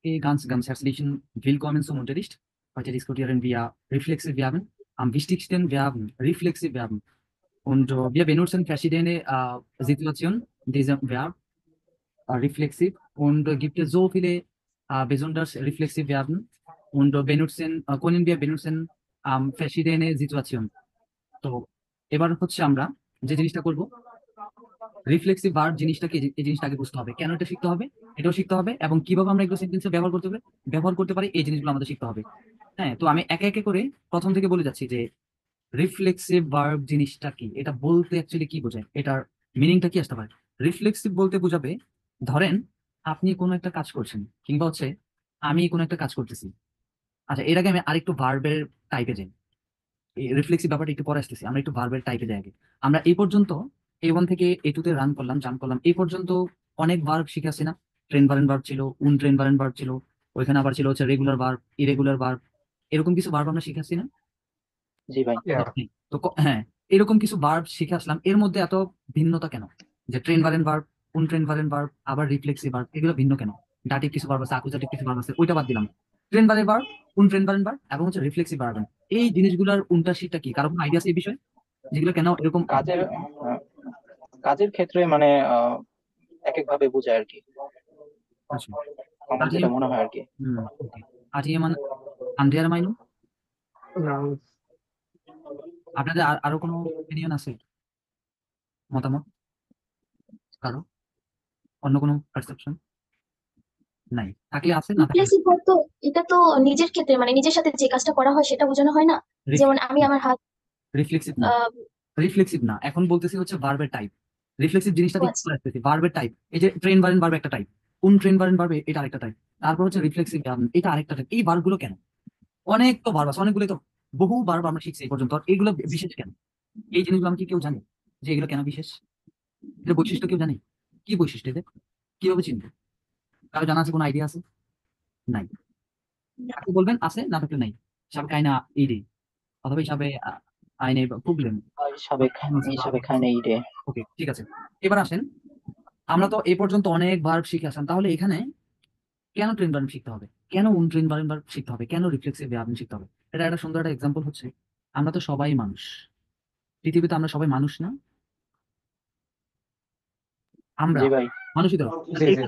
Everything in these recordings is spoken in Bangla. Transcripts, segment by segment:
ganz herzlichen Willkommen zum Unterricht. Heute diskutieren wir reflexive Verben. Am wichtigsten Verben, reflexive Verben. Und wir benutzen verschiedene Situationen dieser Verb, reflexiv. Und gibt es so viele besonders reflexive Verben. Und können wir benutzen verschiedene Situationen. তো এবার হচ্ছে আমরা যে জিনিসটা করব, রিফ্লেক্সিভ ভার্ব জিনিসটাকে, এই জিনিসটা আগে বুঝতে হবে, কেন এটা শিখতে হবে, এটাও শিখতে হবে, এবং কিভাবে আমরা এগুলো সেন্টেন্সে ব্যবহার করতে পারি, এই জিনিসগুলো আমাদের শিখতে হবে। হ্যাঁ, তো আমি একে একে করে প্রথম থেকে বলে যাচ্ছি যে রিফ্লেক্সিভ ভার্ব জিনিসটা কি, এটা বলতে অ্যাকচুয়ালি কি বোঝায়, এটার মিনিংটা কি আসতে পারে। রিফ্লেক্সিভ বলতে বোঝাবে, ধরেন আপনি কোনো একটা কাজ করছেন, কিংবা হচ্ছে আমি কোনো একটা কাজ করতেছি। আচ্ছা, এর আগে আমি আরেকটু ভার্বের টাইপে যাই। রিফ্লেক্সিভ ব্যাপারটা একটু পরে আসতেছি, আমরা একটু ভার্বের টাইপে যাই আগে। আমরা এই পর্যন্ত A1 থেকে A2 তে জাম্প করলাম, এই পর্যন্ত অনেক ভার্ব শিখে আসছি না? ট্রেন ভারেন ভার্ব ছিল, ট্রেন ভারেন ভার্ব ছিল, ওইখানে আবার ছিল হচ্ছে রেগুলার ভার্ব, ইরেগুলার ভার্ব, এরকম কিছু ভার্ব আমরা শিখে আসছি না? জি ভাই। হ্যাঁ। তো হ্যাঁ, এরকম কিছু ভার্ব শিখে আসলাম, এর মধ্যে এত ভিন্নতা কেন? যে ট্রেন ভারেন ভার্ব, ট্রেন ভারেন ভার্ব, আবার রিফ্লেক্সিভ ভার্ব, এগুলো ভিন্ন কেন? ডাটিভ কিছু ভার্ব আছে, অ্যাকুজাটিভ কিছু ভার্ব আছে, ওইটা বাদ দিলাম। ট্রেন ভারেন ভার্ব, ট্রেন ভারেন ভার্ব এবং হচ্ছে রিফ্লেক্সিভ ভার্ব, এই জিনিসগুলোর উল্টা কি, কারো কোনো আইডিয়া আছে এই বিষয়ে, যেগুলো কেন এরকম? কাজের কাজের ক্ষেত্রে মানে এক এক ভাবে বোঝায় আর কি, আচ্ছা, আমার আজকে যেটা মনে হয় আর কি। ওকে, আজকে মানে আন্দ্রিয়ার মাইনু, আপনাদের আরো কোনো ওপিনিয়ন আছে, মতামত কারো, অন্য কোনো পারসেপশন নাই? থাকলে আছে, না থাকলে রিফ্লেক্সিভ ভার্ব তো এটা তো নিজের ক্ষেত্রে মানে নিজের সাথে যে কাজটা করা হয় সেটা বোঝানো হয় না। যেমন আমি আমার হাত রিফ্লেক্সিভ না। আহ, রিফ্লেক্সিভ না, এখন বলতেছি হচ্ছে ভার্বের টাইপ। রিফ্লেক্সিভ ও জিনিসটাতে কি আচ্ছা, করে আসতেছি, ভার্বের টাইপ। এই যে ট্রেন ভারেন ভার্ব একটা টাইপ, ট্রেন ভারেন ভার্ব এটা আরেকটা টাইপ, তারপর হচ্ছে রিফ্লেক্সিভ এটা আরেকটা টাইপ। এই ভার্বগুলো কেন? অনেক তো ভার্ব আছে, অনেকগুলো তো, বহু ভার্ব আমরা শিখছি এই পর্যন্ত, আর এইগুলো বিশেষ কেন? এই জিনিসগুলো আমি কি কেউ জানি যে এগুলো কেন বিশেষ? এর বৈশিষ্ট্য কেউ জানে? কি বৈশিষ্ট্য এদের, কিভাবে চিনবো? কারো জানা আছে, কোনো আইডিয়া আছে? নাই? আপনি বলবেন আছে, না থাকলে নাই। হিসাবে কাইনা ইডি, অথবা হিসাবে আইনে প্রবলেম। হিসাবে হিসাবে খায় না রে। ওকে, ঠিক আছে। এবার আসেন, আমরা তো এই পর্যন্ত অনেক ভার্ব শিখে আসলাম, তাহলে এখানে কেন ট্রেন ভার্ব শিখতে হবে, কেন ট্রেন ভার্ব শিখতে হবে, কেন রিফ্লেক্সিভ ভার্ব শিখতে হবে? এটা একটা সুন্দর একটা এক্সাম্পল হচ্ছে, আমরা তো সবাই মানুষ, পৃথিবীতে আমরা সবাই মানুষ না? আমরা জি ভাই। মানুষই তো। জি জি।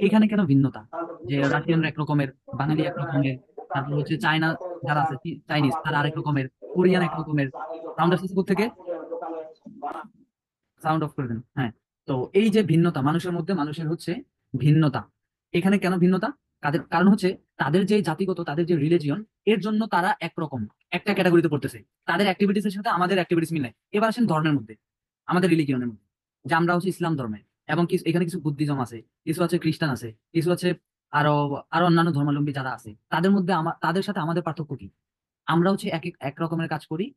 এখানে কেন ভিন্নতা? যে রাশিয়ানরা একরকমের, বাঙালি একরকমের, তারপর হচ্ছে চায়না যারা আছে, চাইনিজ তারা আরেক রকমের, কোরিয়ান একরকমের। সাউন্ড আসছে থেকে, সাউন্ড অফ করে দেন, হ্যাঁ। তো এই যে ভিন্নতা মানুষের মধ্যে, মানুষের হচ্ছে ভিন্নতা, এখানে কেন ভিন্নতা? কারণ হচ্ছে তাদের যে জাতিগত, তাদের যে রিলিজিয়ন, এর জন্য তারা একরকম, একটা ক্যাটাগরিতে পড়তেছে। তাদের অ্যাক্টিভিটিস এর সাথে আমাদের অ্যাক্টিভিটিস মিলে। এবার আসেন ধর্মের মধ্যে, আমাদের রিলিজিয়নের মধ্যে, যে আমরা হচ্ছে ইসলাম ধর্মের, এবং কিছু এখানে কিছু বুদ্ধিজম আছে, কিছু আছে খ্রিস্টান আছে, কিছু আছে আরো আরো অন্যান্য ধর্মাবলম্বী যারা আছে, তাদের মধ্যে তাদের সাথে আমাদের পার্থক্য কি? আমরা হচ্ছে এক রকমের কাজ করি।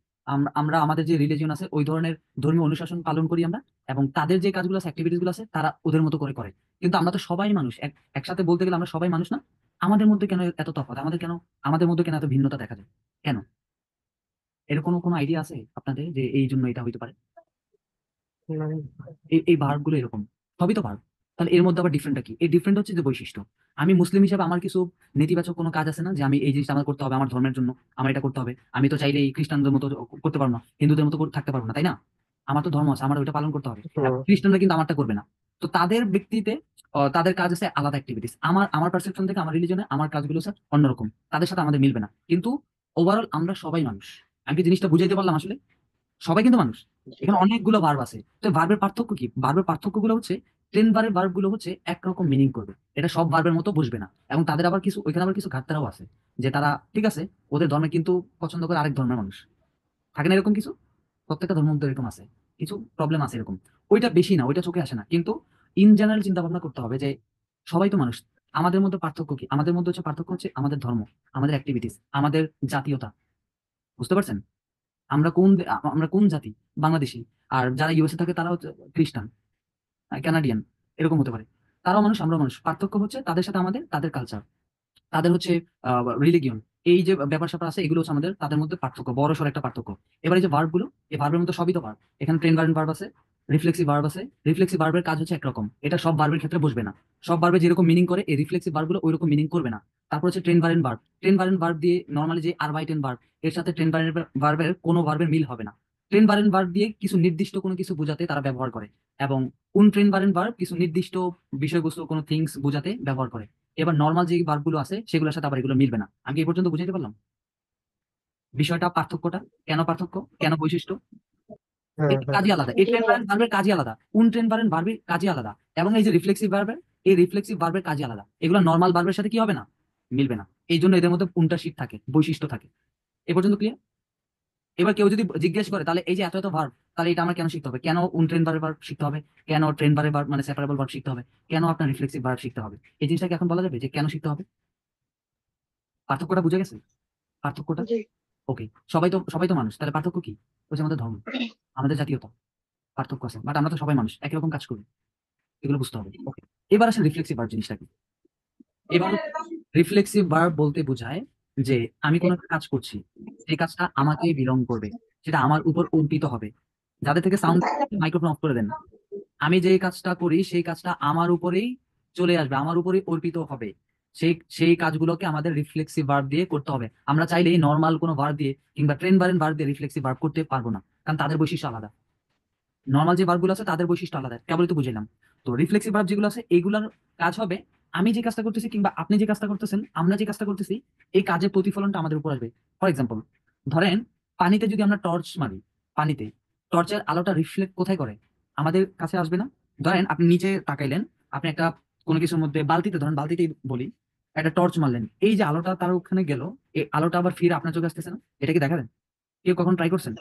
আমরা আমাদের যে রিলিজিয়ন আছে ওই ধরনের ধর্মীয় অনুশাসন পালন করি আমরা, এবং তাদের যে কাজগুলো আছে, অ্যাক্টিভিটিস গুলো আছে, তারা ওদের মতো করে করে। কিন্তু আমরা তো সবাই মানুষ, একসাথে বলতে গেলে আমরা সবাই মানুষ না? আমাদের মধ্যে কেন এত তফাৎ, আমাদের মধ্যে কেন এত ভিন্নতা দেখা যায়, কেন? এর কোনো কোনো আইডিয়া আছে আপনাদের যে এই জন্য এটা হইতে পারে? এই ভার্ব গুলো এরকম, সবই তো ভার্ব। তাহলে এর মধ্যে আবার ডিফারেন্টটা কি? এই ডিফারেন্ট হচ্ছে যে বৈশিষ্ট্য। আমি মুসলিম হিসাবে আমার কিছু নেতিবাচক কোনো কাজ আছে না, যে আমি এই জিনিসটা আমার করতে হবে, আমার ধর্মের জন্য আমার এটা করতে হবে। আমি তো চাইলে এই খ্রিস্টানদের মতো করতে পারবো না, হিন্দুদের মতো থাকতে পারবো না, তাই না? আমার তো ধর্ম আছে, আমার ওইটা পালন করতে হবে। হুম। খ্রিস্টানরা কিন্তু আমারটা করবে না। তো তাদের ব্যক্তিতে তাদের কাজ আছে আলাদা অ্যাক্টিভিটিস, আমার আমার পারসেপশন থেকে, আমার রিলিজনে আমার কাজগুলো স্যার অন্যরকম, তাদের সাথে আমাদের মিলবে না। কিন্তু ওভারঅল আমরা সবাই মানুষ। আমি কি জিনিসটা বুঝাইতে পারলাম আসলে? সবাই কিন্তু মানুষ। জি এখানে ভাই। অনেকগুলো ভার্ব আছে, তো ভার্বের পার্থক্য কি? ভার্বের পার্থক্য গুলো হচ্ছে, ট্রেন ভারের ভার্ব গুলো হচ্ছে একরকম মিনিং করবে, এটা সব ভার্বের মতো বুঝবে না। এবং তাদের আবার কিছু, ওইখানে আবার কিছু ঘাটতারাও আছে, যে তারা ঠিক আছে, ওদের ধর্মে কিন্তু পছন্দ করে আরেক ধর্মের মানুষ। থাকে না এরকম কিছু? প্রত্যেকটা ধর্মের মধ্যে এরকম আছে, কিছু প্রবলেম আছে এরকম। ওইটা বেশি না, ওইটা চোখে আসে না, কিন্তু ইন জেনারেল চিন্তা ভাবনা করতে হবে যে সবাই তো মানুষ। আমাদের মধ্যে পার্থক্য কি? আমাদের মধ্যে হচ্ছে পার্থক্য হচ্ছে আমাদের ধর্ম, আমাদের অ্যাক্টিভিটিস, আমাদের জাতীয়তা। বুঝতে পারছেন? আমরা কোন জাতি? বাংলাদেশি। আর যারা ইউএসএ থাকে তারা হচ্ছে খ্রিস্টান, কানাডিয়ান, এরকম হতে পারে। তারাও মানুষ, আমরাও মানুষ। পার্থক্য হচ্ছে তাদের সাথে আমাদের, তাদের কালচার, তাদের হচ্ছে রিলিগিয়ন, এই যে ব্যাপার স্যাপার আছে, এগুলো হচ্ছে আমাদের তাদের মধ্যে পার্থক্য, বড় সড় একটা পার্থক্য। এবার এই যে ভার্ব গুলো, এই ভার্বের মধ্যে সবই তো ভার্ব। এখানে ট্রেন ভার্ব আছে, রিফ্লেক্সিভ ভার্ব আছে। রিফ্লেক্সিভ ভার্বের কাজ হচ্ছে একরকম, এটা সব ভার্বের ক্ষেত্রে বসবে না। সব ভার্বে যেরকম মিনিং করে এই রিফ্লেক্সিভ ভার্বগুলো ওইরকম মিনিং করবে না। তারপর হচ্ছে ট্রেন ভারেন ভার্ব। ট্রেন ভারেন ভার্ব দিয়ে নর্মালি যে আরবাইটেন ভার্ব, এর সাথে ট্রেন ভারেন ভার্বের কোনো ভার্বের মিল হবে না। ট্রেন ভারেন ভার্ব দিয়ে কিছু নির্দিষ্ট কোনো কিছু বোঝাতে তারা ব্যবহার করে, এবং কোন ট্রেন ভারেন ভার্ব কিছু নির্দিষ্ট বিষয়বস্তু কোনো থিংস বোঝাতে ব্যবহার করে। এবার নর্মাল যে ভার্বগুলো আছে সেগুলোর সাথে আবার এগুলো মিলবে না। আমি কি এই পর্যন্ত বুঝাতে পারলাম বিষয়টা, পার্থক্যটা? কেন পার্থক্য, কেন বৈশিষ্ট্য? হ্যাঁ, এর হ্যাঁ। কাজই আলাদা, এই জি ট্রেন ভাইয়া। ভারেন ভার্বের কাজই আলাদা, কোন ট্রেন ভারেন ভার্বের কাজই আলাদা, এবং এই যে রিফ্লেক্সিভ ভার্বের, এই রিফ্লেক্সিভ ভার্বের কাজই আলাদা। এগুলো নর্মাল ভার্বের সাথে কি হবে না, মিলবে না। এই জন্য এদের মধ্যে কোনটা থাকে, বৈশিষ্ট্য থাকে। এ পর্যন্ত ক্লিয়ার? এবার কেউ যদি জিজ্ঞেস করে তাহলে এই যে এত এত ভার্ব, তাহলে এটা আমার কেন শিখতে হবে, কেন উন ট্রেন ভার্বের ভার্ব শিখতে হবে, কেন ট্রেন ভার্বের ভার্ব মানে সেপারেবল ভার্ব শিখতে হবে, কেন আপনার রিফ্লেক্সিভ ভার্ব শিখতে হবে, এই জিনিসটাকে এখন বলা যাবে যে কেন শিখতে হবে? পার্থক্যটা বুঝে গেছে? পার্থক্যটা জি। ওকে। সবাই তো মানুষ, তাহলে পার্থক্য কি? হচ্ছে আমাদের ধর্ম, আমাদের জাতীয়তা, পার্থক্য আছে, বাট আমরা তো সবাই মানুষ, একই রকম কাজ করি, এগুলো বুঝতে হবে। ওকে, এবার আসলে রিফ্লেক্সিভ ভার্ব জিনিসটা কি? এবার রিফ্লেক্সিভ ভার্ব বলতে বোঝায় যে আমি কোনো একটা কাজ করছি, সেই কাজটা আমাকে বিলং করবে, সেটা আমার উপর অর্পিত হবে। যাদের থেকে সাউন্ড মাইক্রোফোন অফ করে দেন। আমি যে কাজটা করি সেই কাজটা আমার উপরেই চলে আসবে, আমার উপরেই অর্পিত হবে। সেই সেই কাজগুলোকে আমাদের রিফ্লেক্সিভ ভার্ব দিয়ে করতে হবে। আমরা চাইলেই নর্মাল কোনো ভার্ব দিয়ে কিংবা ট্রেন ভারেন ভার্ব দিয়ে রিফ্লেক্সিভ ভার্ব করতে পারবো না, কারণ তাদের বৈশিষ্ট্য আলাদা। নর্মাল যে ভার্বগুলো আছে তাদের বৈশিষ্ট্য আলাদা, কেবলই তো বুঝলাম। তো রিফ্লেক্সিভ ভার্ব যেগুলো আছে এইগুলোর কাজ হবে, আমি যে কাজটা করতেছি কিংবা আপনি যে কাজটা করতেছেন, আমরা যে কাজটা করতেছি, এই কাজের প্রতিফলনটা আমাদের উপর আসবে। ফর এক্সাম্পল, ধরেন পানিতে যদি আমরা টর্চ মারি, পানিতে টর্চের আলোটা রিফ্লেক্ট কোথায় করে, আমাদের কাছে আসবে না? ধরেন আপনি নিচে তাকাইলেন, আপনি একটা কোনো কিছুর মধ্যে বালতিতে, ধরেন বালতিতেই বলি, একটা টর্চ মারলেন, এই যে আলোটা তার ওখানে গেল, এই আলোটা আবার ফিরে আপনার চোখে আসতেছে না? এটা কি দেখাবেন? কেউ কখন ট্রাই করছেন?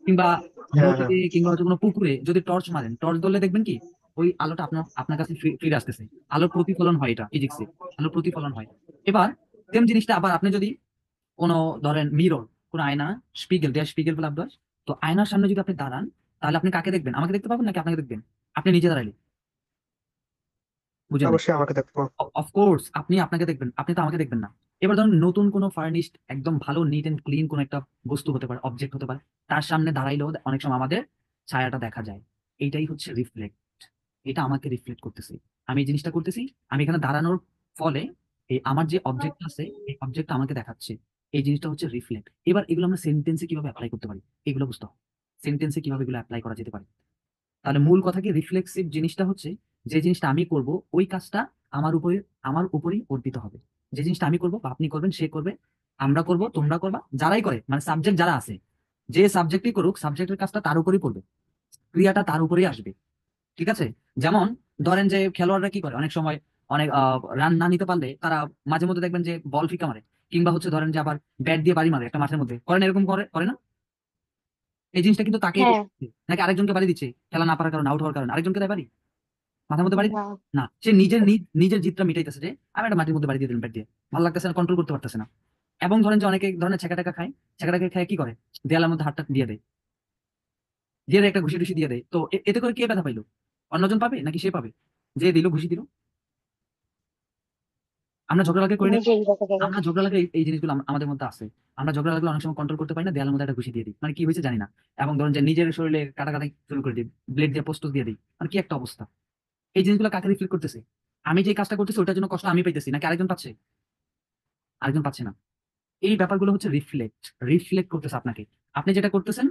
কিংবা হ্যাঁ, হ্যাঁ। নদীতে কিংবা হচ্ছে কোনো পুকুরে যদি টর্চ মারেন, টর্চ ধরলে দেখবেন কি ওই আলোটা আপনার আপনার কাছে ফিরে আসতেছে। আলোর প্রতিফলন হয়, এটা ফিজিক্সে আলোর প্রতিফলন হয়। এবার সেম জিনিসটা আবার আপনি যদি কোনো, ধরেন মিরর, কোনো আয়না, স্পিগেল দেয়ার স্পিগেল বলে আব্বাস, তো আয়নার সামনে যদি আপনি দাঁড়ান, তাহলে আপনি কাকে দেখবেন? আমাকে দেখতে পাবেন নাকি আপনাকে দেখবেন? আপনি নিজে দাঁড়াইলে, বুঝেন নাই? অবশ্যই আমাকে দেখবো। অফকোর্স আপনি আপনাকে দেখবেন, আপনি তো আমাকে দেখবেন না। এবার ধরুন নতুন কোনো ফার্নিশড একদম ভালো নিট এন্ড ক্লিন কোনো একটা বস্তু হতে পারে, অবজেক্ট হতে পারে, তার সামনে দাঁড়াইলেও অনেক সময় আমাদের ছায়াটা দেখা যায়। এইটাই হচ্ছে রিফ্লেক্ট, এটা আমাকে রিফ্লেক্ট করতেছে। আমি এই জিনিসটা করতেছি, আমি এখানে দাঁড়ানোর ফলে এই আমার যে অবজেক্ট আছে এই অবজেক্টটা আমাকে দেখাচ্ছে। এই জিনিসটা হচ্ছে রিফ্লেক্ট। এবার এগুলো আমরা সেন্টেন্সে কিভাবে অ্যাপ্লাই করতে পারি, এগুলো বুঝতে হবে। সেন্টেন্সে কিভাবে এগুলো অ্যাপ্লাই করা যেতে পারে। তাহলে মূল কথা কি, রিফ্লেক্সিভ জিনিসটা হচ্ছে যে জিনিসটা আমি করব ওই কাজটা আমার উপরেই অর্পিত হবে। যে জিনিসটা আমি করব বা আপনি করবেন, সে করবে, আমরা করব, তোমরা করবা, যারাই করে মানে সাবজেক্ট যারা আছে, যে সাবজেক্টই করুক সাবজেক্টের কাজটা তার উপরেই পড়বে, ক্রিয়াটা তার উপরেই আসবে। ঠিক আছে? যেমন ধরেন যে খেলোয়াড়রা কি করে অনেক সময়, অনেক রান না নিতে পারলে তারা মাঝে মধ্যে দেখবেন যে বল ফিকা মারে, কিংবা হচ্ছে ধরেন যে আবার ব্যাট দিয়ে বাড়ি মারে একটা মাঠের মধ্যে, করেন এরকম করে করে না? এই জিনিসটা কিন্তু তাকেই হ্যাঁ। করছে, নাকি আরেকজনকে বাড়ি দিচ্ছে, খেলা না পারার কারণে, আউট হওয়ার কারণে আরেকজনকে দেয় বাড়ি, মাথার মধ্যে বাড়ি না। না, সে নিজের জিদটা মিটাইতেছে যে আমি একটা মাটির মধ্যে বাড়ি দিয়ে দিলাম ব্যাট দিয়ে, ভালো লাগতেছে না, কন্ট্রোল করতে পারতেছে না। এবং ধরেন যে অনেকে ধরেন ছেঁকা টাকা খায়, ছেঁকা টাকা খায় কি করে, দেয়ালের মধ্যে হাতটা দিয়ে দেয় একটা ঘুষি টুসি দিয়ে দেয়, তো এতে করে কে ব্যথা পাইলো? অন্যজন পাবে নাকি সে পাবে যে দিল, ঘুষি দিল? আমরা ঝগড়া লাগে করি না? নিজেই দেখা যাবে। আমরা ঝগড়া লাগে এই জিনিসগুলো আমাদের মধ্যে আছে। আমরা ঝগড়া লাগলে অনেক সময় কন্ট্রোল করতে পারি না, দেয়ালের মধ্যে একটা ঘুষি দিয়ে দিই, মানে কি হয়েছে জানি না। এবং ধরেন যে নিজের শরীরে কাটাকাটি শুরু করে দিই, ব্লেড দিয়ে পোস্ট দিয়ে দিই, মানে কি একটা অবস্থা। এই জিনিসগুলো কাকে রিফ্লেক্ট করতেছে? আমি যে কাজটা করতেছি ওটার জন্য কষ্ট আমি পাইতেছি নাকি আরেকজন পাচ্ছে? আরেকজন পাচ্ছে না। এই ব্যাপারগুলো হচ্ছে রিফ্লেক্ট, রিফ্লেক্ট করতেছে আপনাকে। আপনি যেটা করতেছেন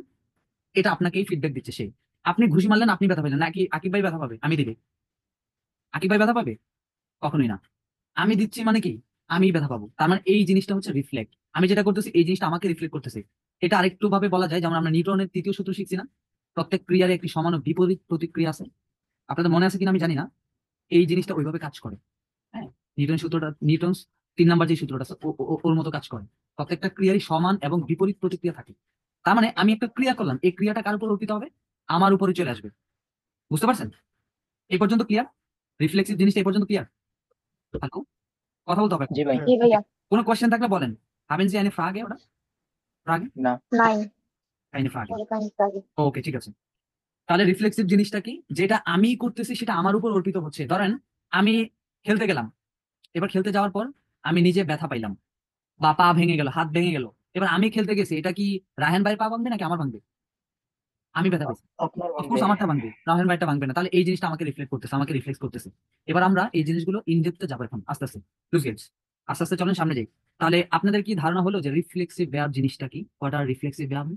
এটা আপনাকেই ফিডব্যাক দিচ্ছে সে। আপনি ঘুষি মারলেন, আপনি ব্যথা পাইলেন নাকি আকিব ভাই ব্যথা পাবে আমি দিলে? আকিব ভাই ব্যথা পাবে? কখনোই না। আমি দিচ্ছি মানে কি, আমি ব্যথা পাবো, তার মানে এই জিনিসটা হচ্ছে রিফ্লেক্ট। আমি যেটা করতেছি এই জিনিসটা আমাকে রিফ্লেক্ট করতেছে। এটা আরেকটু ভাবে বলা যায়, যেমন আমরা নিউটনের তৃতীয় সূত্র শিখছি না, প্রত্যেক ক্রিয়ার একটি সমান ও বিপরীত প্রতিক্রিয়া আছে। আপনাদের মনে আছে কিনা আমি জানি না, এই জিনিসটা ওইভাবে কাজ করে। হ্যাঁ, নিউটন 3 নাম্বার যে সূত্রটা আছে ওর মতো কাজ করে। প্রত্যেকটা ক্রিয়ারই সমান এবং বিপরীত প্রতিক্রিয়া থাকে। তার মানে আমি একটা ক্রিয়া করলাম, এই ক্রিয়াটা কার উপর অর্পিত হবে? আমার উপরে চলে আসবে। বুঝতে পারছেন? এই পর্যন্ত ক্লিয়ার? রিফ্লেক্সিভ জিনিসটা এই পর্যন্ত ক্লিয়ার? হ্যালো, কথা বলতে হবে এখন। জি ভাই। জি ভাইয়া। কোনো কোয়েশ্চেন থাকলে বলেন। Haben Sie eine Frage oder? Frage? না। নাই। Keine Frage. পরে কাহিনী কাজে। ওকে, ঠিক আছে। তাহলে রিফ্লেক্সিভ জিনিসটা কি, যেটা আমি করতেছি সেটা আমার উপর অর্পিত হচ্ছে। ধরেন আমি খেলতে গেলাম, এবার খেলতে যাওয়ার পর আমি নিজে ব্যথা পাইলাম বা পা ভেঙে গেল, হাত ভেঙে গেল। এবার আমি খেলতে গেছি, এটা কি রায়হান ভাইয়ের পা ভাঙবে নাকি আমার ভাঙবে? আমি ব্যথা পেয়েছি, আপনার অফকোর্স ভাঙবে। আমারটা ভাঙবে, রাহেন ভাইটা ভাঙবে না। তাহলে এই জিনিসটা আমাকে রিফ্লেক্ট করতেছে, আমাকে রিফ্লেক্ট করতেছে। এবার আমরা এই জিনিসগুলো ইনডেপথে যাবো এখন আস্তে আস্তে, লুজ গেটস, আস্তে আস্তে চলেন সামনে যাই। তাহলে আপনাদের কি ধারণা হলো যে রিফ্লেক্সিভ ভার্ব জিনিসটা কি? What are reflexive verb?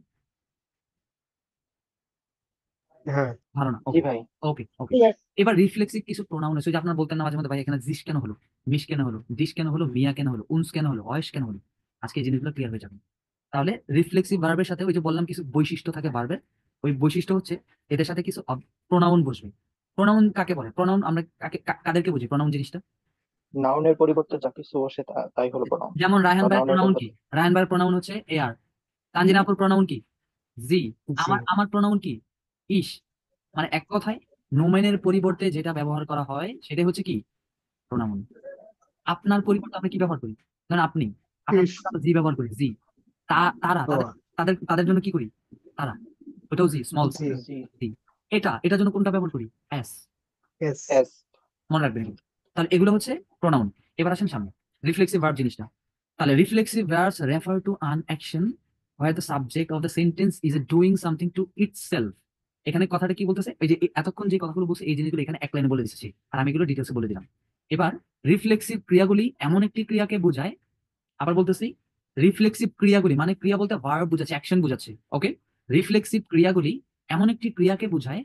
হ্যাঁ। ধারণা, জি ওকে ভাই। ওকে ওকে। ইয়েস। এবার রিফ্লেক্সিভ কিছু প্রোনাউন আছে, ওই যে আপনার বলতেন না মাঝে মধ্যে, ভাই এখানে জিস কেন হলো, মিশ কেন হলো, দিস কেন হলো, মিয়া কেন হলো, উনস কেন হলো, অয়েস কেন হলো। আজকে এই জিনিসগুলো ক্লিয়ার হয়ে যাবে। তাহলে রিফ্লেক্সিভ ভার্বের সাথে ওই যে বললাম কিছু বৈশিষ্ট্য থাকে ভার্বের, ওই বৈশিষ্ট্য হচ্ছে এদের সাথে কিছু প্রোনাউন বসবে। প্রোনাউন কাকে বলে? প্রোনাউন আমরা কাদেরকে বুঝি প্রোনাউন জিনিসটা? নাউনের পরিবর্তে যা কিছু বসে তাই হলো প্রনাউন। যেমন রায়হান বা ভাইয়ের নাউনের প্রোনাউন কি? পরিবর্তে রায়হান ভাইয়ের প্রোনাউন হচ্ছে এয়ার। তানজিনাপুর প্রোনাউন কি? জি। জি। আমার আমার প্রোনাউন কি? ইস। মানে এক কথায় নোমেনের পরিবর্তে যেটা ব্যবহার করা হয় সেটাই হচ্ছে কি? প্রোনাউন। আপনার পরিবর্তে আমরা কি ব্যবহার করি? ধরেন আপনি, আপনার ইস। পরিবর্তে আমরা জি ব্যবহার করি, জি। তারা, ও। তাদের তাদের তাদের জন্য কি করি? তারা, ওটাও জি, স্মল জি। জি। জি। এটার জন্য কোনটা ব্যবহার করি? এস। এস। এস। মনে রাখবেন এগুলো। তাহলে এগুলো হচ্ছে প্রোনাউন। এবার আসেন সামনে রিফ্লেক্সিভ ভার্ব জিনিসটা। তাহলে reflexive verbs refer to an action where the subject of the sentence is doing something to itself। এখানে কথাটা কি বলতেছে? এই যে এতক্ষণ যে কথাগুলো বলছে এই জিনিসগুলো এখানে এক লাইনে বলে দিচ্ছি, আর আমি এগুলো ডিটেলসে বলে দিলাম। এবার রিফ্লেক্সিভ ক্রিয়াগুলি এমন একটি ক্রিয়াকে বোঝায়, আবার বলতেছি রিফ্লেক্সিভ ক্রিয়াগুলি মানে ক্রিয়া বলতে ভার্ব বোঝাচ্ছে, অ্যাকশন বোঝাচ্ছে, ওকে। রিফ্লেক্সিভ ক্রিয়াগুলি এমন একটি ক্রিয়াকে বোঝায়,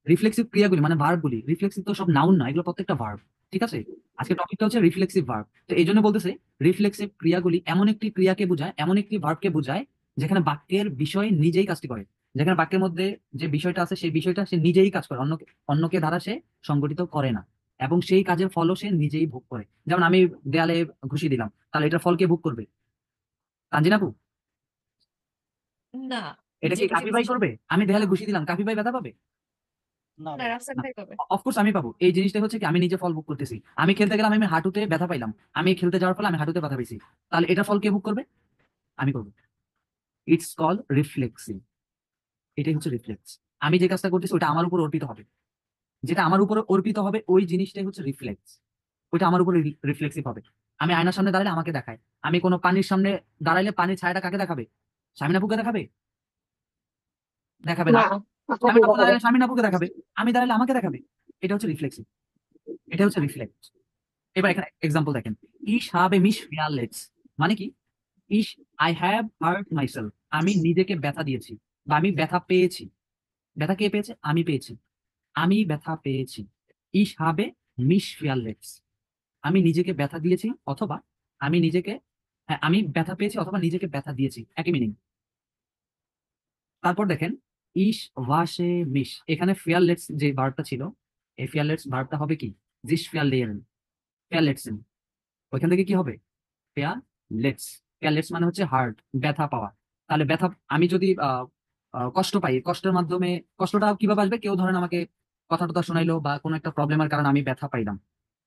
রিফ্লেক্সিভ ক্রিয়াগুলি মানে ভার্বগুলি, রিফ্লেক্সিভ তো সব নাউন না, এগুলো প্রত্যেকটা ভার্ব, ঠিক আছে। আজকে টপিকটা হচ্ছে রিফ্লেক্সিভ ভার্ব। তো এই জন্য বলতেছে রিফ্লেক্সিভ ক্রিয়াগুলি এমন একটি ক্রিয়াকে বোঝায়, এমন একটি ভার্বকে বোঝায় যেখানে বাক্যের বিষয় নিজেই কাজটি করে, যেখানে বাক্যের মধ্যে যে বিষয়টা আছে সেই বিষয়টা সে নিজেই কাজ করে, অন্যকে দ্বারা সে সংগঠিত করে না, এবং সেই কাজের ফলও সে নিজেই ভোগ করে। যেমন আমি দেয়ালে ঘুষি দিলাম, তাহলে এটার ফল কে ভোগ করবে? তানজিন আপু, না, এটা যে কি কিছু কাফি ভাই কিছু করবে? আমি দেয়ালে ঘুষি দিলাম, কাফি ভাই ব্যথা পাবে? না না, ভাই। রাফসান ভাই পাবে। অফকোর্স আমি পাবো। এই জিনিসটা হচ্ছে কি, আমি নিজে ফল ভোগ করতেছি। আমি খেলতে গেলাম, আমি হাঁটুতে ব্যথা পাইলাম, আমি খেলতে যাওয়ার ফলে আমি হাঁটুতে ব্যথা পেয়েছি, তাহলে এটা ফল কে ভোগ করবে? আমি করবো। It's call reflexive. এটাই হচ্ছে রিফ্লেক্স। আমি যে কাজটা করতেছি ওটা আমার উপর অর্পিত হবে, যেটা আমার উপর অর্পিত হবে ওই জিনিসটাই হচ্ছে রিফ্লেক্স, ওইটা আমার উপরে রিফ্লেক্সিভ হবে। আমি আয়নার সামনে দাঁড়ালে আমাকে দেখায়, আমি কোনো পানির সামনে দাঁড়াইলে পানির ছায়াটা কাকে দেখাবে? শামিনাপুকে দেখাবে? দেখাবে না। না, আপনাকে শামিনাপু দেখাবে। দাঁড়ালে শামিনাপুকে দেখাবে, আমি দাঁড়ালে আমাকে দেখাবে। এটা হচ্ছে রিফ্লেক্সিভ, এটা হচ্ছে রিফ্লেক্স। এবার এখানে এক্সাম্পল দেখেন, ইশ habe mich verletzt মানে কি? ইশ আই হ্যাভ হার্ট মাইসেলফ, আমি নিজেকে ব্যথা দিয়েছি বা আমি ব্যথা পেয়েছি। ব্যথা কে পেয়েছে? আমি পেয়েছি, আমি ব্যথা পেয়েছি। ইশ habe mich verletzt, আমি নিজেকে ব্যথা দিয়েছি অথবা আমি নিজেকে, হ্যাঁ আমি ব্যথা পেয়েছি অথবা নিজেকে ব্যথা দিয়েছি, একই মিনিং। তারপর দেখেন ইশ ওয়াশে মিশ, এখানে ফিয়ারলেটস যে ভার্বটা ছিল, এই ফিয়ারলেটস ভার্বটা হবে কি? জিস ফিয়ারলেন, ফিয়ারলেটসেন। ওইখান থেকে কি হবে? ফেয়ারলেটস। ফেয়ারলেটস মানে হচ্ছে হার্ট, ব্যথা পাওয়া। তাহলে ব্যথা, আমি যদি কষ্ট পাই, কষ্টের মাধ্যমে, কষ্টটা কিভাবে আসবে? কেউ ধরেন আমাকে কথা টথা শোনাইলো বা কোনো একটা প্রবলেমের কারণে আমি ব্যথা পাইলাম,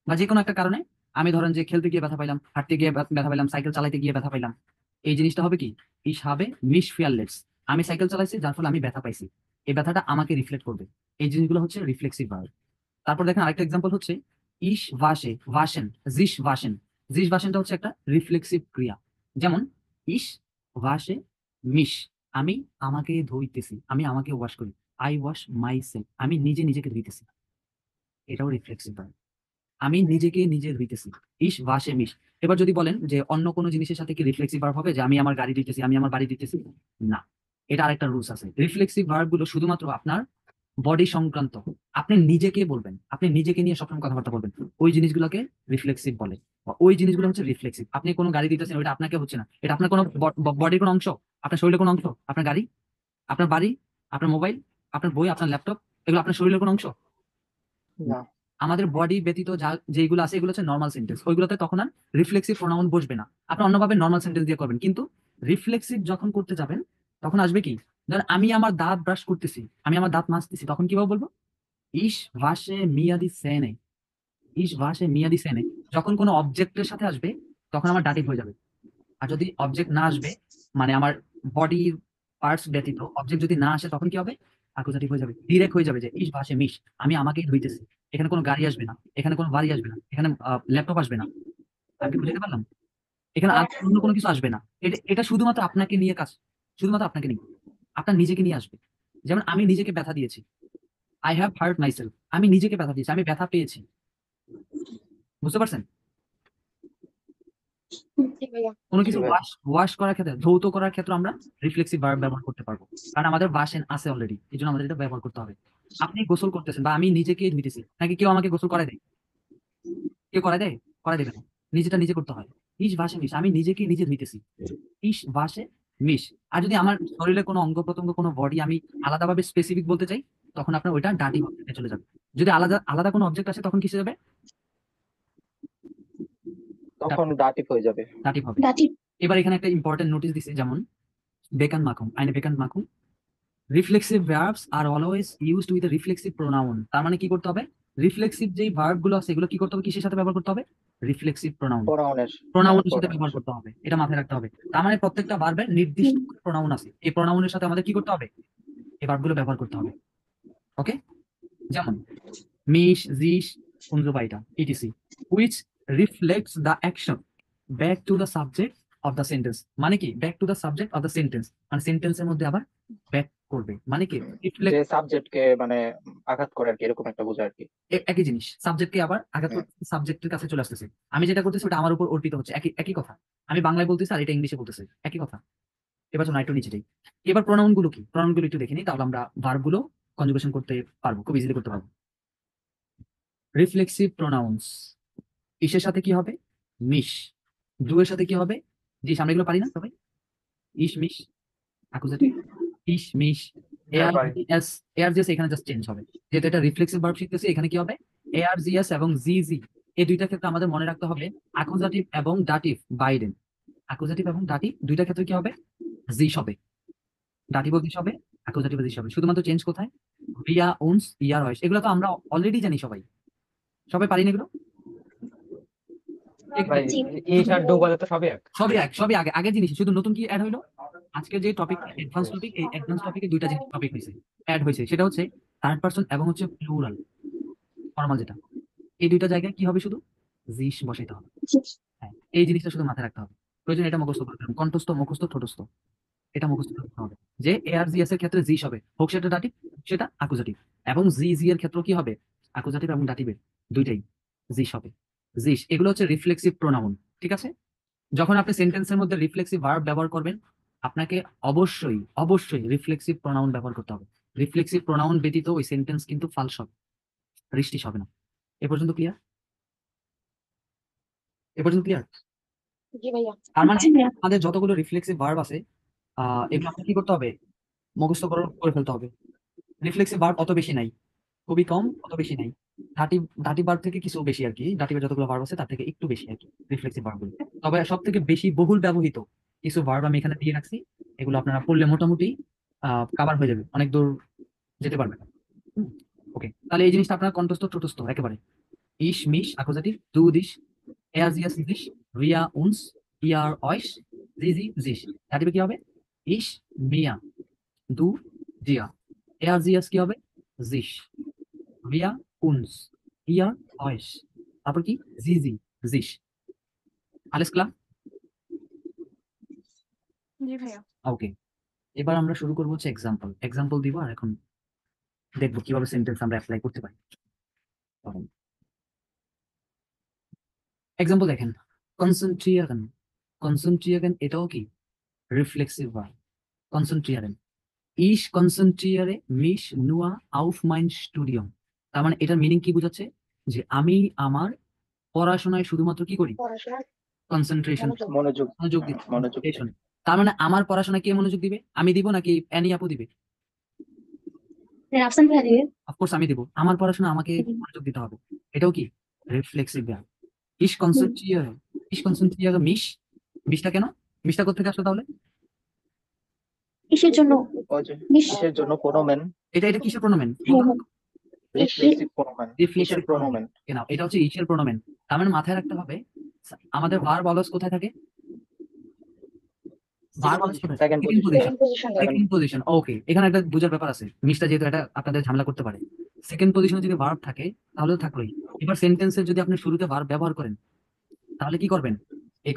বা যে কোনো একটা কারণে আমি ধরেন যে খেলতে গিয়ে ব্যথা পাইলাম, হাঁটতে গিয়ে ব্যথা পাইলাম, সাইকেল চালাইতে গিয়ে ব্যথা পাইলাম। এই জিনিসটা হবে কি? ইস হবে মিস ফিয়ারলেটস। আমি সাইকেল চালাইছি যার ফলে আমি ব্যথা পাইছি, এই ব্যথাটা আমাকে রিফ্লেক্ট করবে। এই জিনিসগুলো হচ্ছে রিফ্লেক্সিভ ভার্ব। তারপর দেখেন আরেকটা এক্সাম্পল হচ্ছে ইশ ভাসে ভাসেন, জিস ভাসেন। জিস ভাসেনটা হচ্ছে একটা রিফ্লেক্সিভ ক্রিয়া। যেমন ইশ ভাসে মিশ, আমি আমাকে ধুইতেছি, আমি আমাকে ওয়াশ করি। আই ওয়াশ মাই সেলফ, আমি নিজে নিজেকে ধুইতেছি, এটাও রিফ্লেক্সিভ ভার্ব। আমি নিজেকে নিজে ধুইতেছি, ইশ ভাসে মিশ। এবার যদি বলেন যে অন্য কোনো জিনিসের সাথে কি রিফ্লেক্সিভ ভার্ব হবে, যে আমি আমার গাড়ি দিতেছি, আমি আমার বাড়ি দিতেছি? না, এটা আরেকটা রুলস আছে। রিফ্লেক্সিভ ভার্ব গুলো শুধুমাত্র আপনার বডি সংক্রান্ত, আপনি নিজেকে বলবেন, আপনি নিজেকে নিয়ে সবসময় কথাবার্তা বলবেন, ওই জিনিসগুলোকে রিফ্লেক্সিভ বলে, বা ওই জিনিসগুলো হচ্ছে রিফ্লেক্সিভ। আপনি কোনো গাড়ি দিতেছেন, ওইটা আপনাকে হচ্ছে না, এটা আপনার কোনো বডির কোনো অংশ, আপনার শরীরের কোনো অংশ? আপনার গাড়ি, আপনার বাড়ি, আপনার মোবাইল, আপনার বই, আপনার ল্যাপটপ, এগুলো আপনার শরীরের কোনো অংশ? না। আমাদের বডি ব্যতীত যা যেগুলো আছে এগুলো হচ্ছে নর্মাল সেন্টেন্স, ওইগুলোতে তখন আর রিফ্লেক্সিভ প্রোনাউন বসবে না, আপনি অন্যভাবে নর্মাল সেন্টেন্স দিয়ে করবেন। কিন্তু রিফ্লেক্সিভ যখন করতে যাবেন তখন আসবে কি? ধরেন আমি আমার দাঁত ব্রাশ করতেছি, আমি আমার দাঁত মাজতেছি, তখন কিভাবে বলবো? ইস ভাসে মিয়াদি সেনে, ইস ভাসে মিয়াদি সেনে। যখন কোনো অবজেক্টের সাথে আসবে তখন আমার ডাটিভ হয়ে যাবে। আর যদি অবজেক্ট না আসবে, মানে আমার বডির পার্টস ব্যতীত অবজেক্ট যদি না আসে, তখন কি হবে? অ্যাকুজাটিভ হয়ে যাবে, ডিরেক্ট হয়ে যাবে যে ইস ভাসে মিশ, আমি আমাকেই ধুইতেছি। এখানে কোনো গাড়ি আসবে না, এখানে কোনো বাড়ি আসবে না, এখানে ল্যাপটপ আসবে না। আমি কি বুঝাতে পারলাম? এখানে আর অন্য কোনো কিছু আসবে না। এটা এটা শুধুমাত্র আপনাকে নিয়ে কাজ, শুধুমাত্র আপনাকে নিয়ে, আপনার নিজেকে নিয়ে আসবে। যেমন আমি নিজেকে ব্যথা দিয়েছি, আই হ্যাভ হার্ট মাইসেলফ, আমি নিজেকে ব্যথা দিয়েছি, আমি ব্যথা পেয়েছি। বুঝতে পারছেন? জি ভাইয়া। কোনো জি কিছু ভাই। ওয়াশ করার ক্ষেত্রে, ধৌত করার ক্ষেত্রে আমরা রিফ্লেক্সিভ ভার্ব ব্যবহার করতে পারবো, কারণ আমাদের ওয়াশেন আছে অলরেডি, এই জন্য আমাদের এটা ব্যবহার করতে হবে। আপনি গোসল করতেছেন বা আমি নিজেকে ধুইতেছি, নাকি কেউ আমাকে গোসল করায় দেয়? কেউ করায় দেয়? করায় দেবে না, নিজেটা নিজে করতে হয়। ইস ভাসে মিশ, আমি নিজেকে নিজে ধুইতেছি, ইস ভাসে মিশ। আর যদি আমার শরীরে কোনো অঙ্গ প্রত্যঙ্গ, কোনো বডি আমি আলাদাভাবে স্পেসিফিক বলতে চাই, তখন আপনার ওইটা ডাটিভ অবজেক্টে চলে যাবে। যদি আলাদা আলাদা কোনো অবজেক্ট আসে, তখন কিসে যাবে? তখন ডাটিভ হয়ে যাবে। ডাটিভ হবে। দাঁড়িয়ে এবার এখানে একটা ইম্পর্টেন্ট নোটিস দিছে, যেমন বেকান মাকুম, আইনে বেকান মাকুম, reflexive verbs are always used with reflexive pronoun. তার মানে কি করতে হবে? রিফ্লেক্সিভ যেই ভার্ব গুলো আছে, এগুলো কি করতে হবে, কিসের সাথে ব্যবহার করতে হবে? Reflexive pronoun, প্রোনাউনের। প্রোনাউনের সাথে প্রোনাউনের ব্যবহার করতে হবে, এটা মাথায় রাখতে হবে। তার মানে প্রত্যেকটা ভার্বের নির্দিষ্ট প্রোনাউন আছে, এই প্রোনাউনের সাথে আমাদের কি করতে হবে? এই ভার্বগুলো ব্যবহার করতে হবে। ওকে, যেমন মিশ, জিশ, কুঞ্জবাইটা, etc, which reflects the action back to the subject of the sentence. মানে কি back to the subject of the sentence? মানে সেন্টেন্সের মধ্যে আবার ব্যাক করবে, মানে কি যে রিফ্লেক্ট, সাবজেক্টকে মানে আঘাত করে আর কি, এরকম একটা বোঝায় আর কি। একই জিনিস, সাবজেক্টকে আবার আঘাত হুম। করতে সাবজেক্টের কাছে চলে আসতেছে। আমি যেটা করতেছি ওটা আমার উপর অর্পিত হচ্ছে, একই একই কথা। আমি বাংলায় বলতেছি আর এটা ইংলিশে বলতেছে, একই কথা। এবার চলো একটু নিচে যাই। এবার প্রোনাউন গুলো কি, প্রোনাউন গুলো একটু দেখে নিই, তাহলে আমরা ভার্ব গুলো কনজুগেশন করতে পারবো, খুব ইজিলি করতে পারবো। রিফ্লেক্সিভ প্রোনাউন্স, ইসের সাথে কি হবে? মিশ। ডু এর সাথে কি হবে? জিস। আমরা এগুলো পারি না সবাই? ইস মিশ অ্যাকুজেটিভ, ইস মিশ, হ্যাঁ পারি। এআরজিএস। এআরজিএস এখানে জাস্ট চেঞ্জ হবে, যেহেতু এটা রিফ্লেক্সিভ ভার্ব শিখতেছি, এখানে কি হবে? এআরজিএস এবং জিজি, এই দুইটা ক্ষেত্রে আমাদের মনে রাখতে হবে অ্যাকুজাটিভ এবং ডাটিভ বাইডেন। অ্যাকুজাটিভ এবং ডাটিভ দুইটা ক্ষেত্রে কি হবে? জিস হবে, ডাটিভ জিস হবে, অ্যাকুজাটিভ জিস হবে। শুধুমাত্র চেঞ্জ কোথায়? রিয়া, উনস, ইয়ার, হয়েস, এগুলো তো আমরা অলরেডি জানি সবাই, সবাই পারি না এগুলো? ভাই জি এই আর ডো বলে তো সবই এক। সবই আগে আগের জিনিস, শুধু নতুন কি অ্যাড হইলো? আজকের যে টপিক অ্যাডভান্স টপিক, এই অ্যাডভান্স টপিকে দুইটা জিনিস টপিক হয়েছে, অ্যাড হয়েছে, সেটা হচ্ছে থার্ড পারসন এবং হচ্ছে প্লুরাল ফর্মাল যেটা। এই দুইটা জায়গায় কি হবে? শুধু জিস বসাইতে হবে। হ্যাঁ, এই জিনিসটা শুধু মাথায় রাখতে হবে, প্রয়োজন এটা মুখস্থ করতে হবে, কণ্ঠস্থ, মুখস্থ, ঠোঁটস্থ, এটা মুখস্থ করতে হবে যে এআরজিএস এর ক্ষেত্রে জিস হবে, হোক সেটা ডাটিভ সেটা অ্যাকুজাটিভ, এবং জি জি এর ক্ষেত্রে কি হবে? অ্যাকুজাটিভ এবং ডাটিভের দুইটাই জিস হবে। জিস এগুলো হচ্ছে রিফ্লেক্সিভ প্রোনাউন, ঠিক আছে? যখন আপনি সেন্টেন্সের মধ্যে রিফ্লেক্সিভ ভার্ব ব্যবহার করবেন, আপনাকে অবশ্যই অবশ্যই রিফ্লেক্সিভ প্রোনাউন ব্যবহার করতে হবে। রিফ্লেক্সিভ প্রোনাউন ব্যতীত ওই সেন্টেন্স কিন্তু ফালস হবে, রিস্টিস হবে না। এ পর্যন্ত ক্লিয়ার? এ পর্যন্ত ক্লিয়ার? জি ভাইয়া। তার মানে জি ভাইয়া। আমাদের যতগুলো রিফ্লেক্সিভ ভার্ব আছে, এগুলো আমাদের কি করতে হবে? মুখস্থ করে ফেলতে হবে। রিফ্লেক্সিভ ভার্ব অত বেশি নাই, খুবই কম, অত বেশি নাই। দাটিভ দাটিভ ভার্ব থেকে কিছু বেশি আর কি, দাটিভের যতগুলো ভার্ব আছে তার থেকে একটু বেশি আর কি রিফ্লেক্সিভ ভার্বগুলো। তবে সব থেকে বেশি বহুল ব্যবহৃত কিছু ভার্ব আমি এখানে দিয়ে রাখছি, এগুলো আপনারা পড়লে মোটামুটি কাভার হয়ে যাবে, অনেক দূর যেতে পারবেন। ওকে, তাহলে এই জিনিসটা আপনার কণ্ঠস্থ, ঠোঁটস্থ একেবারে। ইস মিশ অ্যাকুজাটিভ, দু দিস, এর জিয়াস দিস, রিয়া উনস, ইয়ার অয়স, জি জি জিস। দাটিভে কি হবে? ইস মিয়া, দু জিয়া, এর জিয়াস কি হবে? জিস, রিয়া উনস, ইয়ার অয়স, তারপর কি? জি জি জিস। আলেস ক্লাম? জি ভাইয়া। ওকে, এবার আমরা শুরু করবো হচ্ছে এক্সাম্পল। এক্সাম্পল দিব আর এখন দেখবো কিভাবে সেন্টেন্স আমরা অ্যাপ্লাই করতে পারি। এক্সাম্পল দেখেন, কনসেন্ট্রিয়ারেন। কনসেন্ট্রিয়ারেন এটাও কি রিফ্লেক্সিভ ভার্ব। কনসেন্ট্রিয়ারেন, ইস কনসেন্ট্রিয়ারে মিশ নুয়া আউফ মাইন স্টুডিয়াম। তার মানে এটার মিনিং কি বোঝাচ্ছে? যে আমি আমার পড়াশোনায় শুধুমাত্র কি করি? পড়াশোনা কনসেন্ট্রেশন, মনোযোগ। মনোযোগ। মনোযোগ দিই, মনোযোগ। concentration। তার মানে আমার পড়াশোনায় কে মনোযোগ দিবে? আমি দিব নাকি অ্যানি আপু দিবে? রাফসান ভাইয়া দিবে। অফকোর্স আমি দিব, আমার পড়াশোনা আমাকে মনোযোগ দিতে হবে। এটাও কি রিফ্লেক্সিভ ভার্ব। ইস কনসেন্ট্রিয়ারে, ইস কনসেন্ট্রিয়ারে মিশ, মিশটা কেন? মিশটা কোথা আসলো তাহলে? কিসের জন্য? ওই যে বিশ। কিসের জন্য প্রোনোমেন। এটা কিসের প্রোনোমেন? রিফ্লেক্সিভ প্রোনোমেন। কিসের রিফ্লেক্সিভ প্রোনোমেন? কেন? এটা হচ্ছে ইসের প্রোনোমেন। তার মানে মাথায় রাখতে হবে আমাদের ভার্ব অলস কোথায় থাকে? ভার্ব অলস কোথায়? Second second position. Position. Second position, okay. এখানে একটা বোঝার ব্যাপার আছে, মিসটা যেহেতু এটা আপনাদের ঝামেলা করতে পারে। সেকেন্ড পজিশনে যদি ভার্ব থাকে তাহলে তো থাকলোই। এবার সেন্টেন্সের যদি আপনি শুরুতে ভার্ব ব্যবহার করেন, তাহলে কি করবেন? এই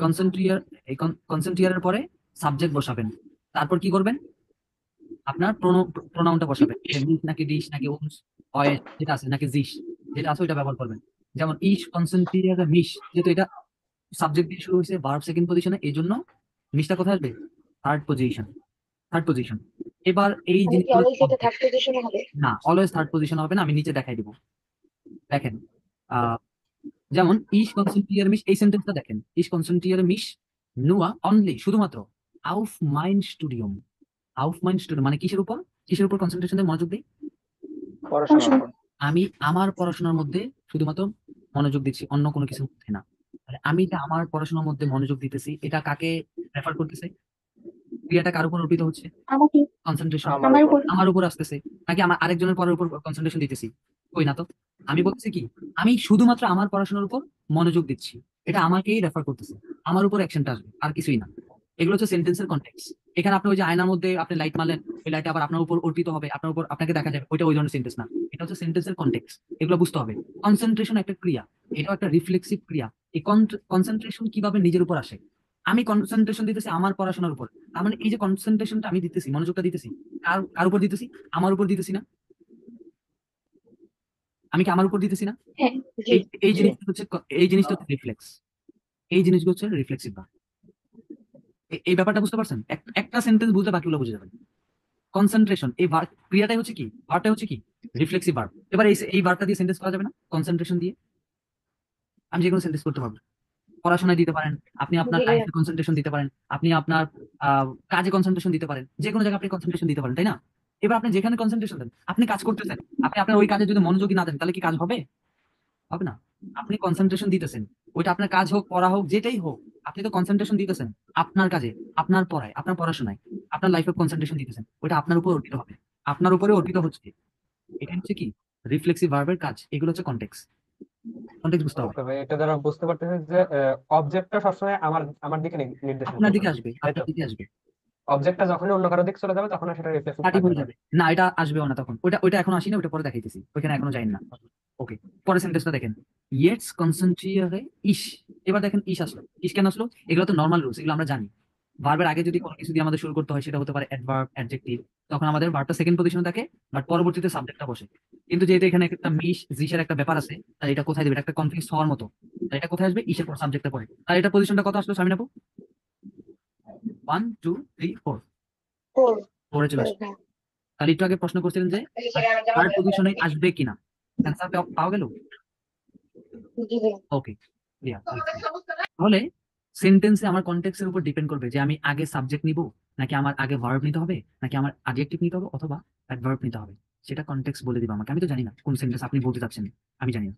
কনসেন্ট্রিয়ারের পরে সাবজেক্ট বসাবেন, তারপর কি করবেন? আপনার প্রোনাউনটা বসাবেন, মিস নাকি ডিশ নাকি উমস, অয়েস যেটা আছে নাকি জিস যেটা আছে ওইটা ব্যবহার করবেন। যেমন ইস কনসেন্ট্রিয়ার মিশ, যেহেতু এটা সাবজেক্ট দিয়ে শুরু হয়েছে, ভার্ব সেকেন্ড পজিশনে, এই জন্য মিশটা কোথায় আসবে? Third position. Third position. এবার এই মানে কি জিনিসগুলো অলওয়েজ এটা থার্ড পজিশনে হবে? না, অলওয়েজ থার্ড পজিশন হবে না, আমি নিচে দেখাই দিব। দেখেন, আহ যেমন ইস কনসেন্ট্রিয়ার মিশ, এই সেন্টেন্সটা দেখেন, ইস কনসেন্ট্রিয়ার মিশ নুয়া অনলি, শুধুমাত্র আউফ মাইন স্টুডিয়াম। আউফ মাইন স্টুডিয়াম মানে কিসের উপর, কিসের উপর কনসেন্ট্রেশন দিয়ে মনোযোগ দিই? পড়াশোনার পড়াশোনা। উপর। আমি আমার পড়াশোনার মধ্যে শুধুমাত্র মনোযোগ দিচ্ছি, অন্য কোনো কিছুর মধ্যে না। তাহলে আমি যে আমার পড়াশোনার মধ্যে মনোযোগ দিতেছি, এটা কাকে রেফার করতেছে? ক্রিয়াটা কার উপর অর্পিত হচ্ছে? আমাকে। কনসেন্ট্রেশন আমার আমার উপর। উপর। আমার উপর আসতেছে, নাকি আমার আরেকজনের পড়ার উপর কনসেন্ট্রেশন দিতেছি? ওই না তো, আমি বলতেছি কি, আমি শুধুমাত্র আমার পড়াশোনার উপর মনোযোগ দিচ্ছি, এটা আমাকেই রেফার করতেছে, আমার উপর অ্যাকশনটা আসবে, আর কিছুই না। এগুলো হচ্ছে সেন্টেন্সের কনটেক্সট। এখানে আপনি ওই যে আয়নার মধ্যে আপনি লাইট মারলেন, ওই লাইট আবার আপনার উপর অর্পিত হবে, আপনার উপর আপনাকে দেখা যাবে, ওইটা ওই ধরনের সেন্টেন্স না। এটা হচ্ছে সেন্টেন্সের কনটেক্সট, এগুলো বুঝতে হবে। কনসেন্ট্রেশন একটা ক্রিয়া, এটাও একটা রিফ্লেক্সিভ ক্রিয়া। এই কনসেন্ট্রেশন কিভাবে নিজের উপর আসে? আমি কনসেন্ট্রেশন দিতেছি আমার পড়াশোনার উপর, তার মানে এই যে কনসেন্ট্রেশনটা আমি দিতেছি, মনোযোগটা দিতেছি, কার কার উপর দিতেছি? আমার উপর দিতেছি না? আমি কি আমার উপর দিতেছি না? হ্যাঁ। জি। এই এই জি। জিনিসটা হচ্ছে এই জিনিসটা হচ্ছে রিফ্লেক্স। এই জিনিসগুলো হচ্ছে রিফ্লেক্সিভ ভার্ব। এই ব্যাপারটা বুঝতে পারছেন? একটা সেন্টেন্স বুঝলে বাকিগুলো বুঝে যাবেন। কনসেন্ট্রেশন এই ক্রিয়াটাই হচ্ছে কি, ভার্বটা হচ্ছে কি, রিফ্লেক্সিভ ভার্ব। এবার এই ভার্বটা দিয়ে সেন্টেন্স করা যাবে না? কনসেন্ট্রেশন দিয়ে আমি যে কোনো সেন্টেন্স করতে পারবো। পড়াশোনায় দিতে পারেন, আপনি আপনার জি ভাইয়া। লাইফে কনসেন্ট্রেশন দিতে পারেন, আপনি আপনার কাজে কনসেন্ট্রেশন দিতে পারেন, যে কোনো জায়গায় আপনি কনসেন্ট্রেশন দিতে পারেন, তাই না? এবার আপনি যেখানে কনসেন্ট্রেশন দেন, আপনি কাজ করতেছেন, আপনি আপনার ওই কাজে যদি মনোযোগী না দেন, তাহলে কি কাজ হবে? হবে না। আপনি কনসেন্ট্রেশন দিতেছেন, ওইটা আপনার কাজ হোক, পড়া হোক, যেটাই হোক, আপনি তো কনসেন্ট্রেশন দিতেছেন আপনার কাজে, আপনার পড়ায়, আপনার পড়াশোনায়, আপনার লাইফে কনসেন্ট্রেশন দিতেছেন, ওইটা আপনার উপর অর্পিত হবে, আপনার উপরে অর্পিত হচ্ছে। এটা হচ্ছে কি, রিফ্লেক্সিভ ভার্বের কাজ। এগুলো হচ্ছে কনটেক্সট। কনটেক্সট বুঝতে হবে। ওকে ভাই, এটা দ্বারা বুঝতে পারতেছি যে অবজেক্টটা সবসময় আমার আমার দিকে নির্দেশন আপনার করবে, দিকে আসবে, তাই তো? আপনার দিকে আসবে, অবজেক্টটা যখনই অন্য কারো দিকে চলে যাবে তখন আর সেটা রিফ্লেক্সিভ স্টার্টিং থাকবে হয়ে না। যাবে। না, এটা আসবেও না তখন, ওইটা ওইটা এখন আসি না, ওইটা পরে দেখাইতেছি, ওইখানে এখনো যাই না। ওকে, পরের সেন্টেন্সটা দেখেন, ইয়েটস কনসেন্ট্রিয়ারে ইস। এবার দেখেন ইস আসলো, ইস কেন আসলো? এগুলো তো নর্মাল রুলস, এগুলো আমরা জানি। ভার্বের আগে যদি কোনো কিছু দিয়ে আমাদের শুরু করতে হয়, সেটা হতে পারে অ্যাডভার্ব, অ্যাডজেক্টিভ, তখন আমাদের ভার্বটা সেকেন্ড পজিশনে থাকে, বাট পরবর্তীতে সাবজেক্টটা বসে। কিন্তু যেহেতু এখানে একটা মিশ জিসের একটা ব্যাপার আছে, তাই এটা কোথায় দেবে? এটা একটা কনফিউজ হওয়ার মতো। তাই এটা কোথায় আসবে? ইসের পর সাবজেক্টটা পড়ে। তাই এটা পজিশনটা কত আসলো সামিন আপু? 1 2 3 4, ফোর। 4-এ চলে আসবে। হ্যাঁ। তাহলে একটু আগে প্রশ্ন করছিলেন যে থার্ড পজিশনে আসবে কিনা, অ্যান্সার পাওয়া গেল। জি ভাইয়া। ওকে, ক্লিয়ার। তাহলে সেন্টেন্সে আমার কনটেক্সের উপর ডিপেন্ড করবে যে আমি আগে সাবজেক্ট নিব, নাকি আমার আগে ভার্ব নিতে হবে, নাকি আমার অ্যাডজেক্টিভ নিতে হবে, অথবা অ্যাডভার্ব নিতে হবে। সেটা কনটেক্সট বলে দিবে আমাকে, আমি তো জানি না কোন সেন্টেন্স আপনি বলতে চাচ্ছেন, আমি জানি না।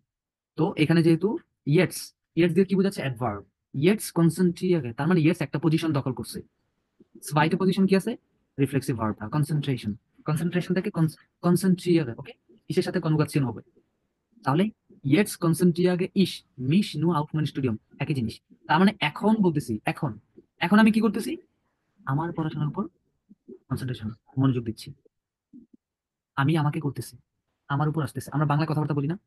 তো এখানে যেহেতু ইয়েটস, ইয়েটস দিয়ে কি বোঝাচ্ছে? অ্যাডভার্ব। ইয়েটস কনসেন্ট্রিয়াকে, তার মানে ইয়েটস একটা পজিশন দখল করছে। বাইতে পজিশন কি আছে? Reflexive ভার্বটা concentration. কনসেন্ট্রেশন থেকে কনসেন্ট্রিয়াকে, ওকে, ইসের সাথে কনজুগাসিয়ন হবে। তাহলে ইয়েটস কনসেন্ট্রিয়াগে ইস মিশ নু আউফমান স্টুডিয়াম, একই জিনিস। তার মানে এখন বলতেছি, এখন এখন আমি কি করতেছি? আমার পড়াশোনার উপর কনসেন্ট্রেশন, মনোযোগ দিচ্ছি। আমি আমাকে করতেছি, আমার উপর আসতেছে। আমরা বাংলা কথাবার্তা বলি না?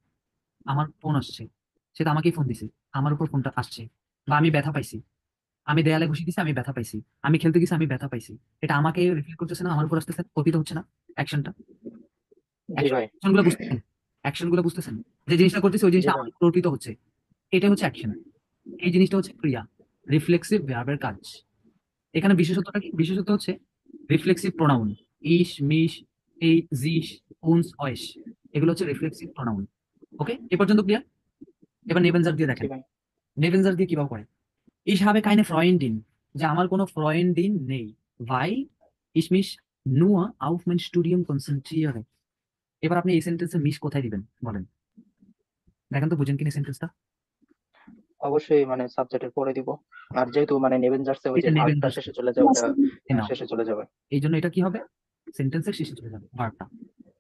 আমার ফোন আসছে, সে তো আমাকেই ফোন দিছে, আমার উপর ফোনটা আসছে। বা আমি ব্যথা পাইছি, আমি দেয়ালে ঘুষি দিছি, আমি ব্যথা পাইছি। আমি খেলতে গেছি, আমি ব্যথা পাইছি। এটা আমাকে রিফ্লেক্ট করতেছে না? আমার উপর আসতেছে, অর্পিত হচ্ছে না অ্যাকশনটা? জি ভাই। অ্যাকশন গুলো বুঝতেছেন? অ্যাকশন গুলো বুঝতেছেন? যে জিনিসটা করতেছে, ওই জি জিনিসটা ভাই। আমার উপর অর্পিত হচ্ছে, এটা হচ্ছে অ্যাকশন। এই জিনিসটা হচ্ছে ক্রিয়া, রিফ্লেক্সিভ ভার্বের কাজ। এখানে বিশেষত্বটা কি? বিশেষত্ব হচ্ছে রিফ্লেক্সিভ প্রোনাউন। ইস, মিশ, এই, জিস, উনস, অয়েস, এগুলো হচ্ছে রিফ্লেক্সিভ প্রোনাউন। ওকে, এ পর্যন্ত ক্লিয়ার? এবার নেবেনজার দিয়ে জি দেখেন, ভাই। নেবেনজার দিয়ে কিভাবে করে। Ich habe keine Freundin, যে আমার কোনো ফ্রয়েন্ডিন নেই, weil ich mich nur auf mein Studium konzentriere। এবার আপনি এই সেন্টেন্সে মিশ কোথায় দিবেন বলেন? দেখেন তো, বুঝেন কিনা সেন্টেন্সটা? অবশ্যই মানে সাবজেক্টের পরে দিব। আর যেহেতু মানে নেভেনজার্সে ওই যে এটা ভার্বটা নেবেনজার্স, শেষে চলে যাবে, ওটা নাও, শেষে চলে যাবে। এই জন্য এটা কি হবে? সেন্টেন্সের শেষে চলে যাবে ভার্বটা।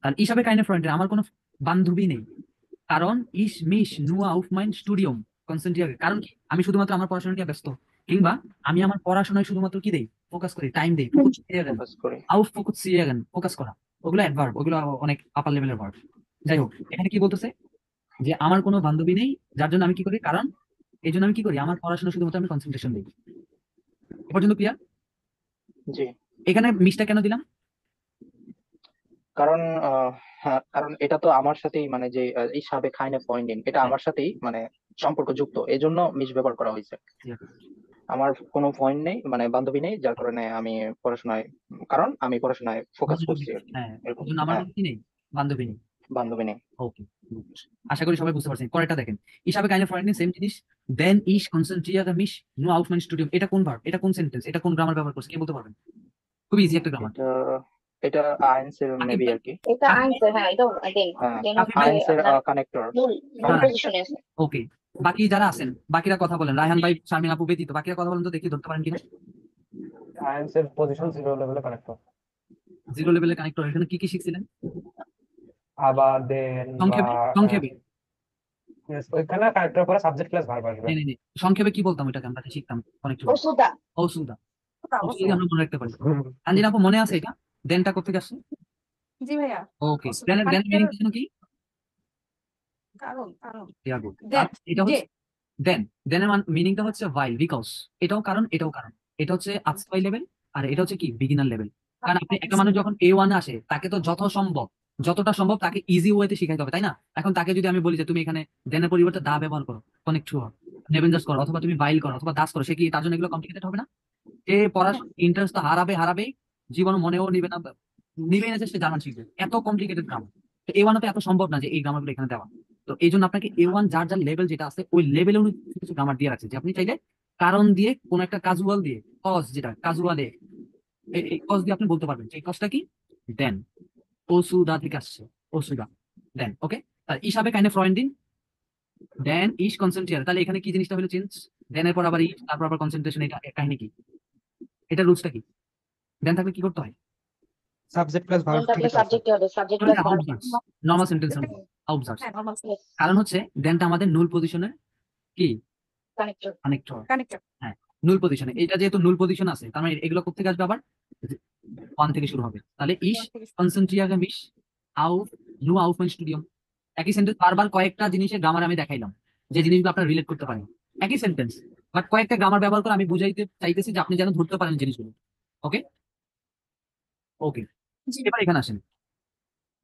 আর ich habe keine Freundin, আমার কোনো বান্ধবী নেই, কারণ ich mich nur auf mein Studium konzentriere। কারণ কি? আমি শুধুমাত্র আমার পড়াশোনা নিয়ে ব্যস্ত, কিংবা আমি আমার পড়াশোনায় শুধুমাত্র কি দেই? ফোকাস করি, টাইম দেই। ফোকাস করি। auf fokussieren, ফোকাস করা, ওগুলো অ্যাডভার্ব, ওগুলো অনেক আপার লেভেলের ভার্ব। যাই হোক, এখানে কি বলতেছে? যে আমার কোনো বান্ধবী নেই, যার জন্য আমি কি করি, কারণ এই জন্য আমি কি করি, আমার পড়াশোনা শুধুমাত্র আমি কনসেন্ট্রেশন দিই। এ পর্যন্ত ক্লিয়ার? জি। এখানে মিসটা কেন দিলাম? কারণ হ্যাঁ, কারণ এটা তো আমার সাথেই মানে যে এই সাবে খাইনে পয়েন্ট এটা হ্যাঁ, আমার সাথেই মানে সম্পর্কযুক্ত, এই জন্য মিস ব্যবহার করা হয়েছে। yeah, আমার কোনো পয়েন্ট নেই, মানে বান্ধবী নেই, যার কারণে আমি পড়াশোনায়, কারণ আমি পড়াশোনায় ফোকাস মনোযোগ করছি আর দিচ্ছি। কি। হ্যাঁ, এরকম, এই জন্য আমার হ্যাঁ, কোনো কি নেই, বান্ধবী নেই। বান্ধবী নেই। ওকে, আশা করি সবাই বুঝতে পারছেন। পরেরটা দেখেন, হিসাবে কাইন্ড অফ ফরেন সেম জিনিস। দেন ইস কনসেন্ট্রিয়া মিশ নো আউটম্যান স্টুডিয়াম, এটা কোন ভার্ব, এটা কোন সেন্টেন্স, এটা কোন গ্রামার ব্যবহার করছে, কে বলতে পারবেন? খুবই ইজি একটা গ্রামার। এটা এটা আইনসের আকিব মেবি ভাই, আর কি। এটা কাফি ভাই, আনসার, হ্যাঁ এটাও দেন। হ্যাঁ, দেন কাফি হচ্ছে ভাই, আইনসের আপনার কানেক্টর মূল মূল দাঁড়ান। পজিশনে আছে। ওকে, বাকি যারা আছেন বাকিরা কথা বলেন, রায়হান ভাই, শারমিন আপু ব্যতীত বাকিরা কথা বলেন তো, দেখি ধরতে পারেন কিনা। আইএনসি এর পজিশন 0 লেভেলে কানেক্টর। জিরো লেভেলের কানেক্টর, এখানে কি কি শিখছিলেন আবার দেন বা সংক্ষেপে? সংক্ষেপে yes, ওইখানে কানেক্টর পরে সাবজেক্ট ক্লাস ভার্ব আসবে। নেই, সংক্ষেপে কি বলতাম ওইটাকে, আমরা যে শিখতাম অনেক সময়, ওসুদা। ঔষুধা। ঔষধ আমরা মনে রাখতে পারি। হুম। তানজিন আপু মনে আছে এটা? দেনটা কোথেকে আসছে? জি ভাইয়া। ওকে, ওষুধ দেনের কানেক্টের মিনিং কি? কারণ কারণ Yeah, good. দেন এটা যে হচ্ছে দেনের মিনিংটা হচ্ছে ভাইল, বিকজ এটাও কারণ, এটাও কারণ। এটা হচ্ছে আজকাই লেভেল, আর এটা হচ্ছে কি বিগিনার লেভেল। কারণ আপনি একটা মানুষ যখন A1 আসে, তাকে তো যতটা সম্ভব তাকে ইজি ওয়েতে শিখাইতে হবে, তাই না? এখন তাকে যদি আমি বলি যে তুমি এখানে দেনের পরিবর্তে দা ব্যবহার করো, কানেক্ট টু, নেভেঞ্জার্স করো, অথবা তুমি বাইল করো, অথবা দাস করো, সে কি তার জন্য এগুলো কমপ্লিকেটেড হবে না? সে পড়ার ইন্টারেস্ট তো হারাবেই, জীবন মনেও নিবে না, যে সে জার্মান শিখবে। এত কমপ্লিকেটেড গ্রামার, তো A1 তো এত সম্ভব না যে এই গ্রামার গুলো এখানে দেওয়া। তো এই জন্য আপনাকে A1 যার যার লেভেল যেটা আছে, ওই লেভেলে উনি কিছু গ্রামার দিয়ে রাখছে, যে আপনি চাইলে কারণ দিয়ে কোন একটা কাজুয়াল দিয়ে, কজ যেটা কাজুয়ালে, এই কজ দিয়ে আপনি বলতে পারবেন যে এই কজটা কি, দেন। ওসুদা থেকে আসছে, ওসুদা, দেন। ওকে, তাহলে হিসাবে কাইন্ড ফ্রয়েন্ড দিন, দেন ইস কনসেন্ট্রিয়ার। তাহলে এখানে কি জিনিসটা হলো চেঞ্জ, দেনের পর আবার ইস, তারপর আবার কনসেন্ট্রেশন, এটা কাহিনী কি, এটা রুলসটা কি? দেন থাকলে কি করতে হয়? সাবজেক্ট প্লাস ভার্ব দেন থাকলে থেকে আসে। সাবজেক্ট হবে, সাবজেক্ট প্লাস ভার্ব। আউটসার্স, নর্মাল সেন্টেন্সের মতো আউটসার্স। হ্যাঁ নরমাল কারণ হচ্ছে দেনটা আমাদের নুল পজিশনের কি, কানেক্টর। কানেক্টর। কানেক্টর। হ্যাঁ, নুল পজিশনে, এটা যেহেতু নুল পজিশন আছে, তার মানে এগুলো কোথেকে আসবে আবার, 1 থেকে শুরু হবে। তাহলে ইস কনসেন্ট্রিয়াগে মিশ আউফ নু আউফমেন স্টুডিয়াম। একই সেন্টেন্স বারবার কয়েকটা জিনিসের গ্রামার আমি দেখাইলাম, যে জিনিসগুলো আপনারা রিলেট করতে পারেন। একই সেন্টেন্স, বাট কয়েকটা গ্রামার ব্যবহার করে আমি বুঝাইতে চাইতেছি যে আপনি যেন ধরতে পারেন জিনিসগুলো। ওকে, ওকে, জি এবার এখানে আসেন।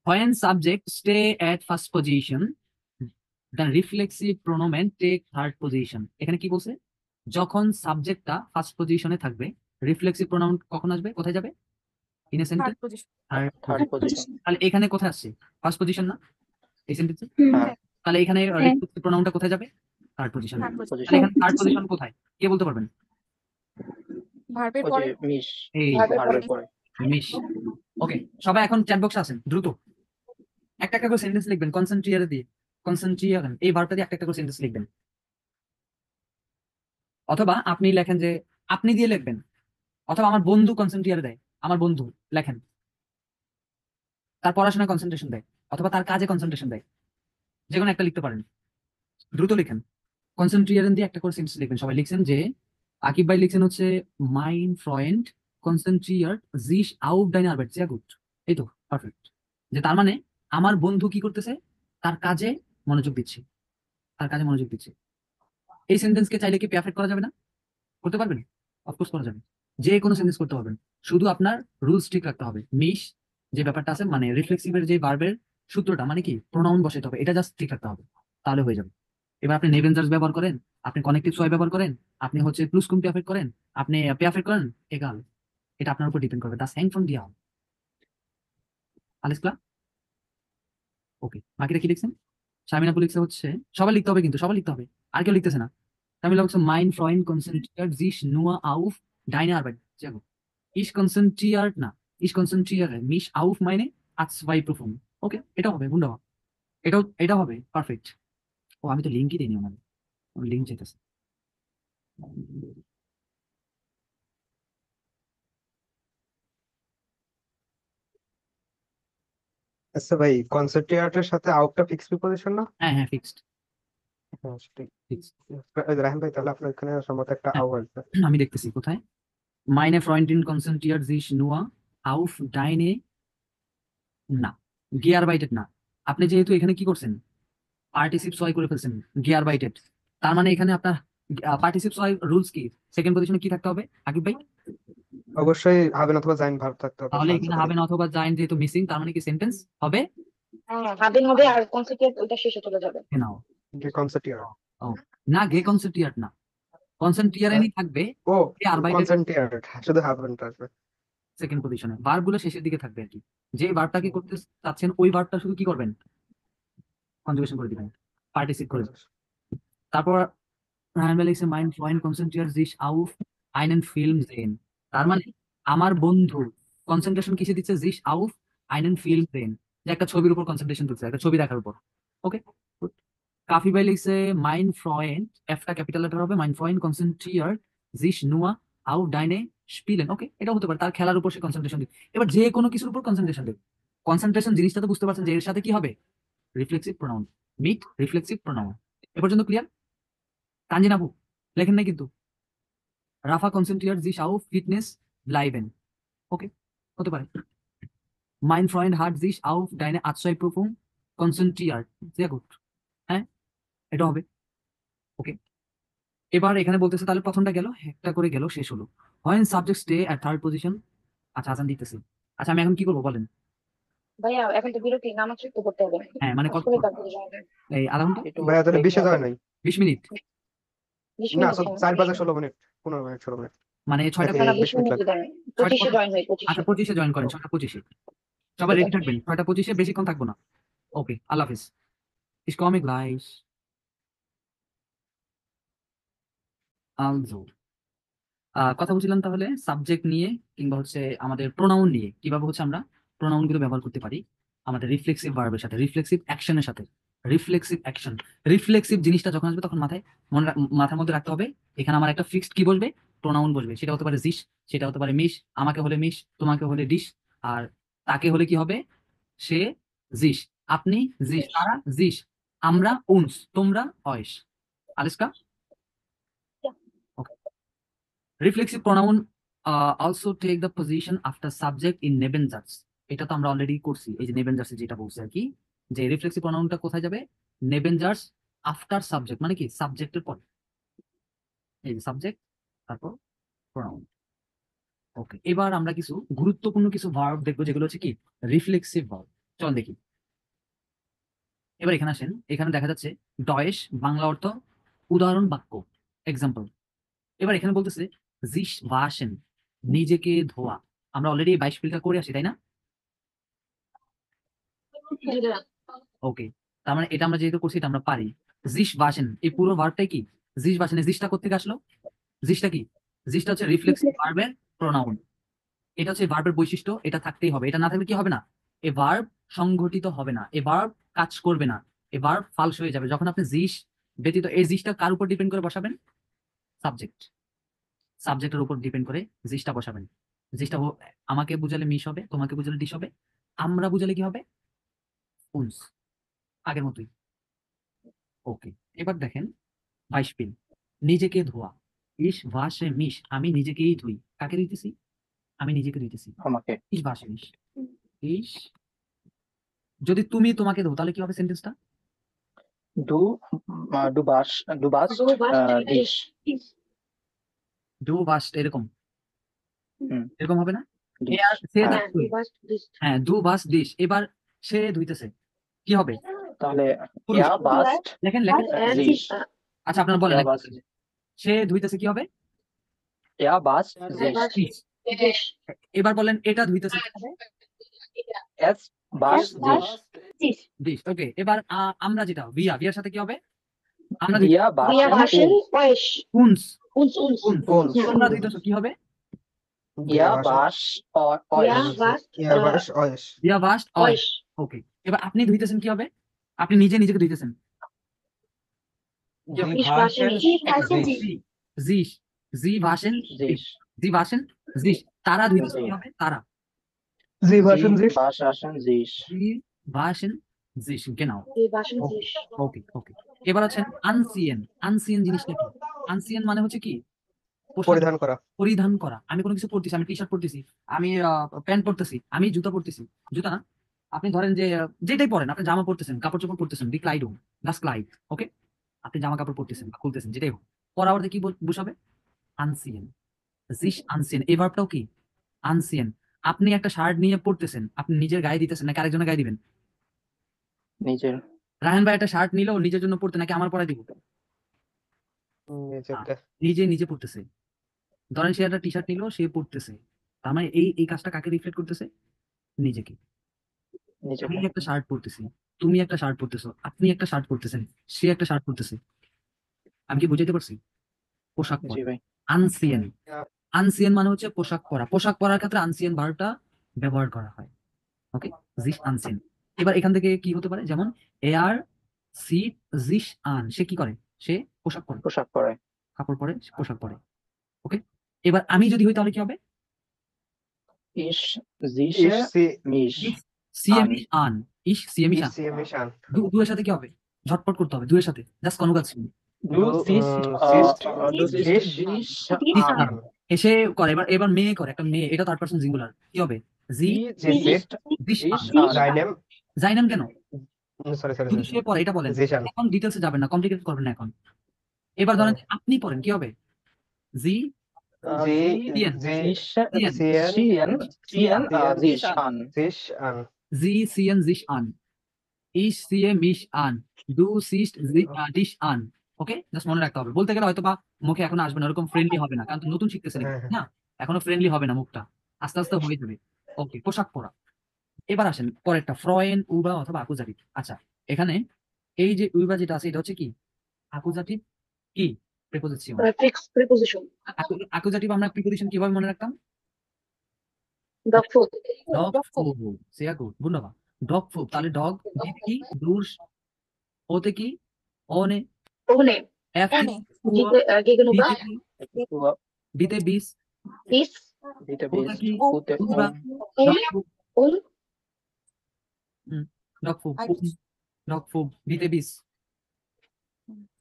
When subject stay at first position, the reflexive pronoun take third position. এখানে কি বলছে, যখন সাবজেক্টটা ফার্স্ট পজিশনে থাকবে, রিফ্লেক্সিভ প্রোনাউন কখন আসবে, কোথায় যাবে, in a third sentence, position. Third position. তাহলে এখানে কোথায় আসছে, ফার্স্ট পজিশন না এই সেন্টেন্সে? হ্যাঁ, তাহলে এখানে হ্যাঁ। রিফ্লেক্সিভ প্রোনাউনটা কোথায় যাবে, থার্ড পজিশনে। Third position. তাহলে পজিশন। এখানে থার্ড পজিশন কোথায়, কে বলতে পারবেন? ভার্বের ওই পরে যে মিস, এই ভার্বের ভার্বের পরে। মিশ। ওকে, সবাই এখন চ্যাট বক্সে আছেন, দ্রুত একটা একটা করে সেন্টেন্স লিখবেন কনসেন্ট্রিয়ারে দিয়ে, কনসেন্ট্রিয়ার এই ভার্বটা দিয়ে একটা একটা করে সেন্টেন্স লিখবেন, অথবা আপনি লেখেন যে আপনি দিয়ে লিখবেন, অথবা আমার বন্ধু কনসেন্ট্রিয়ারে দেয়, আমার বন্ধু লেখেন, তার পড়াশোনায় কনসেন্ট্রেশন দেয়, অথবা তার কাজে কনসেন্ট্রেশন দেয়, যে কোনো একটা লিখতে পারেন, দ্রুত লিখেন। কনসেন্ট্রিয়ারেন দিয়ে একটা করে সেন্টেন্স লিখবেন। সবাই লিখছেন যে, আকিব ভাই লিখছেন হচ্ছে মাইন ফ্রয়েন্ড কনসেন্ট্রিয়ার জিস আউট ডাইন আরবেট, sehr gut, এই তো পারফেক্ট। যে তার মানে আমার বন্ধু কি করতেছে, তার কাজে মনোযোগ দিচ্ছে, তার কাজে মনোযোগ দিচ্ছে। এই সেন্টেন্সকে চাইলে কি পারফেক্ট করা যাবে না, করতে পারবেন? অফকোর্স করা যাবে, যে কোনো সেন্টেন্স করতে পারবেন, শুধু আপনার রুলস ঠিক রাখতে হবে। মিশ যে ব্যাপারটা আছে, মানে রিফ্লেক্সিভের যে ভার্বের সূত্রটা, মানে কি প্রোনাউন বসাতে হবে, এটা জাস্ট ঠিক রাখতে হবে, তাহলে হয়ে যাবে। এবার আপনি নেভেঞ্জার্স ব্যবহার করেন, আপনি কনেক্টিভ সয় ব্যবহার করেন, আপনি হচ্ছে প্লুসকুম পেয়াফেক্ট করেন, আপনি পেয়াফেক্ট করেন, এগাল, এটা আপনার উপর ডিপেন্ড করবে। দাস হ্যাং ফ্রম দিয়া, আলিস ক্লা। ওকে, বাকিটা কি লিখছেন? শামিনা আপু লিখছে হচ্ছে, সবাই লিখতে হবে কিন্তু, সবাই লিখতে হবে, আর কেউ লিখতেছে না। শামিলা হচ্ছে মাইন ফ্রয়েন্ড কনসেন্ট্রিয়ার জিস নুয়া আউফ ডাইনে আরবেট, sehr gut. Ich konzentriert না, ich konzentriere mich auf meine Arztbeiprüfung. ওকে, এটা হবে wunderbar, এটা হবে পারফেক্ট। ও আমি তো লিঙ্কই দিইনি, আমার লিঙ্ক চাইতেছে। আচ্ছা ভাই, কনসেন্ট্রেটের সাথে আউটটা ফিক্স প্রিপোজিশন না? হ্যাঁ হ্যাঁ, ফিক্সড, হ্যাঁ সেটাই। ফিক্সড। ওই যে রাহিম ভাই, তাহলে আপনার এখানে সম্ভবত একটা হ্যাঁ, আউ আসবে। আমি দেখতেছি কোথায়। Meine Freundin konzentriert sich nur auf deine, না, gearbeitet না। আপনি যেহেতু এখানে কি করছেন, পার্টিসিপ সয় করে ফেলছেন, gearbeitet, তার মানে এখানে আপনার পার্টিসিপ সয় রুলস কি, সেকেন্ড পজিশনে কি থাকতে হবে আকিব ভাই? অবশ্যই হাবেন অথবা জাইন ভার্ব থাকতে হবে তাহলে সাহায্য এখানে করে। হাবেন অথবা জাইন যেহেতু মিসিং, তার মানে কি সেন্টেন্স হবে হাবিন হবে আর কনসেপ্ট ওইটা শেষে চলে যাবে। নাও। যে কনসেপ্টিয়ার। ও না, গে কনসেন্ট্রিয়ার না, কনসেন্ট্রিয়ারেনই থাকবে ও গে আরবাইটের কনসেন্টিয়ার, শুধু হাবেনটা আসবে। সেকেন্ড পজিশনে, ভার্ব গুলো শেষের দিকে থাকবে আর কি। যে ভার্বটাকে করতে চাচ্ছেন ওই ভার্বটা শুধু কি করবেন, কনজুগেশন করে দিবেন, পার্টিসিপ করে দিবেন। তারপর Einmal ist mein Freund konzentriert sich auf einen Film sehen. তার মানে আমার বন্ধু কনসেন্ট্রেশন কিসে দিচ্ছে, sich auf einen Film sehen, যে একটা ছবির উপর কনসেন্ট্রেশন দিচ্ছে, একটা ছবি দেখার উপর। ওকে, কাফি বাই লিখছে mein Freund, এফটা ক্যাপিটাল লেটার হবে, mein Freund konzentriert sich nur auf deine Spielen। ওকে, এটা হতে পারে তার খেলার উপর সে কনসেন্ট্রেশন দিবে। এবার যে কোনো কিছুর উপর কনসেন্ট্রেশন দেবে, কনসেন্ট্রেশন জিনিসটা তো বুঝতে পারছেন যে এর সাথে কি হবে, রিফ্লেক্সিভ প্রোনাউন, মিট রিফ্লেক্সিভ প্রোনাউন। এ পর্যন্ত ক্লিয়ার? তানজিন আপু লেখেন নাই কিন্তু, রাফা কনসেন্ট্রিয়ার জি শাও ফিটনেস ব্লাইবেন। ওকে, হতে পারে মাইন ফ্রেন্ড হার্ট জিস আউফ ডাইনে আশ্রয় প্রফুম কনসেন্ট্রিয়ার, sehr gut। হ্যাঁ, এটা হবে। ওকে, এবার এখানে বলতেছে তাহলে প্রথমটা গেল, একটা করে গেল, শেষ হলো। When subject stay at third position. আচ্ছা, আজান দিতেছে। আচ্ছা, আমি এখন কি করবো বলেন? ভাইয়া এখন তো বিরতি, নামাজ তো পড়তে হবে। হ্যাঁ, মানে কত, আসলে তারপরে যাবে। এই আধা ঘন্টা, একটু ভাইয়া তাহলে break 20-এ নেওয়া যাবে যাবে? নাই? 20 মিনিট, 20 না, মিনিট, হ্যাঁ, 4 বাজে 20 16 মিনিট, 15 মিনিট 16 মিনিট, মানে 6টা, না, না, 20 20 মিনিট মিনিট লাগবে। দেন। 25-এ জয়েন হই, আচ্ছা 25-এ। 25-এ জয়েন করেন, 6টা 25-এ। সবাই ঠিক রেডি আছে। থাকবেন, 6টা 25-এ, বেশিক্ষণ থাকবো না। ওকে, আল্লাহ হাফিজ। Ich komme gleich. Also, কথা বলছিলাম তাহলে সাবজেক্ট নিয়ে, কিংবা হচ্ছে আমাদের প্রোনাউন নিয়ে, কিভাবে হচ্ছে আমরা প্রোনাউন গুলো ব্যবহার করতে পারি আমাদের রিফ্লেক্সিভ ভার্বের সাথে, রিফ্লেক্সিভ অ্যাকশনের সাথে। রিফ্লেক্সিভ অ্যাকশন, রিফ্লেক্সিভ জিনিসটা যখন আসবে তখন মাথার মধ্যে রাখতে হবে এখানে আমার একটা ফিক্সড কি বসবে, প্রোনাউন বসবে। সেটা হতে পারে জিস, সেটা হতে পারে মিস, আমাকে হলে মিস, তোমাকে হলে ডিস, আর তাকে হলে কি হবে, সে জিস, আপনি জিস, তারা জিস, আমরা উনস, তোমরা অয়েস। আলিস্কা? ওকে, reflexive pronoun also take the position after subject in Nebensatzs। এটা তো আমরা অলরেডি করছি, এই যে নেবেনজার্স যেটা বলছে আর কি, যে রিফ্লেক্সিভ প্রোনাউনটা কোথায় যাবে, নেবেনজার্স আফটার সাবজেক্ট, মানে কি সাবজেক্টের পর, এই যে সাবজেক্ট তারপর প্রোনাউন। ওকে, এবার আমরা কিছু গুরুত্বপূর্ণ কিছু ভার্ব দেখবো যেগুলো হচ্ছে কি রিফ্লেক্সিভ ভার্ব। চল দেখি। এবার এখানে আসেন, এখানে দেখা যাচ্ছে ডয়েশ, বাংলা অর্থ উদাহরণ বাক্য, এক্সাম্পল। এবার এখানে বলতেছে জিস ওয়াশেন, নিজেকে ধোয়া। আমরা অলরেডি 22 ফিলটা করে আসি, তাই না? ওকে, তার মানে এটা আমরা যেহেতু করছি এটা আমরা পারি। জিস ওয়াশেন, এই পুরো ভার্বটাই কি, জিস ওয়াশেন, জিসটা কোত্থেকে আসলো, জিসটা কি, জিসটা হচ্ছে রিফ্লেক্সিভ ভার্বের প্রোনাউন। এটা হচ্ছে ভার্বের বৈশিষ্ট্য, এটা থাকতেই হবে, এটা না থাকলে কি হবে না, এ ভার্ব সংঘটিত হবে না, এ ভার্ব কাজ করবে না, এ ভার্ব ফালস হয়ে যাবে। যখন আপনি জিস ব্যতীত, এই জিসটা কার উপর ডিপেন্ড করে বসাবেন, সাবজেক্ট, সাবজেক্টের উপর ডিপেন্ড করে জিসটা বসাবেন। জিসটা আমাকে বুঝালে মিস হবে, তোমাকে বুঝালে ডিস হবে, আমরা বুঝালে কি হবে, উনস, আগের মতোই। ওকে, এবার দেখেন 22 পিন, নিজেকে ধোয়া, ইস ভাসে মিস, আমি নিজেকেই ধুই, কাকে ধুইতেছি, আমি নিজেকে ধুইতেছি, আমাকে। ইস ভাসে মিস, ইস। যদি তুমি তোমাকে ধো তাহলে কি হবে সেন্টেন্সটা, Du, du warst, dich. ডু ভাস, এরকম হুম, এরকম হবে না, dich। আর সে হ্যাঁ, ধুই। হ্যাঁ, ডু ভাস ডিশ, এবার সে ধুইতেছে, কি হবে, তাহলে পুরুষ। er warst লেখেন লেখেন, sich। আচ্ছা আপনারা বলেন, Er warst, সে ধুইতেছে কি হবে, er warst sich। ডিশ। এবার বলেন এটা ধুইতেছে কি হবে, Es warst dich। ডিশ। ওকে, এবার আমরা যেটা বিয়ার সাথে কি হবে, আমরা ধুইতেছি, Wir waschen উনস, uns, উনস, তোমরা ধুইতেছো কি হবে, ihr wascht euch। ইয়ার বাস অয়েস। ইয়া ভাস্ট অয়েস। ওকে, এবার আপনি ধুইতেছেন কি হবে, আপনি নিজে নিজেকে ধুইতেছেন, জিস, জি ভাসেন, Sich। জি ভাসেন, জিস, তারা ধুইতেছে কি হবে, তারা, জি ভার্সন জি। Sie waschen sich। জি ভাসেন, জিস, genau। ওকে ওকে, এবার হচ্ছে আনসিয়েন, আনসিয়েন জিনিসটা কি, আনসিয়েন মানে হচ্ছে কি পোশাক পরিধান করা। পরিধান করা। আমি কোনো কিছু পরতেছি, আমি টি শার্ট পরতেছি, আমি প্যান্ট পরতেছি, আমি জুতা পরতেছি, জুতা না, আপনি ধরেন যে যেটাই পরেন, আপনি জামা পরতেছেন, কাপড় চোপড় পরতেছেন, ডি ক্লাইডুম, দাস ক্লাইড। ওকে, আপনি জামা কাপড় পরতেছেন বা খুলতেছেন, যেটাই হোক, পরার অর্থে কি বসাবে, আনসিয়েন, জিস আনসিয়েন। এই ভার্বটাও কি আনসিয়েন। আপনি একটা শার্ট নিয়ে পড়তেছেন, আপনি নিজের গায়ে দিতেছেন নাকি আরেকজনের গায়ে দিবেন? নিজের। রায়হান ভাই একটা শার্ট নিল নিজের জন্য পড়তে নাকি আমার পরাই দিব? নিজেরটা। নিজে নিজে পড়তেছে। ধরেন সে একটা টি শার্ট নিল, সে পড়তেছে, তার মানে এই এই কাজটা কাকে রিফ্লেক্ট করতেছে? নিজেকে। আমি নিজেকে। একটা শার্ট পরতেছি, তুমি একটা শার্ট পরতেছো, আপনি একটা শার্ট পরতেছেন, সে একটা শার্ট পরতেছে। আমি কি বুঝাইতে পারছি? পোশাক জি পরা। ভাই। আনসিয়েন। আনসিয়েন মানে হচ্ছে পোশাক পরা। পোশাক পরার ক্ষেত্রে আনসিয়েন ভার্বটা ব্যবহার করা হয়। ওকে, জিস আনসিয়েন। এবার এখান থেকে কি হতে পারে, যেমন এয়ার সিট জিস আন, সে কি করে? সে পোশাক পরে, পোশাক পরে। কাপড় পরে, সে পোশাক পরে। ওকে, এবার আমি যদি হই তাহলে কি হবে? ইস জিসে ইস সি মিশ ইস সিএম আন। ইস আন। ইস সিএম ইস ইস আন। সি এমিশন দুয়ের সাথে কি হবে? ঝটপট করতে হবে দুয়ের সাথে, জাস্ট কনজুগেশন। ডু সিস সিস্ট ডু সিস সিস জিস দিস আন। আন। এসে করে, এবার মেয়ে করে, একটা মেয়ে, এটা থার্ড পারসন সিঙ্গুলার, কি হবে? জি জি জি সিস্ট দিস ইস আন। আন। জাইনেম জাইনাম কেন? সরি সরি যদি সরি সে পড়ে, এটা বলেন। জিশান এখন ডিটেলসে যাবেন না, কমপ্লিকেট করবেন না এখন। এবার ধরেন যে আপনি পড়েন, কি হবে? জি জি সিএন জি জিস সিএন সিএন সিএন জিস সিএন আন। সিস আন জি সিএন জিস আন। ইস সিএ মিশ আন। ডু সিস্ট ডিশ আন। ওকে, জাস্ট মনে রাখতে হবে। বলতে গেলে হয়তো বা মুখে এখন আসবে না, ওরকম ফ্রেন্ডলি হবে না, কারণ তো নতুন শিখতেছেন হ্যাঁ এগুলো, হ্যাঁ না? এখনো ফ্রেন্ডলি হবে না মুখটা, আস্তে আস্তে হয়ে যাবে। ওকে, পোশাক পরা। এবার আসেন পরেরটা, ফ্রয়েন উবা অথবা আকুজাটিভ। আচ্ছা, এখানে এই যে উইবা যেটা আছে, এটা হচ্ছে কি? আকুজাটিভ কি প্রিপোজিশন। Fix preposition. আকুজাটিভ আমরা প্রিপোজিশন কিভাবে মনে রাখতাম? The food. Dog food. sehr gut, wunderbar. Dog food, তাহলে ডগ ডিতে কি? ডুস। ওতে কি? ওনে। ওনে। এফ তে অনে উয়া। gegenüber বিতে কি? বিতে বিস। ist দিতে ওতে বিস কি? উতে উইবা। উম dog food. und dog food. eigentlich dog food বিতে বিস।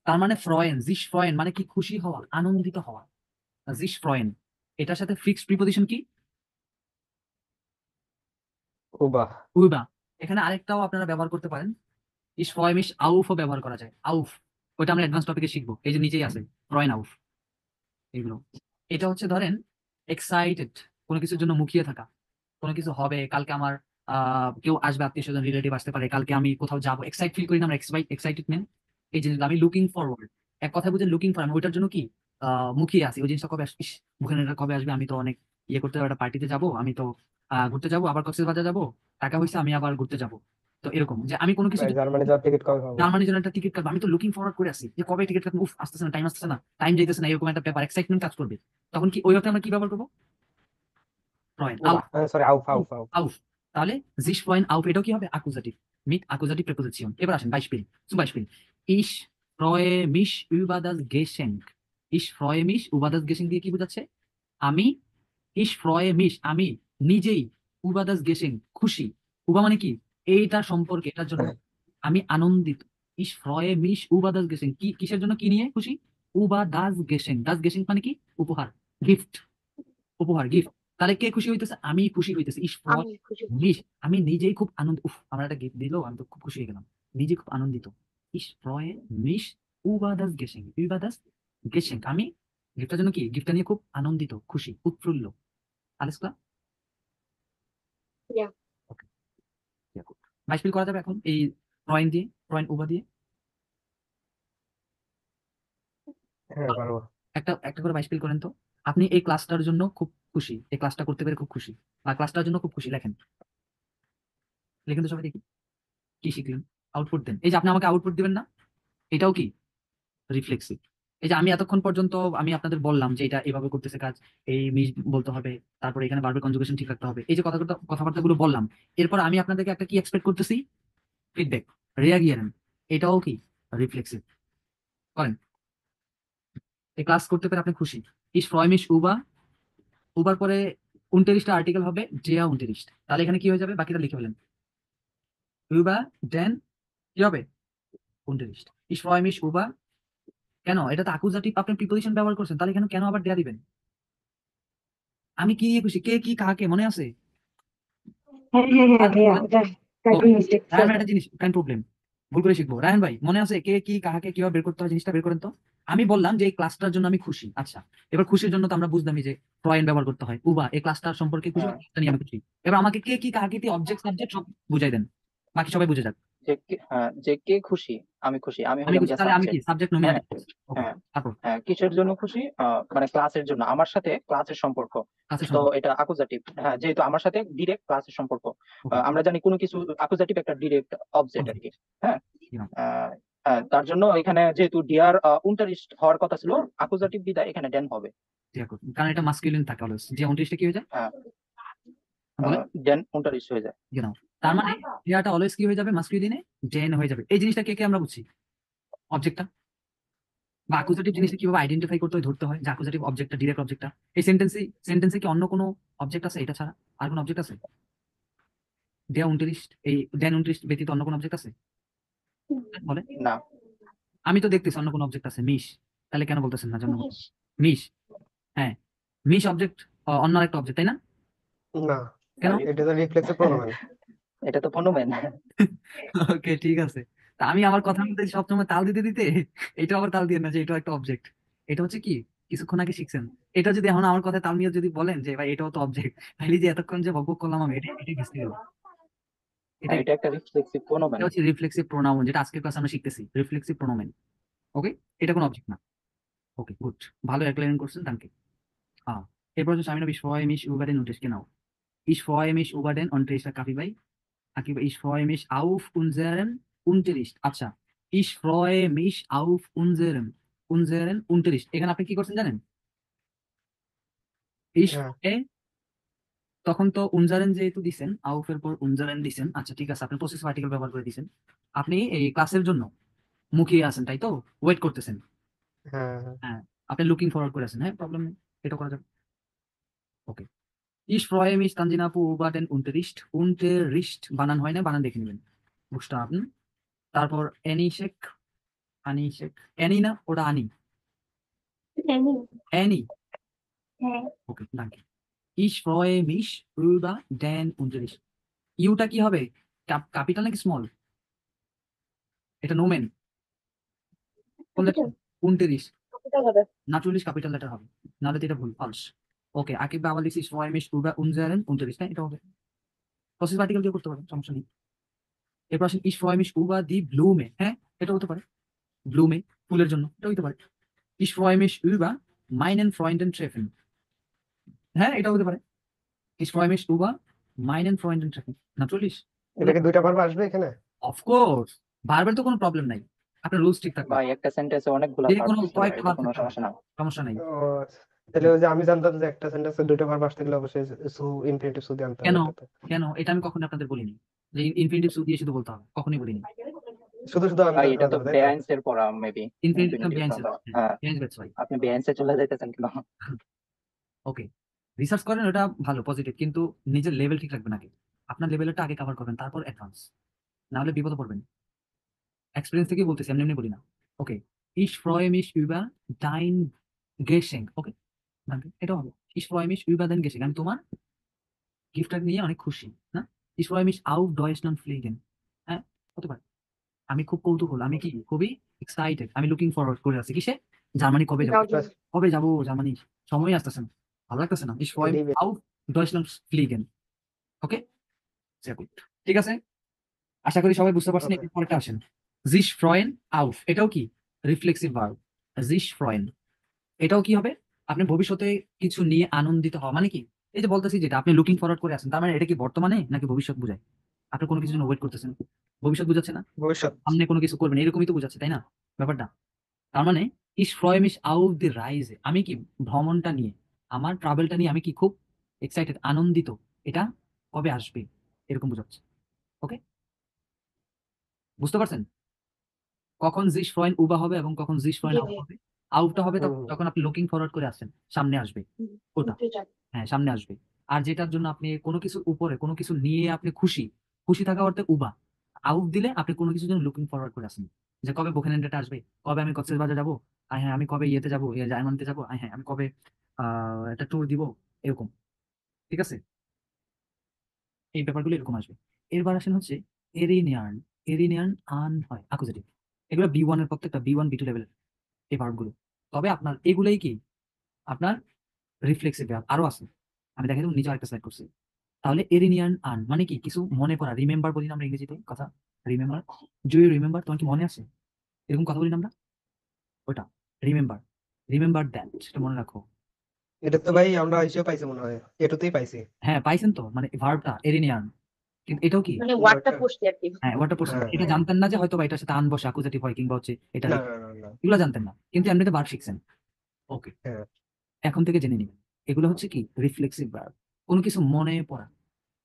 তার মানে ফ্রয়েন, জিস ফ্রয়েন মানে কি? খুশি হওয়া, আনন্দিত হওয়া। জিস ফ্রয়েন, এটার সাথে ফিক্সড প্রিপোজিশন কি? উবা উইবা। এখানে আরেকটাও আপনারা ব্যবহার করতে পারেন, ইস ফ্রয়েম ইস আউফও ব্যবহার করা যায়। আউফ, ওইটা আমরা অ্যাডভান্স টপিকে শিখবো, এই যে নিচেই আছে ফ্রয়েন আউফ এগুলো। এটা হচ্ছে ধরেন এক্সাইটেড, কোনো কিছুর জন্য মুখিয়ে থাকা, কোনো কিছু হবে, কালকে আমার কেউ আসবে, আত্মীয় স্বজন রিলেটিভ আসতে পারে, কালকে আমি কোথাও যাবো, এক্সাইট ফিল করি না আমরা? এক্সাইটেডমেন্ট, এই জিনিসগুলো। আমি লুকিং ফরওয়ার্ড, এক কথা বুঝেন, লুকিং ফর, আমি ওইটার জন্য কি মুখিয়ে আছি, ওই জিনিসটা কবে আসবে, মুখে এটা কবে আসবে, আমি তো অনেক ইয়ে করতে যাবো, একটা পার্টিতে যাবো, আমি তো ঘুরতে যাবো, আবার কক্সবাজার যাবো, টাকা হয়েছে, আমি আবার ঘুরতে যাবো। তো এরকম যে আমি কোনো কিছু জার্মানি যাওয়ার টিকিট কবে পাবো জার্মানির জন্য একটা টিকিট কাটবো, আমি তো লুকিং ফরওয়ার্ড করে আছি যে কবে টিকিট কাটবো, উফ আসতেছে না, টাইম আসতেছে না, টাইম যাইতেছে না, এরকম একটা ব্যাপার, এক্সাইটমেন্ট কাজ করবে। তখন কি ওই অর্থে আমরা কি ব্যবহার করবো? ফ্রয়েন উবা সরি আউফ আউফ আউফ auf. তাহলে sich freuen auf, এটাও কি হবে? Akkusativ. Mit Akkusativ Präposition. এবার আসেন Beispiel. Zum Beispiel. Ich freue mich über das Geschenk. Ich freue mich über das Geschenk দিয়ে কি বোঝাচ্ছে? আমি, ich freue mich, আমি নিজেই, über das Geschenk, খুশি। উবা মানে কি? এইটা সম্পর্কে, এটার জন্য আমি আনন্দিত। Ich freue mich über das Geschenk, কি কিসের জন্য, কি নিয়ে খুশি? über das Geschenk. Das Geschenk মানে কি? উপহার, গিফট, উপহার, গিফট। তাহলে কে খুশি হইতেছে? আমি খুশি হইতেছি। ইস ফ্রয় আমি খুশি। মিশ, আমি নিজেই খুব আনন্দ, উফ আমার একটা গিফট দিলো, আমি তো খুব খুশি হয়ে গেলাম, নিজে খুব আনন্দিত। ইস ফ্রয় মিশ über das Geschenk, über das Geschenk, আমি গিফটের জন্য কি, গিফটটা নিয়ে খুব আনন্দিত, খুশি, উৎফুল্ল। alles klar? Yeah. ওকে, বাইশপিল করা যাবে এখন এই ফ্রয়েন দিয়ে, ফ্রয়েন উবা দিয়ে। হ্যাঁ পারবো একটা একটা করে বাইশপিল করেন তো। আপনি এই ক্লাসটার জন্য খুব খুশি, এই ক্লাসটা করতে পেরে খুব খুশি, বা ক্লাসটার জন্য খুব খুশি, লেখেন, লিখেন তো সবাই দেখি কি শিখলেন, আউটপুট দেন। এই যে আপনি আমাকে আউটপুট দিবেন না, এটাও কি রিফ্লেক্সিভ। এই যে আমি এতক্ষণ পর্যন্ত আমি আপনাদের বললাম যে এটা এভাবে করতেছে কাজ, এই মিস বলতে হবে, তারপরে এখানে বারবার কনজুগেশন ঠিক রাখতে হবে, এই যে কথাবার্তাগুলো বললাম, এরপর আমি আপনাদেরকে একটা কি এক্সপেক্ট করতেছি? ফিডব্যাক, রেয়াগিয়ারেন, এটাও কি রিফ্লেক্সিভ। করেন, এই ক্লাস করতে পেরে আপনি খুশি। ইস ফ্রয়মিশ উবা, উবার পরে 29টা আর্টিকেল হবে, ডেয়া 29, তাহলে এখানে কি হয়ে যাবে, বাকিটা লিখে ফেলেন। উবা দেন কি হবে? 29। ইস ফ্রয়মিশ উবা, কেন? এটা তো আকুজাটিভ, আপনি প্রিপোজিশন ব্যবহার করছেন, তাহলে কেন কেন আবার দেয়া দিবেন? আমি কি নিয়ে খুশি, কে কি কাকে মনে আছে? হ্যাঁ হ্যাঁ হ্যাঁ ভাইয়া, এটা টাইপিং মিস্টেক। রায়হান ভাই একটা জিনিস, কাইন্ড প্রবলেম, ভুল করে শিখবো। রায়হান ভাই মনে আছে কে কি কাকে কিভাবে বের করতে হয়, জিনিসটা বের করেন তো। আমি বললাম যে এই ক্লাসটার জন্য আমি খুশি। আচ্ছা, এবার খুশির জন্য তো আমরা বুঝলামই যে ফ্রয়েন ব্যবহার করতে হয়। উবা এই ক্লাসটার সম্পর্কে খুশি বা হ্যাঁ, ক্লাসটা নিয়ে আমি খুশি। এবার আমাকে কে কি কাকে কি অবজেক্ট সাবজেক্ট সব বুঝাই দেন, বাকি সবাই বুঝে যাক। যে কে খুশি, আমি খুশি, আমি আমি হলাম খুশি, গিয়া তাহলে আমি কি সাবজেক্ট। সাবজেক্ট হ্যাঁ, নমিনাল। ওকে, হ্যাঁ, তারপর হ্যাঁ, কিসের জন্য খুশি? মানে ক্লাসের জন্য, আমার সাথে ক্লাসের সম্পর্ক। ক্লাসের তো সম্পর্ক। এটা অ্যাকুজাটিভ। হ্যাঁ, যেহেতু আমার সাথে ডিরেক্ট ক্লাসের সম্পর্ক। ওকে, আমরা জানি কোনো কিছু অ্যাকুজাটিভ একটা ডিরেক্ট অবজেক্ট আর কি। হ্যাঁ, আহ, তার জন্য এখানে যেহেতু ডিয়ার উনটারিস্ট হওয়ার কথা ছিল, অ্যাকুজাটিভ বিদায় এখানে ডেন হবে। কারণ এটা মাস্কুলিন থাকে অলওয়েজ। যে 29টা কি হয়ে যায় হ্যাঁ, বলে, ডেন উনটারিস্ট হয়ে যায়। জানো, তার মানে ক্রিয়াটা অলওয়েজ কি হয়ে যাবে, মাস্কুলিনে ডেন হয়ে যাবে। এই জিনিসটা কে কে আমরা বুঝছি, অবজেক্টটা বা অ্যাকুজেটিভ জিনিসটা কিভাবে আইডেন্টিফাই করতে হয়, ধরতে হয় যে অ্যাকুজেটিভ অবজেক্টটা ডিরেক্ট অবজেক্টটা। এই সেন্টেন্সে কি অন্য কোনো অবজেক্ট আছে এটা ছাড়া? আর কোনো অবজেক্ট আছে? দেয়া 29, এই দেন 29 ব্যতীত অন্য কোনো অবজেক্ট আছে বলে? না, আমি তো দেখতেছি অন্য কোনো অবজেক্ট আছে, মিশ। তাহলে কেন বলতেছেন না জন্য মিশ? হ্যাঁ, মিশ অবজেক্ট, অন্য একটা অবজেক্ট, তাই না? না, কেন? এটা তো রিফ্লেক্সিভ প্রোনাউন। এটা তো ফনোমেন। ওকে, ঠিক আছে। তা আমি আমার কথার মধ্যে সবসময় তাল দিতে দিতে এটা আবার তাল দিয়ে না যে এটা একটা অবজেক্ট। এটা হচ্ছে কি, কিছুক্ষণ আগে শিখছেন। এটা যদি এখন আমার কথায় তাল নিয়ে যদি বলেন যে ভাই এটাও তো অবজেক্ট, তাহলে যে এতক্ষণ যে বকবক করলাম আমি, এটা গেছে গেল। এটা এটা একটা রিফ্লেক্সিভ ফনোমেন। এটা হচ্ছে রিফ্লেক্সিভ প্রোনাউন, যেটা আজকের ক্লাসে আমরা শিখতেছি, রিফ্লেক্সিভ প্রোনোমেন। ওকে, এটা কোনো অবজেক্ট না। ওকে, গুড, ভালো এক্সপ্লেন করছেন, থ্যাংক ইউ। এরপর হচ্ছে আমি ich freue mich über den Unterricht, genau. Ich freue mich über den Unterricht, কাফি ভাই। Akib, ich freue mich auf unseren Unterricht। আচ্ছা, ich freue mich auf unseren Unterricht। এখানে আপনি কি করছেন জানেন? ich হ্যাঁ, freue, তখন তো unseren যেহেতু দিছেন, auf এর পর unseren দিছেন। আচ্ছা, ঠিক আছে, আপনি পসেসিভ আর্টিকেল ব্যবহার করে দিছেন। আপনি এই ক্লাসের জন্য মুখিয়ে আছেন, তাই তো? ওয়েট করতেছেন। হ্যাঁ, হ্যাঁ। হ্যাঁ, আপনি লুকিং ফরওয়ার্ড করে আছেন। হ্যাঁ, প্রবলেম নেই, এটা করা যাবে। ওকে, ich freue mich, তানজিনা আপু, über den Unterricht। Unterricht বানান হয় না, বানান দেখে নেবেন। বুঝতে, তারপর এনিশেক, আনিশেক, অ্যানি না, ওটা আনি, এনি। অ্যানি। হ্যাঁ, okay, danke. Ich freue mich über den Unterricht। ইউটা কি হবে, ক্যাপিটাল নাকি স্মল? এটা নোমেন, কোন লেটার? capital। 29 Capital হবে। naturally ক্যাপিটাল লেটার হবে, নাহলে তো এটা ভুল, ফলস। ওকে, আকিব আবার লিখছি ich freue mich über unseren Unterricht, হ্যাঁ এটা হবে। পসেসিভ আর্টিকেল দিয়ে করতে পারেন, সমস্যা নেই। এরপর আসেন ich freue mich über die Blume, হ্যাঁ এটা হতে পারে, ব্লুমে, ফুলের জন্য, এটা হতে পারে। ich freue mich über meinen Freunden treffen, হ্যাঁ এটা হতে পারে। ich freue mich über meinen Freunden treffen, natürlich। এটা কি দুইটা ভার্ব আসবে এখানে? অফকোর্স, বারবার তো কোনো প্রবলেম নাই, আপনার রুলস ঠিক থাকবে। ভাই একটা সেন্টেন্সে অনেকগুলা যে ভার্ব কোনো থাকতে পারে, কয়েকটা এটা ভার্ব কোনো থাকতে পারে, সমস্যা না। সমস্যা নাই। ও আচ্ছা। তাহলে ওই যে আমি জানতাম যে একটা সেন্টেন্সে দুইটা ভার্ব আসতে গেলে অবশ্যই সু ইনফিনিটিভ সু দিয়ে আনতে কেন হবে এটাতে। কেন এটা আমি কখনো আপনাদের বলিনি যে ইনফিনিটিভ সু দিয়ে শুধু বলতে হবে, কখনোই বলিনি। শুধু শুধু আমি ভাই জানতে এটা তো হবে, তাই তো? বেআইনস এর পড়া মেবি। ইনফিনিটিভ না ইনফিনিটিভ বিহাইন্ড, হ্যাঁ, বিহাইন্ড দ্যাটস ওয়াই। আপনি বেআইনসে চলে যাইতেছেন কেন? ওকে, রিসার্চ করেন, ওটা ভালো, পজিটিভ, কিন্তু নিজের লেভেল ঠিক রাখবেন আগে। আপনার লেভেলটা আগে কভার করবেন, তারপর অ্যাডভান্স, না হলে বিপদে পড়বেন। এক্সপিরিয়েন্স থেকে বলতেছি, এমনি এমনি বলি না। ওকে, ich freue mich über dein Geschenk। ওকে, danke, এটা হবে ich freue mich über dein Geschenk, আমি তোমার গিফটটা নিয়ে অনেক খুশি, না? ich freue mich auf Deutschland fliegen, হ্যাঁ হতে পারে। আমি খুব কৌতূহল, আমি কি খুবই এক্সাইটেড, আমি লুকিং ফরওয়ার্ড করে আছি কিসে, জার্মানি কবে যাবো, যাওয়ার জন্য। কবে যাবো জার্মানি, সময় আসতেছে না, ভালো লাগতেছে না। ich freue mich এটাই auf Deutschland fliegen। ওকে, sehr gut, ঠিক আছে, আশা করি সবাই বুঝতে পারছেন। ওকে। এর পরেরটা আসেন, sich freuen auf, এটাও কি রিফ্লেক্সিভ ভার্ব, sich freuen। এটাও কি হবে, আপনি ভবিষ্যতে কিছু নিয়ে আনন্দিত হওয়া, মানে কি, এই যে বলতেছি যেটা আপনি লুকিং ফরওয়ার্ড করে আছেন, তার মানে এটা কি বর্তমানে নাকি ভবিষ্যৎ বোঝায়? আপনি কোনো কিছুর জন্য ওয়েট করতেছেন, ভবিষ্যৎ বোঝাচ্ছে না? ভবিষ্যৎ। সামনে কোনো কিছু করবেন, এরকমই তো বোঝাচ্ছে, তাই না ব্যাপারটা? তার মানে ich freue mich auf die Reise, আমি কি ভ্রমণটা নিয়ে, আমার ট্রাভেলটা নিয়ে আমি কি খুব এক্সাইটেড, আনন্দিত, এটা কবে আসবে, এরকম বোঝাচ্ছে। ওকে, বুঝতে পারছেন কখন sich freuen über হবে এবং কখন sich freuen জি auf জি। হবে? আউটটা হবে হুম, যখন আপনি লুকিং ফরওয়ার্ড করে আসছেন, সামনে আসবে ওটা, দুইটা। হ্যাঁ সামনে আসবে। আর যেটার জন্য আপনি কোনো কিছুর উপরে কোনো কিছু নিয়ে আপনি খুশি, খুশি থাকা অর্থে উবা, আউট দিলে আপনি কোনো কিছুর জন্য লুকিং ফরওয়ার্ড করে আসেন, যে কবে বোকেনেন্ডেটা আসবে, কবে আমি কক্সবাজার যাবো, আর হ্যাঁ আমি কবে ইয়েতে যাবো, জার্মানিতে যাবো, আর হ্যাঁ আমি কবে একটা ট্যুর দিব, এরকম, ঠিক আছে? এই ব্যাপারগুলো এরকম আসবে। এরবার আসেন হচ্ছে এরিনিয়ান, এরিনিয়ান আন হয় অ্যাকুজেটিভ। এগুলো B1 এর প্রত্যেকটা B1 B2 লেভেলের। এই ভার্বগুলো। তবে আপনার এগুলোই কি আপনার রিফ্লেক্সিভ ভার্ব। আরো আছে, আমি দেখাই দেবো, নিচে আরেকটা স্লাইড করছি। তাহলে এরিনিয়ান আন মানে কি কিছু মনে করা, রিমেম্বার বলি না আমরা ইংরেজিতে কথা, রিমেম্বার, ডু ইউ রিমেম্বার, তোমার কি মনে আছে, এরকম কথা বলি না আমরা, ওটা রিমেম্বার, রিমেম্বার দ্যাট, সেটা মনে রাখো। এটা তো ভাই আমরা হিসেবে পাইছি মনে হয়, এটুতেই পাইছি। হ্যাঁ পাইছেন তো, মানে ভার্বটা এরিনিয়ান, কিন্তু এটাও কি মানে ওয়ার্ডটা ওয়ার্ডটা, পড়ছি আর কি। হ্যাঁ ওয়ার্ডটা পড়ছেন, হ্যাঁ এটা হ্যাঁ, জানতেন না যে হয়তো বা এটার সাথে আন বসে অ্যাকুজেটিভ হয় কিংবা হচ্ছে এটা না না না না, এগুলো জানতেন না, কিন্তু এমনিতে ভার্ব শিখছেন। ওকে, হ্যাঁ এখন থেকে জেনে নিবেন এগুলো হচ্ছে কি রিফ্লেক্সিভ ভার্ব, কোনো কিছু মনে পড়া।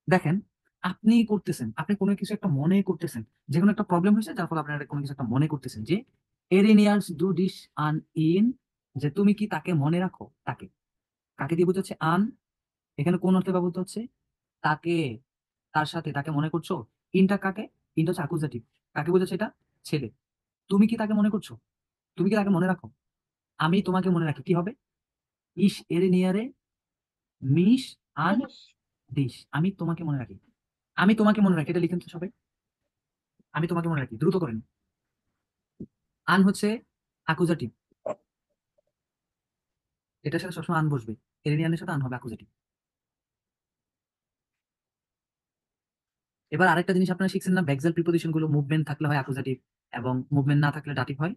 দেখেন আপনি করতেছেন, আপনি কোনো কিছু একটা মনে করতেছেন, যে কোনো একটা প্রবলেম হয়েছে যার ফলে আপনারা কোনো কিছু একটা মনে করতেছেন, যে এরিনিয়ার্স ডু দিস আন ইন, যে তুমি কি তাকে মনে রাখো, তাকে, কাকে দিয়ে বোঝাচ্ছে আন, এখানে কোন অর্থে ব্যবহৃত হচ্ছে, তাকে, তার সাথে, তাকে মনে করছো। ইনটা কাকে, ইনটা হচ্ছে অ্যাকুজেটিভ, কাকে বোঝাচ্ছে এটা, ছেলে। তুমি কি তাকে মনে করছো, তুমি কি তাকে মনে রাখো, আমি তোমাকে মনে রাখি, কি হবে, ইস এরিনিয়ারে মিস আন দিস, আমি তোমাকে মনে রাখি, আমি তোমাকে মনে রাখি, এটা লিখেন তো সবাই, আমি তোমাকে মনে রাখি, দ্রুত করেন। আন হচ্ছে অ্যাকুজেটিভ, এটার সাথে সবসময় আন বসবে, এরিনিয়ানের সাথে আন হবে অ্যাকুজেটিভ। এবার আরেকটা জিনিস আপনারা শিখছেন না, ভেক্সেল প্রিপোজিশন গুলো মুভমেন্ট থাকলে হয় অ্যাকুজেটিভ এবং মুভমেন্ট না থাকলে ডাটিভ হয়,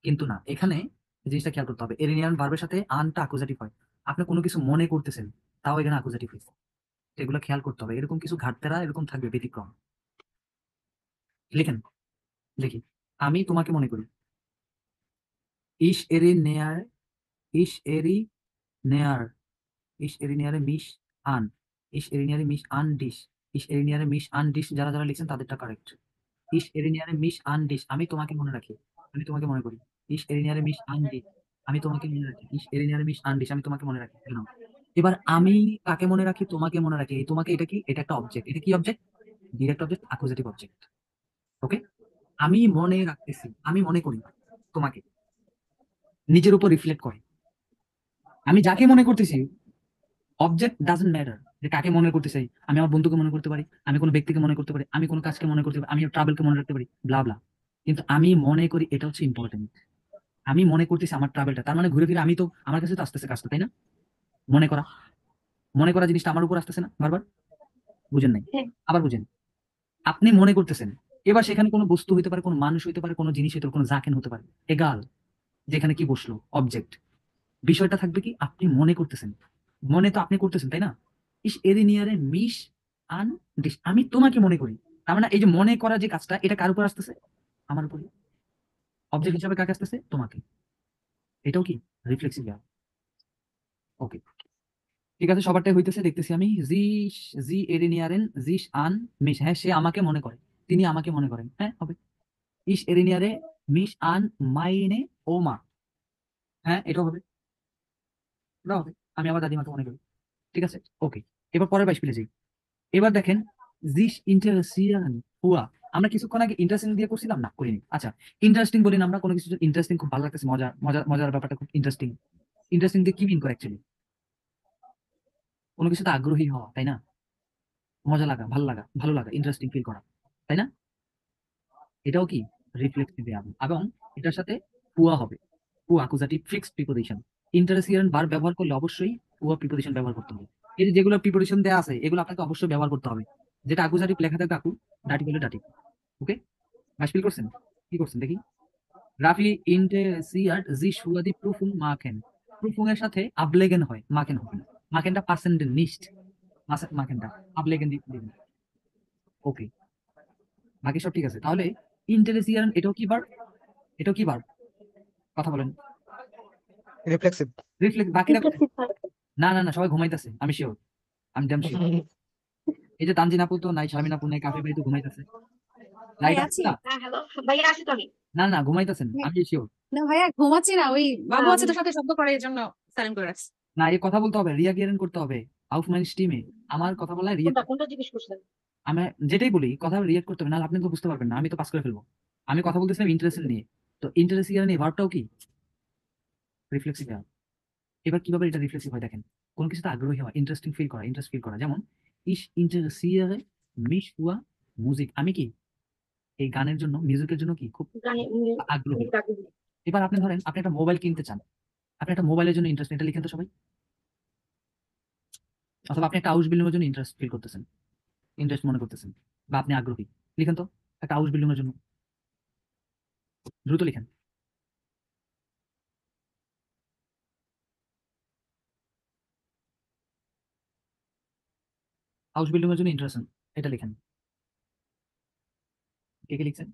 কিন্তু না, এখানে এই জিনিসটা খেয়াল করতে হবে, এরিনিয়ান ভার্বের সাথে আনটা অ্যাকুজেটিভ হয়। আপনি কোনো কিছু মনে করতেছেন, তাও এখানে অ্যাকুজেটিভ হয়েছে, এগুলো খেয়াল করতে হবে, এরকম কিছু ঘাটতেরা এরকম থাকবে ব্যতিক্রম। লিখেন, লিখি, আমি তোমাকে মনে করি, ইস এরি নেয়ার, ইস এরি নেয়ার, ইস এরিনিয়ারে মিস আন, ইস এরিনিয়ারে মিস আন ডিস, ইস এরিনিয়ারে মিস আন ডিস, যারা যারা লিখছেন তাদেরটা কারেক্ট। ইস এরিনিয়ারে মিস আন ডিস, আমি তোমাকে মনে রাখি, আমি তোমাকে মনে করি, ইস এরিনিয়ারে মিস আন ডিস, আমি তোমাকে মনে রাখি, ইস এরিনিয়ারে মিস আন ডিস, আমি তোমাকে মনে রাখি, কেন? এবার আমি কাকে মনে রাখি, তোমাকে মনে রাখি, এই তোমাকে এটা কি, এটা একটা অবজেক্ট, এটা কি object, direct object, accusative object. ওকে, আমি মনে রাখতেছি, আমি মনে করি তোমাকে, নিজের উপর রিফ্লেক্ট করে, আমি যাকে মনে করতেছি, অবজেক্ট ডাজন্ট ম্যাটার, যে কাকে মনে করতে চাই, আমি আমার বন্ধুকে মনে করতে পারি, আমি কোনো ব্যক্তিকে মনে করতে পারি, আমি কোনো কাজকে মনে করতে পারি, আমি ট্রাভেলকে মনে রাখতে পারি, ব্লা ব্লা, কিন্তু আমি মনে করি, এটা হচ্ছে ইম্পর্টেন্ট। আমি মনে করতেছি আমার ট্রাভেলটা, তার মানে ঘুরে ফিরে আমি তো, আমার কাছে তো আসতেছে কাজটা, তাই না? মনে করা, মনে করা জিনিসটা আমার উপর আসতেছে না বারবার, বুঝেন নাই, হ্যাঁ। আবার বুঝেন, আপনি মনে করতেছেন, এবার সেখানে কোনো বস্তু হইতে পারে, কোনো মানুষ হইতে পারে, কোনো জিনিস হইতে পারে, কোনো জাকেন হতে পারে, এগাল, যেখানে কি বসলো অবজেক্ট, বিষয়টা থাকবে কি আপনি মনে করতেছেন, মনে তো আপনি করতেছেন, তাই না? ইস এরি নিয়ারে মিস আন ডিস, আমি তোমাকে মনে করি, তার মানে এই যে মনে করা যে কাজটা, এটা কার উপর আসতেছে, আমার উপরে, অবজেক্ট হিসাবে কাকে আসতেছে, তোমাকে, এটাও কি রিফ্লেক্সিভ ভার্ব। ওকে, ঠিক আছে, সবারটাই হইতেছে দেখতেছি আমি, জি, জি এরি নিয়ারেন জিস আন মিস, হ্যাঁ সে আমাকে মনে করে, তিনি আমাকে মনে করেন, হ্যাঁ হবে, ইস এরি নিয়ারে মিস আন মাইনে ও মা, হ্যাঁ এটাও হবে, এটাও হবে, আমি আমার দাদিমাকে মনে করি, ঠিক আছে। ওকে, এবার পরের 22 পেজে যাই। এবার দেখেন, জিস ইন্টারেস্টিং হুয়া, আমরা কিছুক্ষণ আগে ইন্টারেস্টিং দিয়ে করছিলাম না, করিনি, আচ্ছা ইন্টারেস্টিং বলি না আমরা, কোনো কিছু ইন্টারেস্টিং, খুব ভালো লাগতেছে, মজা মজা মজার ব্যাপারটা খুব ইন্টারেস্টিং, ইন্টারেস্টিং দিয়ে কি মিন করে অ্যাকচুয়ালি, কোনো কিছুতে আগ্রহী হওয়া, তাই না? মজা লাগা, ভালো লাগা, ইন্টারেস্টিং ফিল করা, তাই না? এটাও কি রিফ্লেক্সিভ ভার্ব, এবং এটার সাথে হুয়া হবে, হুয়া অ্যাকুজাটিভ ফিক্সড প্রিপোজিশন, ইন্টারেস্টিং ভার্ব ব্যবহার করলে অবশ্যই হুয়া প্রিপোজিশন ব্যবহার করতে হবে। এই যে যেগুলো প্রিপোজিশন দেওয়া আছে এগুলো আপনাকে অবশ্যই ব্যবহার করতে হবে, যেটা অ্যাকুজাটিভ লেখা থাকবে আকু, ডাটিভ হলে ডাটিভ। ওকে, ফিল করছেন, কি করছেন দেখি, রাফি ইন্টারেসিয়ার্ড জি সুয়াদি প্রুফুং মাখেন, প্রুফুং এর সাথে আবলেগেন হয়, মাখেন হবে না, মাখেনটা পার্সেন্টেজ নিশ্ট, মাখেনটা আবলেগেন দিবেন। ওকে, বাকি সব ঠিক আছে, তাহলে ইন্টারেসিয়ার এটাও কি ভার্ব, এটাও কি ভার্ব, কথা বলেন, রিফ্লেক্সিভ। রিফ্লেক্ট, বাকিরা কোথায়? Reflexive verb. না না না, সবাই ঘুমাইতেছে, আমি শিওর, আমি ড্যাম শিওর, এই যে তানজিন আপু তো নাই, শারমিন আপু নাই, কাফি ভাই তো ঘুমাইতেছে, লাইট ভাই আছে আছি। না? হ্যাঁ হ্যালো ভাইয়া, আসি তো আমি। না না ঘুমাইতেছেন, আমি শিওর। না ভাইয়া ঘুমাচ্ছি না, ওই বাবু না, আছে তো সাথে, শব্দ করে এই জন্য সাইলেন্ট করে রাখছি। না এই কথা বলতে হবে, রিয়াগিয়ারেন করতে হবে, আউফ মাইন স্টিমে, আমার কথা বলা রিয়েক্ট, কোনটা কোনটা জিজ্ঞেস করছেন? আমি যেটাই বলি কথা রিয়েক্ট করতে হবে, নাহলে আপনি তো বুঝতে পারবেন না, আমি তো পাস করে ফেলবো। আমি কথা বলতেছিলাম ইন্টারেস্ট নিয়ে, তো ইন্টারেস্ট নিয়ে ভার্বটাও কি রিফ্লেক্সিভ ভার্ব। এবার কিভাবে এটা রিফ্লেক্সিভ হয় দেখেন, কোন কিছুতে আগ্রহী হওয়া, ইন্টারেস্টিং ফিল করা, ইন্টারেস্ট ফিল করা, যেমন ইস ইন্টারেসিয়ারে মিস হুয়া মুজিক, আমি কি এই গানের জন্য, মিউজিকের জন্য কি খুব গানে আগ্রহী, এবার আপনি ধরেন আপনি একটা মোবাইল কিনতে চান, আপনি একটা মোবাইলের জন্য ইন্টারেস্ট, এটা লিখেন তো সবাই। অথবা আপনি একটা হাউস বিল্ডিং এর জন্য ইন্টারেস্ট ফিল করতেছেন, ইন্টারেস্ট মনে করতেছেন, বা আপনি আগ্রহী, লিখেন তো একটা হাউস বিল্ডিং এর জন্য, দ্রুত লিখেন। হাউস বিল্ডিং এর জন্য ইন্টারেস্ট, এটা লিখেন। কে কে লিখছেন?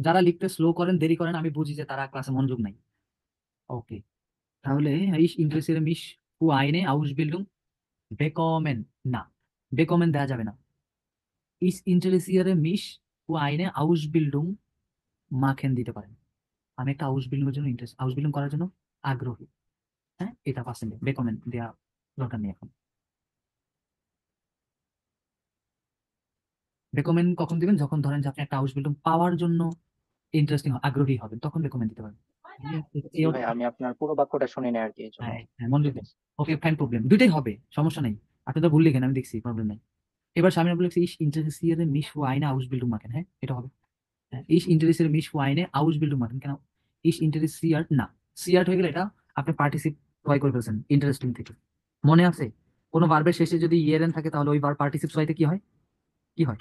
যারা লিখতে স্লো করেন, দেরি করেন, আমি বুঝি যে তারা ক্লাসে মনোযোগ নাই। ওকে, তাহলে ich interessiere mich für eine Ausbildung bekommen, না, bekommen দেওয়া যাবে না। ich interessiere mich für eine Ausbildung machen দিতে পারেন। আমি একটা হাউস বিল্ডিং এর জন্য ইন্টারেস্ট, হাউস বিল্ডিং করার জন্য আগ্রহী, হ্যাঁ, এটা পার্সেন্টে বেকমেন্ট দেওয়া দরকার নেই এখন। বেকমেন্ট কখন দিবেন? যখন ধরেন যে আপনি একটা হাউস বিল্ডিং পাওয়ার জন্য ইন্টারেস্টিং আগ্রহী হবেন, তখন বেকমেন্ট দিতে পারেন। জি ভাই, আমি আপনার পুরো বাক্যটা শুনি না আর কি, এই জন্য। হ্যাঁ হ্যাঁ, মনে রাখবেন। ওকে ফাইন, প্রবলেম দুইটাই হবে, সমস্যা নেই। আপনি তো ভুল লিখেন, আমি দেখছি, প্রবলেম নাই। এবার সামনে বলেছি ich interessiere mich für eine Ausbildung machen, হ্যাঁ, এটা হবে। হ্যাঁ, ich interessiere mich für eine Ausbildung machen, কেন ich interessiert না, সিয়ার্ট হয়ে গেলে এটা আপনি পার্টিসিপ সবাই করে ফেলছেন ইন্টারেস্টিং থেকে। মনে আছে কোনো ভার্বের শেষে যদি ইয়েরেন থাকে তাহলে ওই ভার্ব পার্টিসিপ সবাইতে কি হয়? কি হয়?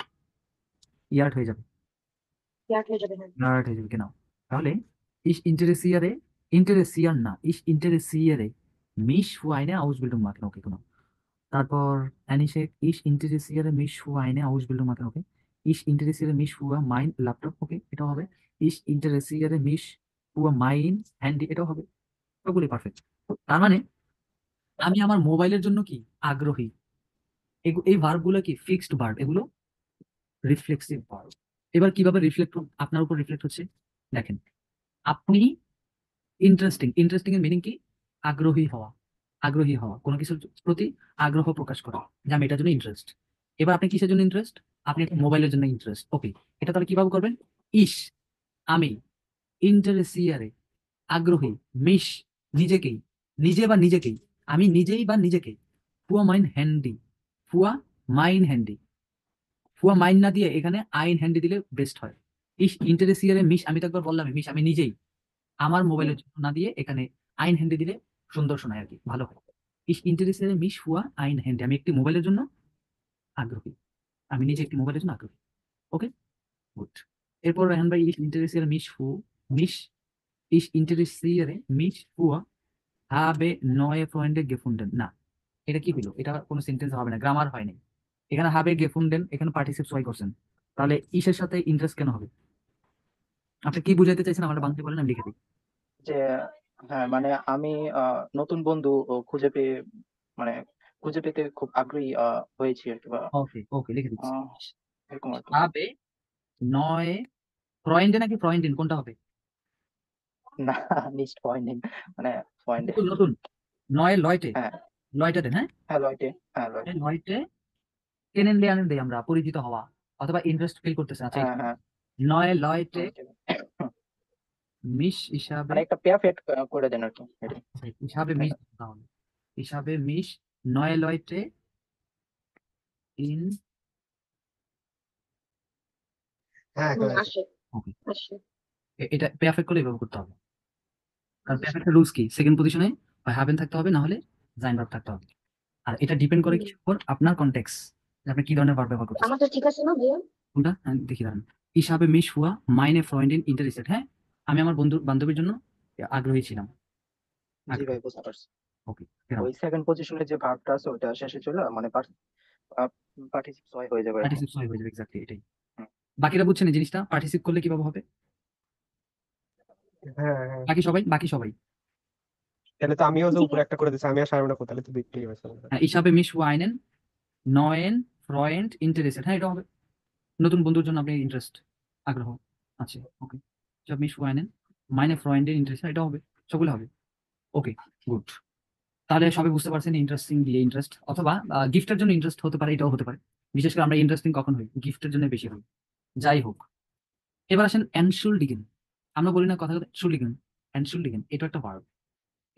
ইয়ার্ট হয়ে যাবে, ইয়ার্ড হয়ে যাবে, হ্যাঁ। ইয়ার্ট হয়ে যাবে, কেন? তাহলে ich interessiere, interessieren না, ich interessiere mich für eine Ausbildung machen, ওকে, কোনো। তারপর অ্যানিশেক ich interessiere mich für eine Ausbildung machen, ওকে। ich interessiere mich für mein Laptop, ওকে, এটাও হবে। ich interessiere mich für mein Handy, এটাও হবে। সবগুলি পারফেক্ট। তার মানে আমি আমার মোবাইলের জন্য কি আগ্রহী। এই ভার্বগুলো কি ফিক্সড ভার্ব, এগুলো রিফ্লেক্সিভ ভার্ব। এবার কিভাবে রিফ্লেক্ট আপনার উপর রিফ্লেক্ট হচ্ছে দেখেন। আপনি ইন্টারেস্টিং, ইন্টারেস্টিং এর মিনিং কি? আগ্রহী হওয়া, আগ্রহী হওয়া, কোনো কিছুর প্রতি আগ্রহ প্রকাশ করা, যে আমি এটার জন্য ইন্টারেস্ট। এবার আপনি কিসের জন্য ইন্টারেস্ট? আপনি একটা মোবাইলের জন্য ইন্টারেস্ট, ওকে। এটা তাহলে কিভাবে করবেন? ইস, আমি, ইন্টারেসিয়ারে, আগ্রহী, মিশ, নিজেকেই, নিজে বা নিজেকেই, আমি নিজেই বা নিজেকেই, ফুয়া মাইন হ্যান্ডি, ফুয়া মাইন হ্যান্ডি, ফুয়া মাইন না দিয়ে এখানে আইন হ্যান্ডি দিলে বেস্ট হয়। ইস ইন্টারেসিয়ারে মিশ, আমি তো একবার বললাম মিশ, আমি নিজেই, আমার মোবাইলের জন্য না দিয়ে এখানে আইন হ্যান্ডি দিলে সুন্দর শোনায় আর কি, ভালো হয়। ইস ইন্টারেসিয়ারে মিশ ফুয়া আইন হ্যান্ডি, আমি একটি মোবাইলের জন্য আগ্রহী, আমি নিজে একটি মোবাইলের জন্য আগ্রহী, ওকে, গুড। এরপর রেহান ভাই ইস ইন্টারেসিয়ারে মিশ ফু, মিশ, ich interessiere mich für habe neue Freunde gefunden, না, এটা কি হলো? এটা কোনো সেন্টেন্স হবে না, গ্রামার হয়নি। এখানে হবে gefunden, এখানে পার্টিসিপ সবাই করছেন, তাহলে ইসের সাথে ইন্টারেস্ট কেন হবে? আপনি কি বুঝাইতে চাইছেন আমার বাংলাতে বলেন, আমি লিখে দিই। যে হ্যাঁ, মানে আমি নতুন বন্ধু খুঁজে পেয়ে, মানে খুঁজে পেতে খুব আগ্রহী হয়েছি আর কি, বা ওকে ওকে, লিখে দিচ্ছি। এরকম আর কি। habe neue Freunde নাকি Freundin, কোনটা হবে? না, নিস্ট পয়েন্ট, মানে পয়েন্ট। নতুন নতুন, neue Leute, হ্যাঁ Leute দেন, হ্যাঁ, হ্যাঁ, লয়টে, হ্যাঁ লয়টে, Leute kennenlernen দেই আমরা, পরিচিত হওয়া অথবা ইন্টারেস্ট ফিল করতেছে, আচ্ছা হ্যাঁ হ্যাঁ, neue Leute লয়টে। mich, ich habe, মানে একটা পেয়ার ফেট করে দেন আর কি, এটাই। ich habe mich, তাহলে ich habe mich neue Leute in, হ্যাঁ, হুম, correct. আসে, ওকে, আসে। এটা পেয়ারফেক্ট করে এভাবে করতে হবে। কারণ পেয়ারফেক্টের রুলস কি? সেকেন্ড পজিশনে হয় হাবেন থাকতে হবে, না হলে জাইন ভার্ব থাকতে হবে। আর এটা ডিপেন্ড করে কি উপর? আপনার কনটেক্সট, যে আপনি কি ধরনের ভার্ব ব্যবহার করতেছেন। আমার তো ঠিক আছে না ভাইয়া? কোনটা? দেখি দাঁড়ান। ich habe mich für meine Freundin interessiert, হ্যাঁ, আমি আমার বন্ধু বান্ধবীর জন্য আগ্রহী ছিলাম। জি ভাই, বুঝতে পারছি। ওকে, ওই সেকেন্ড পজিশনে যে ভার্বটা আছে ওটা শেষে চলে, মানে পার্টিসিপ সয় হয়ে যাবে আর কি। পার্টিসিপ হয়ে যাবে, এক্স্যাক্টলি এটাই। হুম। বাকিরা বুঝছেন এই জিনিসটা? পার্টিসিপ করলে কিভাবে হবে? হ্যাঁ হ্যাঁ, বাকি সবাই, বাকি সবাই। তাহলে তো আমিও যে উপরে একটা করে দিচ্ছি, আমি আর সারবো না, তাহলে তো দুইটাই হয়েছে। ich habe mich für einen neuen Freund interessiert, হ্যাঁ, এটা হবে। নতুন বন্ধুর জন্য আপনি ইন্টারেস্ট, আগ্রহ আছে, ওকে। ich habe mich für einen meine Freundin interessiert, এটা হবে, সবগুলো হবে, ওকে, গুড। তাহলে সবাই বুঝতে পারছেন ইন্টারেস্টিং দিয়ে ইন্টারেস্ট, অথবা গিফটের জন্য ইন্টারেস্ট হতে পারে, এটাও হতে পারে। বিশেষ করে আমরা ইন্টারেস্টিং কখন হই? গিফটের জন্য বেশি হই। যাই হোক, এবার আসেন এনশুলডিগেন। আমরা বলি না কথা কথা শুলডিগেন, এনশুলডিগেন, এটা একটা ভার্ব,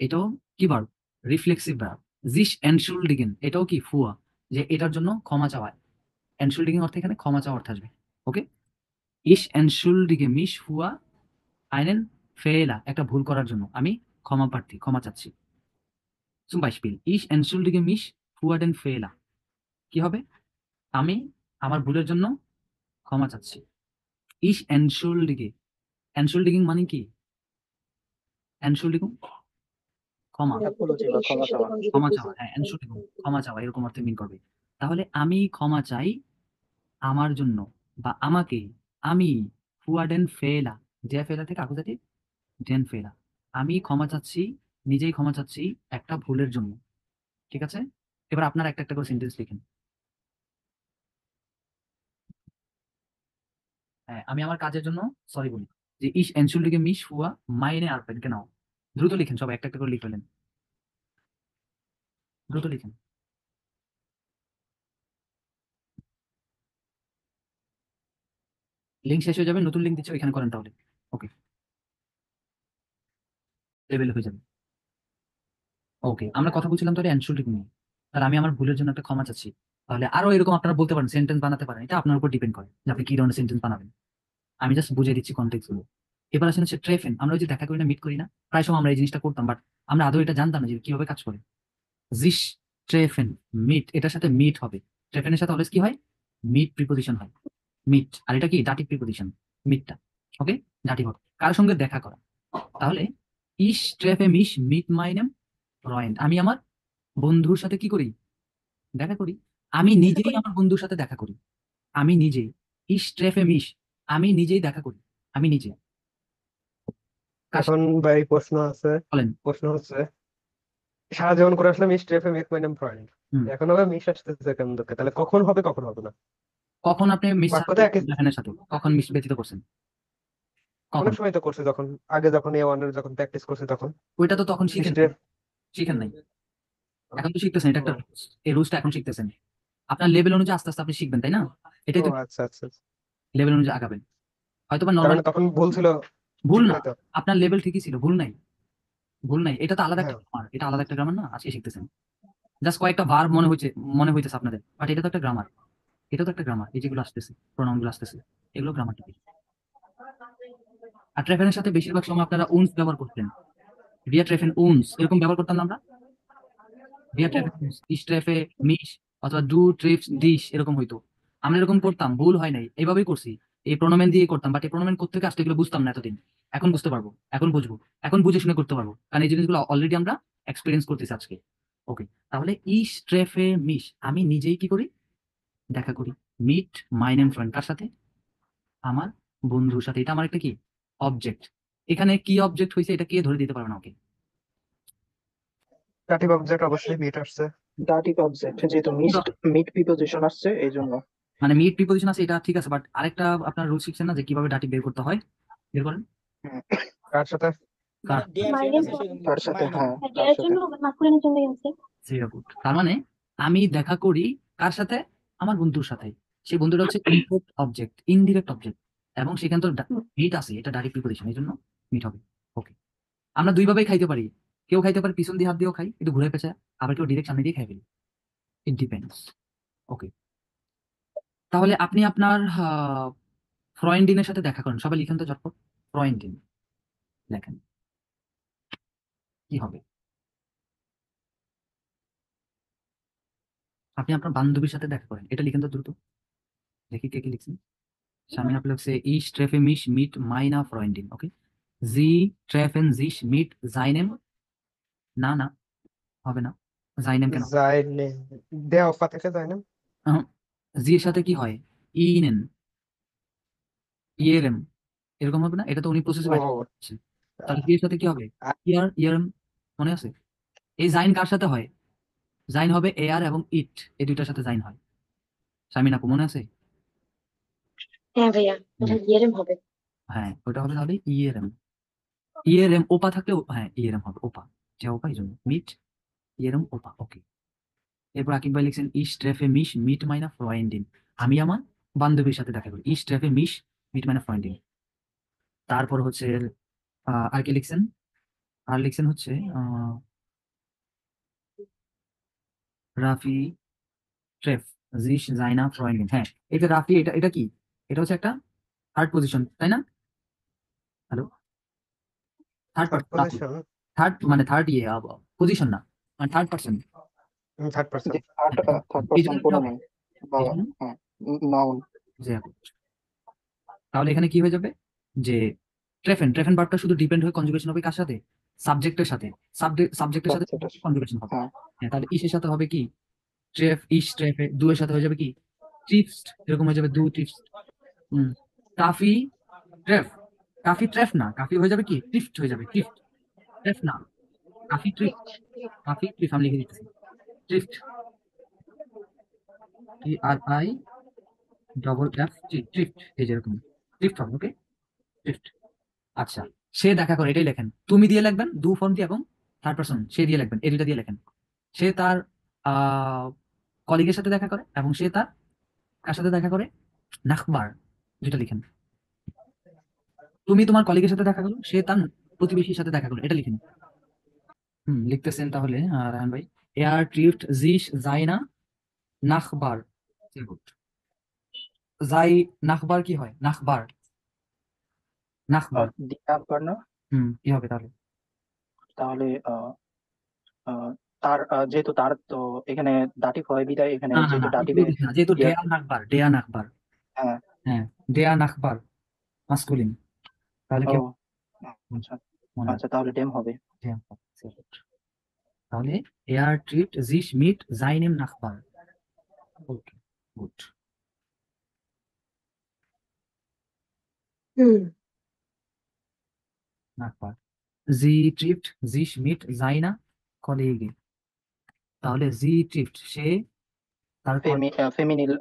এটাও কি ভার্ব? Reflexive verb. জিস এনশুলডিগেন, এটাও কি ফুয়া, যে এটার জন্য ক্ষমা চাওয়া। এনশুলডিগেন অর্থে এখানে ক্ষমা চাওয়া অর্থ আসবে, ওকে। ইস এনশুলডিগে মিশ ফুয়া আইনেন ফেলা একটা ভুল করার জন্য আমি ক্ষমা প্রার্থী, ক্ষমা চাচ্ছি। zum Beispiel ich entschuldige mich für den Fehler। কি হবে? আমি আমার ভুলের জন্য ক্ষমা চাচ্ছি। ich entschuldige, entschuldigen মানে কি? entschuldigung ক্ষমা, অ্যাপোলজি বা ক্ষমা চাওয়া। ক্ষমা চাওয়া, হ্যাঁ entschuldigung ক্ষমা চাওয়া এরকম অর্থে মিন করবে। তাহলে আমি ক্ষমা চাই আমার জন্য বা আমাকে, আমি für den Fehler, der Fehler থেকে আকুজাটিভ den Fehler, আমি ক্ষমা চাচ্ছি, নিজেই ক্ষমা চাচ্ছি একটা ভুলের জন্য। ঠিক আছে? এবার আপনারা একটা একটা করে সেন্টেন্স লিখেন। হ্যাঁ, আমি আমার কাজের জন্য সরি বলি। যে ich entschuldige mich für meine Arbeit, genau। দ্রুত লিখেন, সবাই একটা একটা করে লিখে ফেলেন। দ্রুত লিখেন। লিঙ্ক শেষ হয়ে যাবে, নতুন লিঙ্ক দিচ্ছি, ওইখানে করেন তাহলে। ওকে, লেভেল হয়ে যাবে। ওকে, আমরা কথা বলছিলাম তাহলে entschuldigung নিয়ে। তাহলে আমি আমার ভুলের জন্য একটা ক্ষমা চাচ্ছি। তাহলে আরো এরকম আপনারা বলতে পারেন, সেন্টেন্স বানাতে পারেন। এটা আপনার উপর ডিপেন্ড করে যে আপনি কি ধরনের সেন্টেন্স বানাবেন। আমি জাস্ট বুঝিয়ে দিচ্ছি কনটেক্সট গুলো। এবার আসেন হচ্ছে ট্রেফেন। আমরা ওই যে দেখা করি না, মিট করি না, প্রায় সময় আমরা এই জিনিসটা করতাম, বাট আমরা আদৌ এটা জানতাম না যে কিভাবে কাজ করে। জিস ট্রেফেন মিট, এটার সাথে মিট হবে। ট্রেফেনের সাথে অলওয়েজ কি হয়? মিট প্রিপোজিশন হয়, মিট। আর এটা কি? ডাটিভ প্রিপোজিশন, মিটটা। ওকে, ডাটিভ হবে কার সঙ্গে দেখা করা। তাহলে ইস ট্রেফে মিশ মিট মাইনেম ফ্রেন্ড, আমি আমার বন্ধুর সাথে কি করি? দেখা করি। আমি নিজেই আমার বন্ধুর সাথে দেখা করি। আমি নিজেই। ইস ট্রেফে মিশ, আমি নিজেই দেখা করি। আমি নিজে। কার সাথে? এখন ভাই প্রশ্ন আছে, বলেন। প্রশ্ন হচ্ছে সারা জীবন করে আসলে মিস ট্রেফে মেক মাই নেম ফ্রেন্ড, হুম। এখন আবার মিস আসতেছে কেন থেকে? তাহলে কখন হবে কখন হবে না? কখন আপনি মিস বাক্যটা একই, ট্রেফেনের সাথে কখন মিস ব্যতীত করছেন? কখন? অনেক সময় তো করছে, যখন আগে যখন A1 এর যখন প্র্যাকটিস করছে তখন ওইটা তো তখন মিস শিখেন, ট্রেফ। শিখেন নাই। এখন তো শিখতেছেন, এটা একটা rules। এই রুলসটা এখন শিখতেছেন। আপনার লেভেল অনুযায়ী আস্তে আস্তে আপনি শিখবেন, তাই না? এটাই ও তো, আচ্ছা আচ্ছা আচ্ছা। লেভেল অনুযায়ী আগাবেন। হয়তো বা তার নর্মাল, মানে তখন ভুল ছিল, ভুল ঠিক না, নাই তো? আপনার লেভেল ঠিকই ছিল, ভুল নাই, ভুল নাই। এটা তো আলাদা একটা হ্যাঁ, গ্রামার, এটা আলাদা একটা গ্রামার না, আজকে শিখতেছেন। জাস্ট কয়েকটা ভার্ব মনে হইতেছে আপনাদের, বাট এটা তো একটা গ্রামার, এটা তো একটা গ্রামার। এই যেগুলো আসতেছে, প্রোনাউন গুলো আসতেছে, এগুলো গ্রামার টপিক। আর ট্রেফেনের সাথে বেশিরভাগ সময় আপনারা উনস ব্যবহার করতেন। ভিয়া ট্রেফেন উনস এরকম ব্যবহার করতাম না আমরা? ভিয়া ট্রেফেন উনস, ইস ট্রেফে মিশ, অথবা ডু ট্রিপস ডিশ এরকম হইতো। আমরা এরকম করতাম, ভুল হয় নাই, এইভাবেই করছি। এই প্রোনোমেন দিয়ে করতাম, বাট এই প্রোনোমেন কোত্থেকে আসতে এগুলো বুঝতাম না এতদিন। এখন বুঝতে পারবো, এখন বুঝবো, এখন বুঝে শুনে করতে পারবো, কারণ এই জিনিসগুলো অলরেডি আমরা এক্সপিরিয়েন্স করতেছি আজকে। ওকে, তাহলে ইস ট্রেফে মিশ, আমি নিজেই কি করি? দেখা করি। মিট মাই নেম ফ্রেন্ড, কার সাথে? আমার বন্ধুর সাথে। এটা আমার একটা কি? অবজেক্ট। এখানে কি অবজেক্ট হয়েছে এটা কে ধরে দিতে পারবে না? ওকে, ডাটিভ অবজেক্ট অবশ্যই মিট আসছে। ডাটিভ অবজেক্ট, যেহেতু মিট প্রিপোজিশন আসছে এই জন্য। মানে মিড প্রিপোজিশন আছে, এটা ঠিক আছে, বাট আরেকটা আপনার রুল শিখছেন না যে কিভাবে ডাটি বের করতে হয়? বের করেন। হুম, কার সাথে? কার? মাইনেম তার সাথে, হ্যাঁ তার এর সাথে। জন্য মাকুলিনের জন্য আছে। Very good। তার মানে আমি দেখা করি কার সাথে? আমার বন্ধুর সাথে। সেই বন্ধুটা হচ্ছে ইনডিরেক্ট অবজেক্ট, ইনডিরেক্ট অবজেক্ট, এবং সেখানে তো মিট আছে, এটা ডাইরেক্ট প্রিপোজিশন, এই জন্য মিট হবে। ওকে, আমরা দুই ভাবেই খাইতে পারি। কেউ খাইতে পারে পিছন দিয়ে হাত দিয়েও খাই, একটু ঘুরে পেঁচা, আবার কেউ ডিরেক্ট সামনে দিয়ে খাই ফেলি। It depends. ওকে, তাহলে আপনি আপনার ফ্রয়েন্ডিনের সাথে দেখা করেন। সবাই লিখেন তো ঝটপট, ফ্রয়েন্ডিন লেখেন, কি হবে? আপনি আপনার বান্ধবীর সাথে দেখা করেন, এটা লিখেন তো দ্রুত, দেখি কে কি লিখছেন। Shamin hat gesagt, ich treffe mich mit meiner Freundin, okay? Sie treffen sich mit seinem, না না, হবে না, seinem কেন? যায়নি, দেয়া অফা থেকে যায় না। আহ, জি এর সাথে কি হয়? ihnen, ihrem, এরকম হবে না? এটা তো উনি প্রসেসে বাইরে ও করছেন। তাহলে জি এর সাথে কি হবে? ihrem, মনে আছে? এই জাইন কার সাথে হয়? জাইন হবে এয়ার এবং ইট, এই দুইটার সাথে জাইন হয়। শামিন আপু মনে আছে? হ্যাঁ ভাইয়া, এটা ইয়েরেম হবে। হ্যাঁ, ওটা হবে তাহলে ইয়েরেম। ইয়েরেম ওপা থাকলেও হ্যাঁ ইয়েরেম হবে, ওপা, যে ওপা এই জন্য মিট ইয়েরেম ওপা। ওকে, এরপর আকিব ভাই লিখছেন ইস ট্রেফে মিশ মিট মাইনা ফ্রয়েন্ডিন, আমি আমার বান্ধবীর সাথে দেখা করি। ইস ট্রেফে মিশ মিট মাইনা ফ্রয়েন্ডিন। তারপর হচ্ছে আর কি লিখছেন? আর লিখছেন হচ্ছে রাফি ট্রেফ জিস জাইনা ফ্রয়েন্ডিন। হ্যাঁ, এটা রাফি, এটা এটা কি? এটা হচ্ছে একটা থার্ড পজিশন, তাই না? Hello, third third person, position, third position না, মানে থার্ড পার্সন। Third person. যে থার্ড থার্ড এই পারসন জন্য কি হবে? প্রোনাউন বা এই জন্য হ্যাঁ নাউন। যে তাহলে এখানে কি হয়ে যাবে যে ট্রেফেন ভার্বটা শুধু ডিপেন্ড হয়ে কনজুগেশন হবে কার সাথে? সাবজেক্টের সাথে। সাবজেক্টের সাথে সাবজেক্ট কনজুগেশন হবে। হ্যাঁ হ্যাঁ, তাহলে ইসের সাথে হবে কি? ট্রেফে দু এর সাথে হয়ে যাবে কি? ট্রিপসড, এরকম হয়ে যাবে দু ট্রিপসড। হুম, কাফি ট্রেফ, কাফি ট্রেফ না, কাফি হয়ে যাবে কি? ট্রিফট হয়ে যাবে, ট্রিফট, ট্রেফ না, কাফি ট্রিফ, কাফি ট্রিফ আমি লিখে দিতেছি, ট্রিফট, TRIFF, ট্রিফট, এই যেরকম ট্রিফট হবে, ওকে, ট্রিফট। আচ্ছা, সে দেখা করে, এটাই লেখেন, তুমি দিয়ে লিখবেন দু ফর্ম দিয়ে, এবং থার্ড পার্সন সে দিয়ে লিখবেন, এই দুইটা দিয়ে লেখেন। সে তার কলিগের সাথে দেখা করে, এবং সে তার কার সাথে দেখা করে? নাখবার, যেটা লিখেন। তুমি তোমার কলিগের সাথে দেখা করো, সে তার প্রতিবেশীর সাথে দেখা করো, এটা লিখেন। লিখতেছেন তাহলে রায়হান ভাই। এয়ার ট্রিফট জিস জাইনা নাখবার। Sehr gut. যাই নাখবার কি হয়? নাখবার, নাখবার। দিয়া না, কি হবে তাহলে? তাহলে তার যেহেতু তার তো এখানে দাটিভ হয় বিদায় এখানে না না যেহেতু না, দাটিভে যেহেতু ইয়ার ডেয়া নাখবার, হ্যাঁ হ্যাঁ, ডেয়া নাখবার মাস্কুলিন, তাহলে কি ও হবে? আচ্ছা মনে আচ্ছা তাহলে ডেম হবে। রাখবেন। Sehr gut. তাহলে এয়ার ট্রিট জিস মিট জাইনেম নাখবার। ওকে, গুড। নাখবার, জি ট্রিফট জিস মিট জাইনা কলিগে। তাহলে জি ট্রিফট, সে তার ফেমিনিল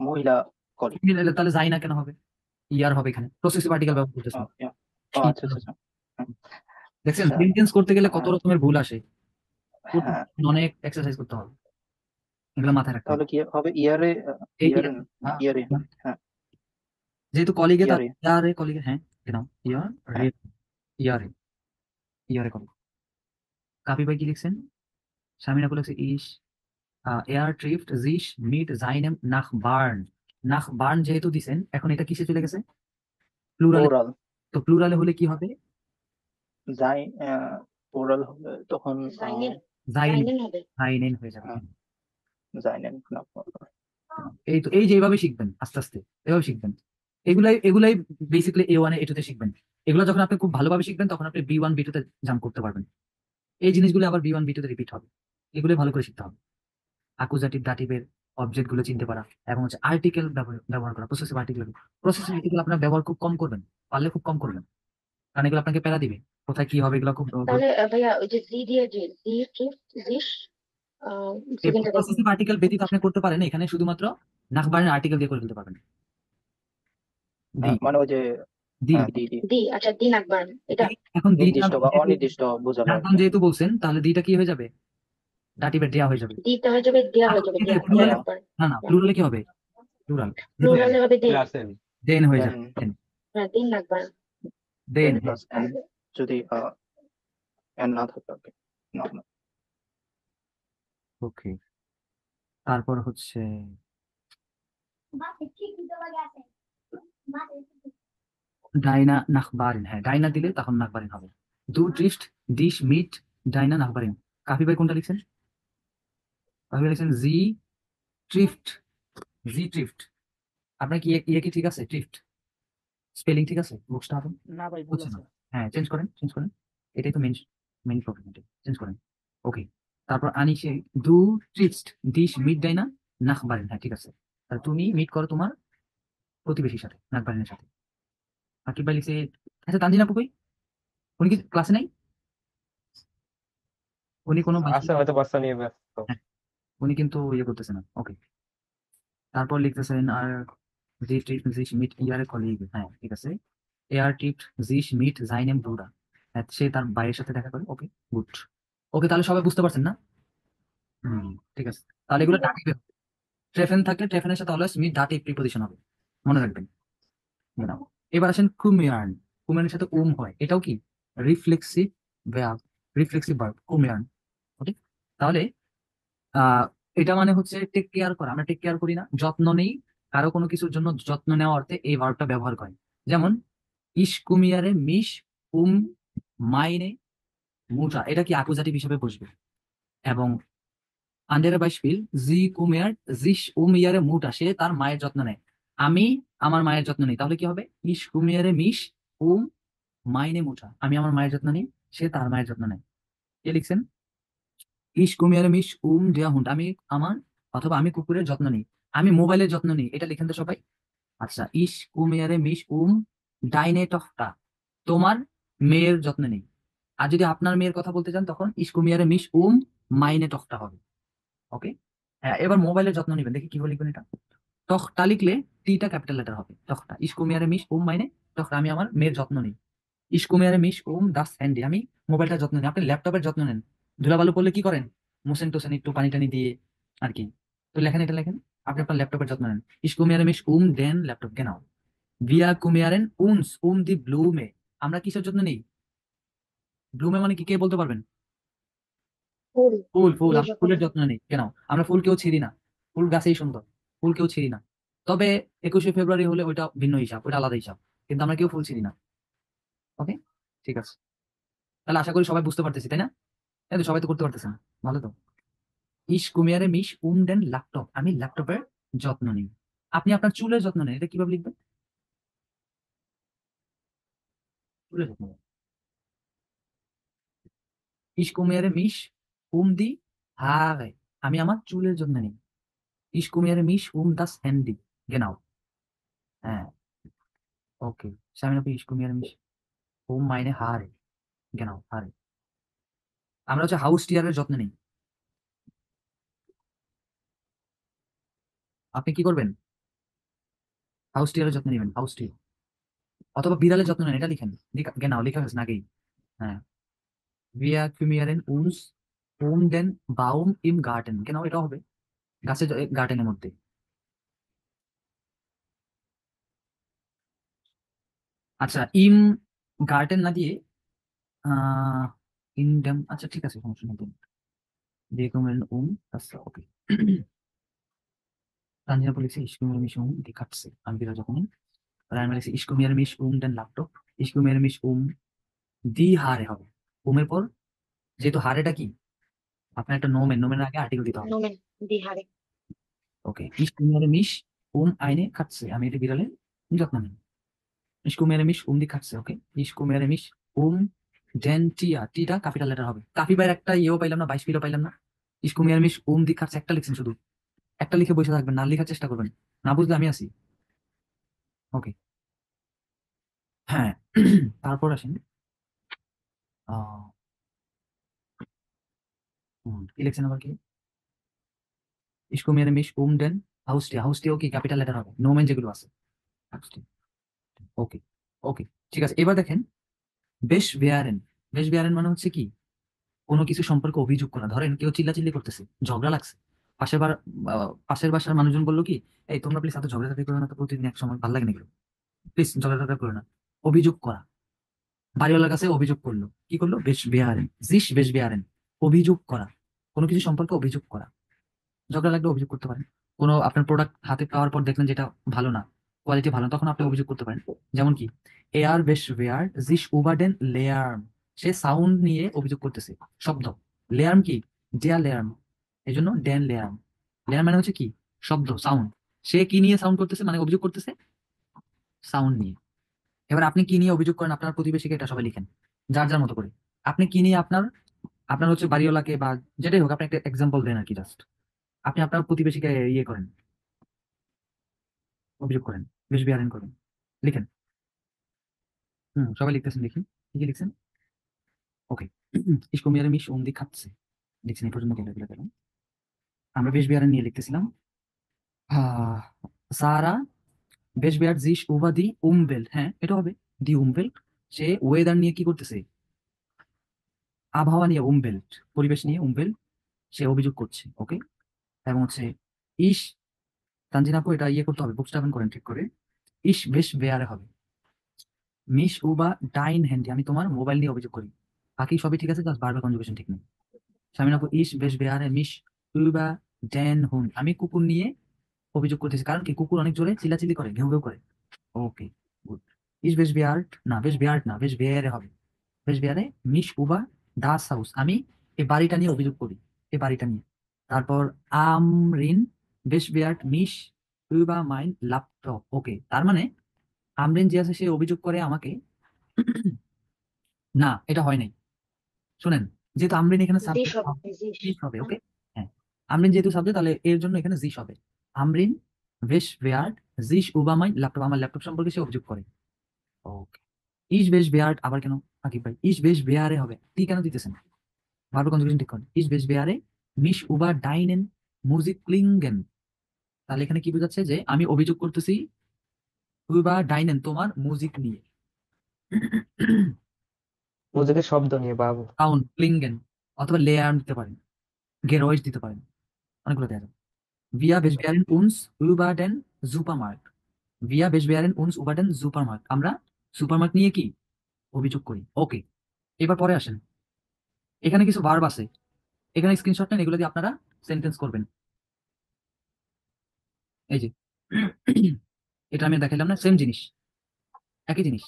মহিলা কলিগ। কলিগ, তাহলে জাইনা কেন হবে? ইয়ার হবে, এখানে প্রসেসিভ আর্টিকেল ব্যবহার করতেছেন। আচ্ছা আচ্ছা আচ্ছা হুম, দেখছেন, আচ্ছা সেন্টেন্স করতে গেলে কত হ্যাঁ রকমের ভুল আসে, হ্যাঁ। অনেক এক্সারসাইজ করতে হবে, এগুলো মাথায় রাখতে হবে। তাহলে কি হবে ইয়ারে এই ইয়ারে ইয়ারে হ্যাঁ যেহেতু কলিগে, তার ইয়ারে ইয়ারে কলিগে, হ্যাঁ কেন ইয়ার হ্যাঁ রে, ইয়ারে, ইয়ারে কলিগ। কাপি ভাই কি লিখছেন? শামিনা আপু লিখছে ইস এয়ার ট্রিফট জিস মিট জাইনেম নাখ বার্ন। নাখ বার্ন যেহেতু দিছেন, এখন এটা কিসে চলে গেছে? প্লুরালে। ওরাল তো প্লুরালে হলে কি হবে? যাই ওরাল হবে তখন সাইনেন জাইন, সাইনেন হবে। জাইনেন হয়ে যাবে। হ্যাঁ যাইনেন না এই তো, এই যে এইভাবে শিখবেন আস্তে আস্তে, এভাবে শিখবেন। এগুলাই বেসিক্যালি A1 এ A2 তে শিখবেন। এগুলো যখন আপনি খুব ভালোভাবে শিখবেন, তখন আপনি B1 B2 তে জাম্প করতে পারবেন। এই জিনিসগুলো আবার B1 B2 তে রিপিট হবে। এগুলো ভালো করে শিখতে হবে। অ্যাকুজাটিভ দাটিভের অবজেক্ট গুলো চিনতে পারা, এবং হচ্ছে আর্টিকেল ব্যবহার করা, প্রসেসিভ আর্টিকেল আপনার ব্যবহার খুব কম করবেন, পারলে খুব কম করবেন, কারণ এগুলো আপনাকে প্যারা দিবে, কোথায় কি হবে এগুলো খুব। তাহলে ভাইয়া ওই যে জি দিয়ে জি ট্রিফট জিস সেকেন্ডটা দেখুন। প্রসেসিভ আর্টিকেল ব্যতীত আপনি করতে পারেন, এখানে শুধুমাত্র নাকবারের আর্টিকেল দিয়ে করে ফেলতে পারবেন। দি, মানে ওই যে দি, দি দি দি, আচ্ছা দিন আকবর এটা এখন দিটা নির্দিষ্ট বা অনির্দিষ্ট বোঝালো আর নাকবান কি। যেহেতু বলছেন, তাহলে দিটা কি হয়ে যাবে? দাটিভের দেয়া হয়ে যাবে। দিটা হয়ে যাবে দেয়া হয়ে যাবে দেয়া প্লুরালে, আকবর। না না, প্লুরালে কি হবে? প্লুরাল, প্লুরালে হবে দিন। Plus N. দেন হয়ে দেন যাবে, দেন, হ্যাঁ দিন আকবর। দেন। দেন প্লাস এন যদি এন না থাকে আর কি না না। ওকে, তারপর হচ্ছে ডাইনা নাখবারিন, হ্যাঁ ডাইনা দিলে তখন নাখবারিন হবে। দু ট্রিস্ট দিস মিট ডাইনা নাখবারিন। কাফি ভাই কোনটা লিখছেন? কাফি ভাই লিখছেন জি ট্রিফট, জি ট্রিফট। আপনার কি ইয়ে কি ঠিক আছে? ট্রিফট স্পেলিং ঠিক আছে? বুকসটা হবে না ভাই ভুল হচ্ছে না। আছে। হ্যাঁ, চেঞ্জ করেন, চেঞ্জ করেন, এটাই তো মেন মেন প্রবলেম, এটাই চেঞ্জ করেন। ওকে, তারপর আনিসে দু ট্রিস্ট দিস মিট ডাইনা নাখবারিন, হ্যাঁ ঠিক আছে। তাহলে তুমি মিট করো তোমার প্রতিবেশীর সাথে, নাখবারিনের সাথে। আকিব ভাই লিখছে, আচ্ছা তানজিনা আপু কই? উনি কি ক্লাসে নাই? উনি কোনো আছে হয়তো বাচ্চা নিয়ে ব্যস্ত। হ্যাঁ, উনি কিন্তু ইয়ে করতেছে না। ওকে, তারপর লিখতেছেন আর জি ট্রিট জিস মিট ইয়ারে কলিগ, হ্যাঁ ঠিক আছে। এয়ার ট্রিট জিস মিট জাইনেম ব্রুডা, হ্যাঁ সে তার ভাইয়ের সাথে দেখা করে। ওকে, গুড। ওকে, তাহলে সবাই বুঝতে পারছেন না? ঠিক আছে, তাহলে এগুলো ডাটিভে হবে। ট্রেফেন থাকলে ট্রেফেনের সাথে অলওয়েজ মিট ডাটিভ প্রিপোজিশন হবে, মনে রাখবেন। নাও, এবার আসেন কুমিয়ার্ন। কুমিয়ার্নের সাথে হয়, এটাও কি রিফ্লেক্সিভ ভার্ব, রিফ্লেক্সিভ ভার্ব কুমিয়ার্ন। ওকে, তাহলে আহ এটা মানে হচ্ছে টেক কেয়ার করা। আমরা টেক কেয়ার করি না, যত্ন নেই, কারো কোনো কিছুর জন্য যত্ন নেওয়া অর্থে এই ভার্বটা ব্যবহার করে। যেমন ইস কুমিয়ারে মিস উম মাইনে মুটা, এটা কি অ্যাকুজাটিভ হিসেবে বসবে। এবং আন্ডারে বাইশপিল জি কুমিয়ার জিস উমিয়ারে মুটা, সে তার মায়ের যত্ন নেয়। আমি আমার মায়ের যত্ন নিই, তাহলে কি হবে? ইস কুমিয়ারে মিশ উম মাইনে মুটা, আমি আমার মায়ের যত্ন নিই, সে তার মায়ের যত্ন নেয়। কে লিখছেন? ইস কুমিয়ারে মিশ দেয়া হুন্ড, আমি আমার অথবা আমি কুকুরের যত্ন নিই। আমি মোবাইলের যত্ন নিই, এটা লিখেন তো সবাই। আচ্ছা, ইস কুমিয়ারে মিশ ডাইনে টফটা, তোমার মেয়ের যত্ন নেই। আর যদি আপনার মেয়ের কথা বলতে চান তখন ইস কুমিয়ারে মিশ মাইনে টফটা হবে। ওকে। হ্যাঁ, এবার মোবাইলের যত্ন নেবেন, দেখি কিভাবে লিখবেন এটা। টখটা লিখলে টিটা ক্যাপিটাল লেটার হবে, টখটা। ইস্কুমিয়ারে মিশ মাইনে টখটা, আমি আমার মেয়ের যত্ন নিই। ইস্কুমিয়ারে মিশ দাস হ্যান্ডি, আমি মোবাইলটার যত্ন নিই। আপনি ল্যাপটপের যত্ন নেন, ধুলাবালু পড়লে কি করেন? মোসেন টোসেন একটু পানি টানি দিয়ে আর কি। তো লেখেন, এটা লেখেন, আপনি আপনার ল্যাপটপের যত্ন নেন। ইস্কুমিয়ারে মিশ দেন ল্যাপটপ গেনাও। ভিয়া কুমিয়ারেন উনস দি ব্লুমে, আমরা কিসের যত্ন নিই? ব্লুমে মানে কি, কে বলতে পারবেন? ফুল ফুল, ফুল, ফুলের আমরা যত্ন ফুলের নেই। যত্ন নিই কেন? আমরা ফুল কেউ ছিঁড়ি না, ফুল গাছেই সুন্দর, ফুল কেউ ছিঁড়ি না। তবে 21শে ফেব্রুয়ারি হলে ওইটা ভিন্ন হিসাব, ওইটা আলাদা হিসাব, কিন্তু আমরা কেউ ফুল ছিঁড়ি না। ওকে, ঠিক আছে। তাহলে আশা করি সবাই বুঝতে পারতেছি, তাই না? এই তো, সবাই তো করতে পারতেছেন, ভালো তো। ইস কুমিয়ারে মিশ দেন ল্যাপটপ, আমি ল্যাপটপের যত্ন নিই। আপনি আপনার চুলের যত্ন নেন, এটা কিভাবে লিখবেন? চুলের যত্ন নেন। ইস কুমিয়ারে মিশ দি হারে, আমি আমার চুলের যত্ন নিই। ইস কুমিয়ারে মিশ দাস হ্যান্ডি গেনাও। হ্যাঁ, ওকে। সামনে ইস কুমিয়ারে মিশ মাইনে হারে গেনাও, হারে। আমরা হচ্ছে হাউস টিয়ারের যত্ন নিই। আপনি কি করবেন? হাউস টিয়ারের যত্ন নেবেন, হাউস টিয়ার। অথবা বিড়ালের যত্ন নেন, এটা লিখেন। গেনাও লেখা হয়েছে না আগেই? হ্যাঁ, wir kümmern uns den Baum im Garten, genau, এটা হবে গাছের গার্ডেনের মধ্যে। আচ্ছা, ইম গার্ডেন না দিয়ে আহ ইন ডেম, আচ্ছা ঠিক আছে, সমস্যা নেই। wir kümmern আচ্ছা, ওকে। তানজিনা বলেছে ich kümmere mich die Katze, আমি বিড়াল যত্ন নিই। রায়মা লিখছে ich kümmere mich den Laptop, ich kümmere mich die Haare হবে। এর পর যেহেতু হারেটা কি, আপনার একটা নোমের আগে আর্টিকেল দিতে হবে। নোমেন দিহারে। ওকে, ich kümmere mich eine Katze, আমি এটা বিড়ালের যত্ন নিই। Ich kümmere mich die Katze, okay. Ich kümmere mich den Tier, টিটা ক্যাপিটাল লেটার হবে। কাপিবার একটা ইয়েও পাইলাম না, 22 পাইলাম না। Ich kümmere mich die Katze, একটা লিখছেন শুধু, একটা লিখে বসে থাকবেন, না লেখার চেষ্টা করবেন, না বুঝলে আমি আছি। ওকে, হ্যাঁ। তারপর আসেন, আহ কি লিখছেন আবার কি? Ich kümmere mich den Haustier, হাউসটিও কি ক্যাপিটাল লেটার হবে, নোমেন যেগুলো আছে। ওকে, ওকে, ঠিক আছে। এবার দেখেন, বেশ বেয়ারেন। বেশ বেয়ারেন মানে হচ্ছে কি, কোনো কিছু সম্পর্কে অভিযোগ করা। ধরেন কেউ চিল্লাচিল্লি করতেছে, ঝগড়া লাগছে, পাশের বাসার মানুষজন বললো কি, এই তোমরা প্লিজ এত ঝগড়াঝাটি করো না তো, প্রতিদিন এক সময় ভালো লাগে না, প্লিজ ঝগড়াঝাটি করো না। অভিযোগ করা, বাড়িওয়ালার কাছে অভিযোগ করলো, কি করলো? বেশ বেয়ারেন, বেশ বেয়ারেন, অভিযোগ করা, কোনো কিছু সম্পর্কে অভিযোগ করা। ঝগড়া লাগলে অভিযোগ করতে পারেন। কোনো আপনার প্রোডাক্ট হাতে পাওয়ার পর দেখলেন যেটা ভালো না, কোয়ালিটি ভালো না, তখন আপনি অভিযোগ করতে পারেন। যেমন কি, এয়ার বেশ ওয়ার জিস ওভারডেন লেয়ার্ম, সে সাউন্ড নিয়ে অভিযোগ করতেছে, শব্দ। লেয়ার্ম কি? ডেয়া লেয়ার্ম, এই জন্য ডেন লেয়ার্ম। লেয়ার্ম মানে হচ্ছে কি, শব্দ, সাউন্ড। সে কি নিয়ে সাউন্ড করতেছে, মানে অভিযোগ করতেছে সাউন্ড নিয়ে। এবার আপনি কি নিয়ে অভিযোগ করেন আপনার প্রতিবেশীকে, এটা সবাই লিখেন যার যার মতো করে। আপনি কি নিয়ে আপনার আপনার হচ্ছে বাড়িওয়ালাকে বা যেটাই হোক, আপনি একটা এক্সাম্পল দেন আর কি, জাস্ট আপনি আপনার প্রতিবেশীকে ইয়ে করেন, অভিযোগ করেন, বেশ বেয়ারেন করেন, লিখেন। সবাই লিখতেছেন, দেখি কি কি লিখছেন। ওকে, ইস্কুমিয়ারে মিশ দি খাচ্ছে, লিখছেন এই পর্যন্ত গেলে গেলে গেলাম। আমরা বেশ বেয়ারেন নিয়ে লিখতেছিলাম। আহ, সারা বেশ বেয়ার জিস ওভার দি উমবেল, হ্যাঁ এটা হবে দি উমবেল। সে ওয়েদার নিয়ে কি করতেছে, আবহাওয়া নিয়ে, উমবেল্ট পরিবেশ নিয়ে, উমবেল সে অভিযোগ করছে। ওকে, এবং হচ্ছে ইস, তানজিনা আপু এটা ইয়ে করতে হবে, বুকস্টাবেন করেন ঠিক করে। ইস বেশ বেয়ারে হবে মিস উবা ডাইন হ্যান্ডি, আমি তোমার মোবাইল নিয়ে অভিযোগ করি। বাকি সবই ঠিক আছে, জাস্ট বারবার কনজুগেশন ঠিক নেই। শামিনা আপু ইস বেশ বেয়ারে মিস উবা ডেন হুন, আমি কুকুর নিয়ে অভিযোগ করতেছি, কারণ কি, কুকুর অনেক জোরে চিল্লাচিল্লি করে, ঘেউ ঘেউ করে। ওকে, গুড। ইস বেশ বেয়ার্ট না, বেশ বেয়ার্ট না, বেশ বেয়ারে হবে। বেশ বিহারে মিশ উবা দাস হাউস, আমি এই বাড়িটা নিয়ে অভিযোগ করি, এই বাড়িটা নিয়ে। তারপর আমরিন বেশ বিয়ার্ট মিশ উবা মাইন ল্যাপটপ। ওকে, তার মানে আমরিন যে আছে সে অভিযোগ করে আমাকে। না, এটা হয় নাই। শুনেন, যেহেতু আমরিন এখানে sich সাবজেক্ট হবে sich হবে, ওকে। হ্যাঁ, আমরিন যেহেতু সাবজেক্ট, তাহলে এর জন্য এখানে জিস হবে। আমরিন বেশ বেয়ার্ড জিস উবামাই ল্যাপটপ, আমার ল্যাপটপ সম্পর্কে সে অভিযোগ করে। ওকে, ইস বেশ বেয়ার্ড আবার কেন আকিব ভাই? ইস বেশ বেয়ারে হবে, টি কেন দিতেছেন? ভার্ব কনজুগেশন ঠিক করেন। ইস বেশ বেয়ারে মিশ উবা ডাইনেন মুজিক ক্লিংগেন। তাহলে এখানে কি বোঝাচ্ছে যে আমি অভিযোগ করতেছি উবা ডাইনেন তোমার মিউজিক নিয়ে। মুজিকের শব্দ নিয়ে বা সাউন্ড ক্লিংগেন অথবা লেয়ার দিতে পারেন, গেরয়েস দিতে পারেন, অনেকগুলো দেওয়া যাবে। Wir beschweren uns über den Supermarkt. Wir beschweren uns über den Supermarkt. আমরা সুপারমার্কেট নিয়ে কি অভিযোগ করি। ওকে, এবার পরে আসেন, এখানে কিছু ভার্ব আছে, এখানে স্ক্রিনশট নেন, এগুলো দিয়ে আপনারা সেন্টেন্স করবেন। এই যে এটা আমি দেখাইলাম না, সেম জিনিস, একই জিনিস।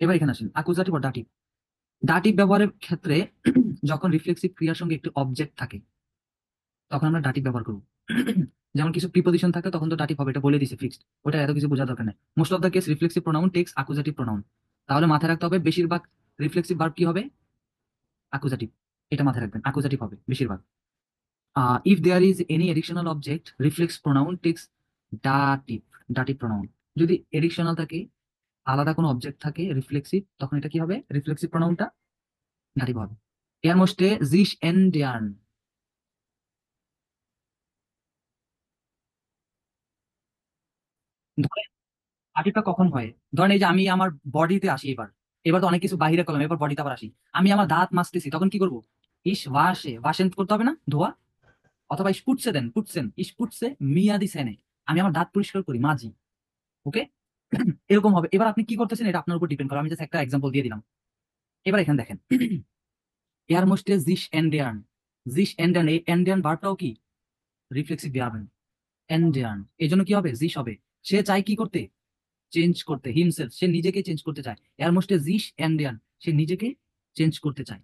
এবার এখানে আসেন আকুজাটিভ বা ডাটিভ। ডাটিভ ব্যবহারের ক্ষেত্রে যখন রিফ্লেক্সিভ ক্রিয়ার সঙ্গে একটি অবজেক্ট থাকে তখন আমরা ডাটিভ ব্যবহার করব। যেমন কিছু প্রিপোজিশন থাকে তখন তো ডাটিভ হবে, এটা বলে দিছে ফিক্সড, ওটা এত কিছু বোঝার দরকার নেই। Most of the case reflexive pronoun takes আকুজাটিভ প্রোনাউন। তাহলে মাথায় রাখতে হবে বেশিরভাগ রিফ্লেক্সিভ ভার্ব কি হবে? আকুজাটিভ। এটা মাথায় রাখবেন, আকুজাটিভ হবে বেশিরভাগ। If there is any additional object reflex pronoun takes dative, dative pronoun. যদি এডিশনাল থাকে, আলাদা কোনো অবজেক্ট থাকে রিফ্লেক্সিভ, তখন এটা কি হবে? রিফ্লেক্সিভ প্রোনাউনটা ডাটিভ হবে। এর মোস্টে জিস এন্ড ডিয়ার্ন। ডাটিভটা কখন হয়? ধরেন এই যে আমি আমার বডিতে আসি, এবার এবার তো অনেক কিছু বাইরে করলাম, এবার বডিতে আবার আসি। আমি আমার দাঁত মাজতেছি, তখন কি করবো? ইস ওয়াশে, ওয়াশেন করতে হবে না, ধোয়া। অথবা ইস পুটসে দেন, পুটসেন ইস পুটসে মিয়াদি সেনে, আমি আমার দাঁত পরিষ্কার করি, মাজি। ওকে, এরকম হবে। এবার আপনি কি করতেছেন এটা আপনার উপর ডিপেন্ড করে, আমি জাস্ট একটা এক্সাম্পল দিয়ে দিলাম। এবার এখানে দেখেন এয়ার মোস্টে জিস এন্ডিয়ান, জিস এন্ডিয়ান, এই এন্ডিয়ান ভার্বটাও কি রিফ্লেক্সিভ ভার্ব। এন্ডিয়ান এই জন্য কি হবে? জিস হবে। সে চায় কি করতে? চেঞ্জ করতে, হিমসেলফ, সে নিজেকে চেঞ্জ করতে চায়। এর মোস্টে জিস এন্ডিয়ান, সে নিজেকে চেঞ্জ করতে চায়।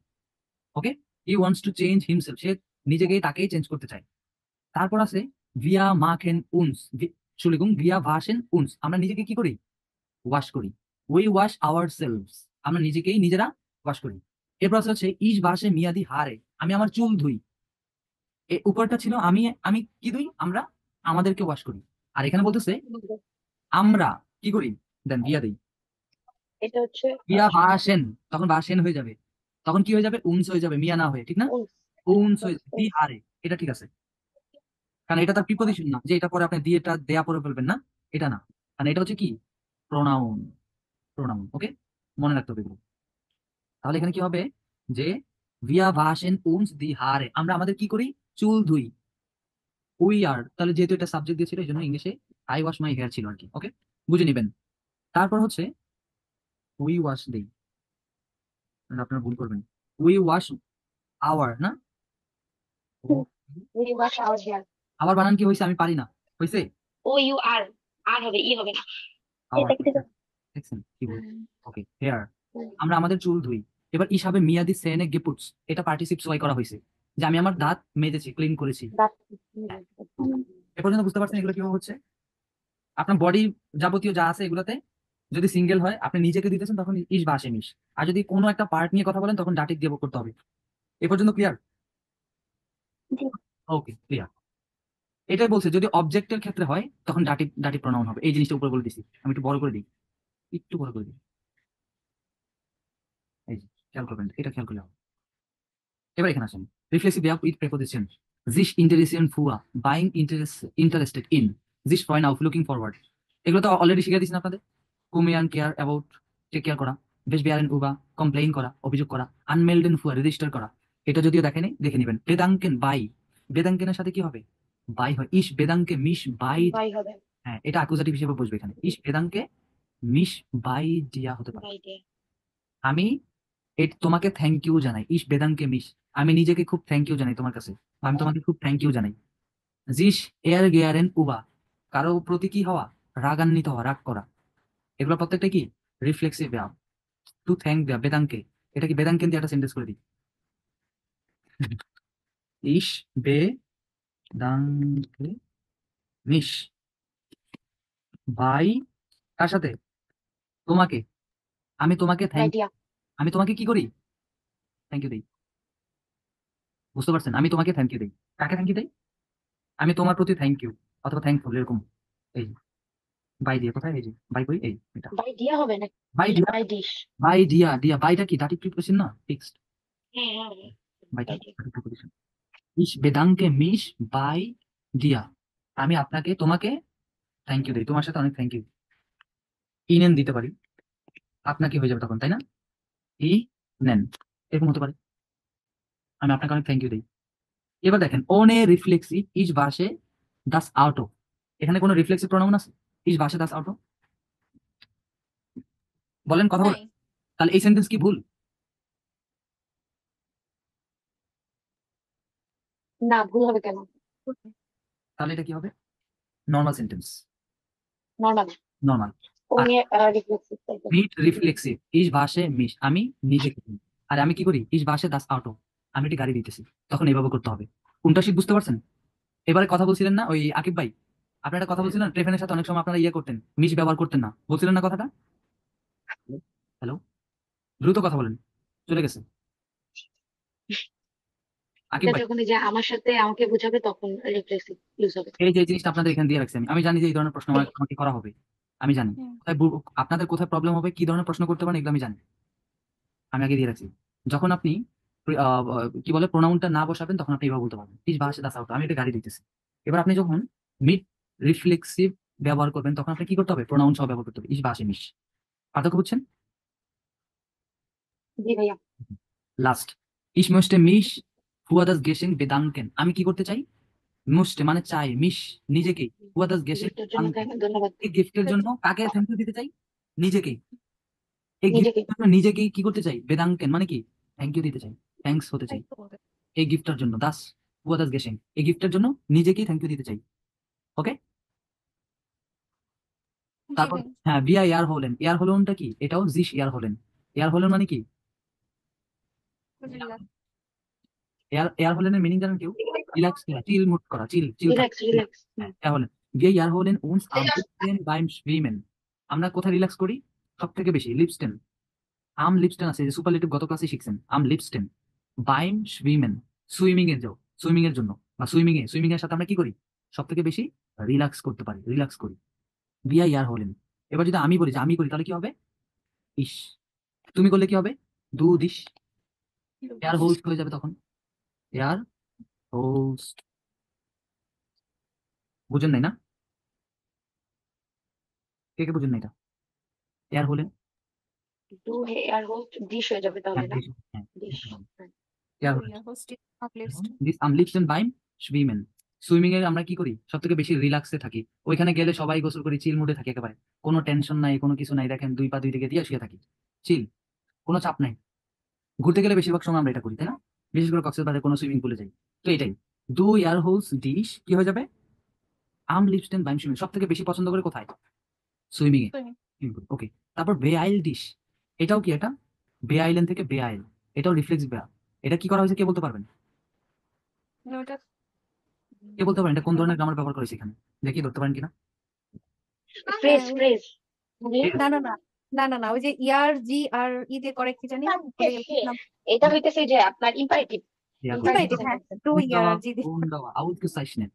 Okay, he wants to change himself, সে নিজেকে তাকেই চেঞ্জ করতে চায়। তারপর আছে ভিয়া মাখেন উনস, শুলিগুং ভিয়া ভাসেন উনস, আমরা নিজেকে কি করি? ওয়াশ করি। উই ওয়াশ আওয়ার সেলভস, আমরা নিজেকেই নিজেরা ওয়াশ করি। এরপর আছে হচ্ছে ইস ভাসে মিয়াদি হারে, আমি আমার চুল ধুই। উপরটা ছিল আমি, আমি কি ধুই? আমরা আমাদেরকে ওয়াশ করি। আর এখানে বলতেছে আমরা কি করি? দেন বিয়া দিই। এটা হচ্ছে মিয়া ভাসেন, তখন ভাসেন হয়ে যাবে, তখন কি হয়ে যাবে? উনস হয়ে যাবে, মিয়া না হয়ে, ঠিক না? uns উনস হয়ে যাবে, দি হারে, এটা ঠিক আছে। কারণ এটা তার প্রিপোজিশন না যে এটা পরে আপনি দিয়েটা দেয়া পরে ফেলবেন না, এটা না। কারণ এটা হচ্ছে কি? Pronoun, pronoun. ওকে, মনে রাখতে হবে এগুলো। তাহলে এখানে কি হবে? যে ভিয়া ভাসেন উনস দি হারে, আমরা আমাদের কি করি? চুল ধুই। উই আর, তাহলে যেহেতু এটা সাবজেক্ট দিয়েছিল এই জন্য ইংলিশে আই ওয়াশ মাই হেয়ার ছিল আর কি। ওকে, বুঝে নিবেন। তারপর হচ্ছে উই ওয়াশ দেই, আপনারা ভুল করবেন। উই ওয়াশ আওয়ার না, we wash our hair আবার বানান কি হয়েছে? আমি পারি না, হয়েছে o u r আর হবে ই হবে না আওয়ার। এটা কি দেখো? দেখছেন কি বল? ওকে, হেয়ার, আমরা আমাদের চুল ধুই। এবার ইসাবে মিয়াদি সেনে গেপুটস, এটা পার্টিসিপ সোয়াই করা হয়েছে, যে আমি আমার দাঁত মেজেছি, ক্লিন করেছি। এ পর্যন্ত বুঝতে পারছেন এগুলো কিভাবে হচ্ছে? আপনার বডি যাবতীয় যা আছে এগুলোতে যদি সিঙ্গেল হয়, আপনি নিজেকে দিতেছেন, তখন ইস বা আসে মিশ। আর যদি কোনো একটা পার্ট নিয়ে কথা বলেন তখন ডাটিভ দিয়ে করতে হবে। এ পর্যন্ত ক্লিয়ার? জি। ওকে, ক্লিয়ার। এটাই বলছে যদি অবজেক্টের ক্ষেত্রে হয় তখন ডাটিভ, ডাটিভ প্রোনাউন হবে। এই জিনিসটা উপরে বলে দিছি, আমি একটু বড় করে দিই, একটু বড় করে দিই। এই যে খেয়াল করবেন, এটা খেয়াল করলে হবে। এবার এখানে আসেন রিফ্লেক্সিভ ভার্ব উইথ প্রেপোজিশন। জিস ইন্টারেস্টেড ফুয়া, বাইং ইন্টারেস্টেড ইন, জিস ফ্রয় নাও, লুকিং ফরওয়ার্ড। এগুলো তো অলরেডি শিখিয়ে দিচ্ছেন আপনাদের। কুমিয়ান কেয়ার অ্যাবাউট, টেক কেয়ার করা। বেশ বিয়ারেন উবা, কমপ্লেইন করা, অভিযোগ করা। আনমেলডেন ফুয়া, রেজিস্টার করা। এটা যদিও দেখেনি, দেখে নেবেন। বেদাঙ্কেন বাই, বেদাঙ্কেনের সাথে কি হবে? বাই হয়। ইস বেদাঙ্কে মিশ বাই, বাই হবে হ্যাঁ এটা অ্যাকুজাটিভ হিসেবে বসবে এখানে। ইস বেদাঙ্কে মিশ বাই দিয়া হতে পারে। বাই ডে আমি তোমাকে থ্যাংক ইউ জানাই। ইস বেদাঙ্কে মিশ, আমি নিজেকে খুব থ্যাংক ইউ জানাই তোমার কাছে, বা আমি তোমাকে খুব থ্যাংক ইউ জানাই। জিস এয়ার গেয়ারেন উবা, কারো প্রতি কি হওয়া? রাগান্বিত হওয়া, রাগ করা। এগুলো প্রত্যেকটা কি রিফ্লেক্সিভ ভার্ব। টু থ্যাংক দেয়া বেদাঙ্কে, এটা কি বেদাঙ্কেন দিয়ে একটা সেন্টেন্স করে দিই। ইস বে দাঙ্কে মিশ বাই কার সাথে? তোমাকে। আমি তোমাকে বাই দিয়া। আমি তোমাকে কি করি? থ্যাংক ইউ দিই। বুঝতে পারছেন? আমি তোমাকে থ্যাংক ইউ দিই। কাকে থ্যাংক ইউ দেই? আমি তোমার প্রতি থ্যাংক ইউ অথবা থ্যাঙ্কফুল এরকম। এই বাই দিয়ে কোথায়? এই যে বাই কই, এই এটা বাই দিয়া হবে না? বাই দিয়া। By dish. বাই দিয়া দিয়া বাইটা কি দাটিভ প্রিপোজিশন না? ফিক্সড। হ্যাঁ হ্যাঁ হ্যাঁ। বাইটা বাই দিয়া। দাটিভ প্রিপোজিশন। ইস বেদাঙ্কে মিশ বাই দিয়া। আমি আপনাকে তোমাকে থ্যাংক ইউ দিই, তোমার সাথে অনেক থ্যাংক ইউ। ইনেন দিতে পারি, আপনাকে হয়ে যাবে তখন, তাই না? ই নেন এরকম হতে পারে। আমি আপনাকে অনেক থ্যাংক ইউ দিই। এবার দেখেন ওনে রিফ্লেক্সিভ ইজ ভার্সে দাস আউটো। এখানে কোনো রিফ্লেক্সিভ প্রোনাউন আছে? ইজ ভার্সে দাস আউটো বলেন, কথা বলেন। নাই। তাহলে এই সেন্টেন্স কি ভুল? না, ভুল হবে কেন? তাহলে এটা কি হবে? Normal sentence. Normal. Normal. One reflexive টাইপের। মিট রিফ্লেক্সিভ ইজ ভার্সে মিশ, আমি নিজেকে চিনি। আর আমি কি করি? ইজ ভার্সে দাস আউটো, আমি একটি গাড়ি দিতেছি, তখন এইভাবে করতে হবে। কোনটা শিখ বুঝতে পারছেন? এবারে কথা বলছিলেন না ওই আকিব ভাই, আপনার একটা কথা বলছিলেন ট্রেফেনের সাথে অনেক সময় আপনারা ইয়ে করতেন, মিশ ব্যবহার করতেন না, বলছিলেন না কথাটা? হ্যালো, দ্রুত কথা বলেন, চলে গেছে আকিব এটা ভাই। যখন এই যে আমার সাথে আমাকে বোঝাবে তখন রিফ্লেক্সিভ ইউজ হবে। এই যে জিনিসটা আপনাদের এখানে দিয়ে রাখছি, আমি জানি যে এই ধরনের প্রশ্ন আমাকে করা হবে, আমি জানি হুম। কোথায় আপনাদের কোথায় প্রবলেম হবে, কি ধরনের প্রশ্ন করতে পারেন, এগুলো আমি জানি, আমি আগে দিয়ে রাখছি। যখন আপনি কি বলে প্রোনাউনটা না বসাবেন তখন আপনি এভাবে বলতে পারবেন, ইস ভাষা দাস আউট, আমি একটা গাড়ি দিতেছি। এবার আপনি যখন মিড রিফ্লেক্সিভ ব্যবহার করবেন তখন আপনি কি করতে হবে? প্রোনাউন সহ ব্যবহার করতে হবে, ইস ভাষে মিশ। পার্থক্য বুঝছেন? জি ভাইয়া। লাস্ট, ইস möchte mich vor das Geschenk bedanken। আমি কি করতে চাই? möchte মানে চাই, মিশ নিজেকেই, vor das Geschenk গিফটের জন্য bedanken। ধন্যবাদ। এই গিফটের জন্য কাকে থ্যাংক ইউ দিতে চাই? নিজেকেই। এই নিজেকে। গিফটের জন্য নিজেকেই কি করতে চাই? বেদাঙ্কেন মানে কি? থ্যাংক ইউ দিতে চাই, থ্যাঙ্কস হতে চাই। এই গিফটটার জন্য দাস vor das Geschenk, এই গিফটের জন্য নিজেকেই থ্যাংক ইউ দিতে চাই। ওকে, জি তারপর ভাই। হ্যাঁ বিয়া ইয়ার হলেন, ইয়ার হলেনটা কি? এটাও জিস ইয়ার হলেন। ইয়ার হলেন মানে কি? বুঝলাম। এয়ার হলেনের মিনিং জানেন কেউ? রিল্যাক্স করা, চিল মুড করা, চিল চিল থাকা। Relax relax. এয়ার হলেন, wir erholen uns am liebsten beim Schwimmen। আমরা কোথায় রিল্যাক্স করি সব থেকে বেশি? লিপস্টেন। আম লিপস্টেন আছে, যে সুপারলেটিভ গত ক্লাসে শিখছেন, আম লিপস্টেন বাইম সুইমেন, সুইমিং এর সুইমিং এর জন্য বা সুইমিং এর সাথে আমরা কি করি? সব থেকে বেশি রিল্যাক্স করতে পারি, রিল্যাক্স করি। বিয়া ইয়ার হলেন। এবার যদি আমি বলি যে আমি করি তাহলে কি হবে? ইস। তুমি করলে কি হবে? দু দিস। এয়ার হোস্ট হয়ে যাবে তখন, এয়ার হোস্ট। বুঝেন নাই না? কে কে বুঝেন না এটা? এয়ার হলেন, টু হেয়ার হোস্ট ডিশ হয়ে যাবে তাহলে না? হ্যাঁ ডিশ। এয়ার Oh, হলেন yeah, hosting of list. দিস আম লিপস্টেন বাইম সুইমেন। সুইমিং এ আমরা কি করি? সব থেকে বেশি রিল্যাক্সে থাকি। ওইখানে গেলে সবাই গোসল করি, চিল মুডে থাকি একেবারে, কোনো টেনশন নাই, কোনো কিছু নাই, দেখেন দুই পা দুই দিকে দিয়ে শুয়ে থাকি, চিল, কোনো চাপ নাই। ঘুরতে গেলে বেশিরভাগ সময় আমরা এটা করি, তাই না? বিশেষ করে কক্সবাজারে কোনো সুইমিং পুলে যাই, তো এটাই। দু এয়ার হোলস ডিশ কি হয়ে যাবে? আম লিপস্টেন বাইম সুইমিং। সব থেকে বেশি পছন্দ করে কোথায়? সুইমিং এ। ওকে, তারপর বে আইল ডিশ, এটাও কি? এটা বে আইল্যান্ড থেকে বে আইল, এটাও রিফ্লেক্স বেয়া। এটা কি করা হয়েছে কে বলতে পারবেন? No, এটা কে বলতে পারেন এটা কোন ধরনের গ্রামার ব্যবহার করেছে এখানে? দেখি ধরতে পারেন কিনা। ফ্রেজ হ্যাঁ, ফ্রেজ। না না না না না না ওই যে ইয়ার জি আর ই দিয়ে করে কি জানি এটা হইতেছে যে আপনার ইম্পারেটিভ। ইম্পারেটিভ, হ্যাঁ, টু ইয়ার আর জি দিয়ে। Ausgezeichnet।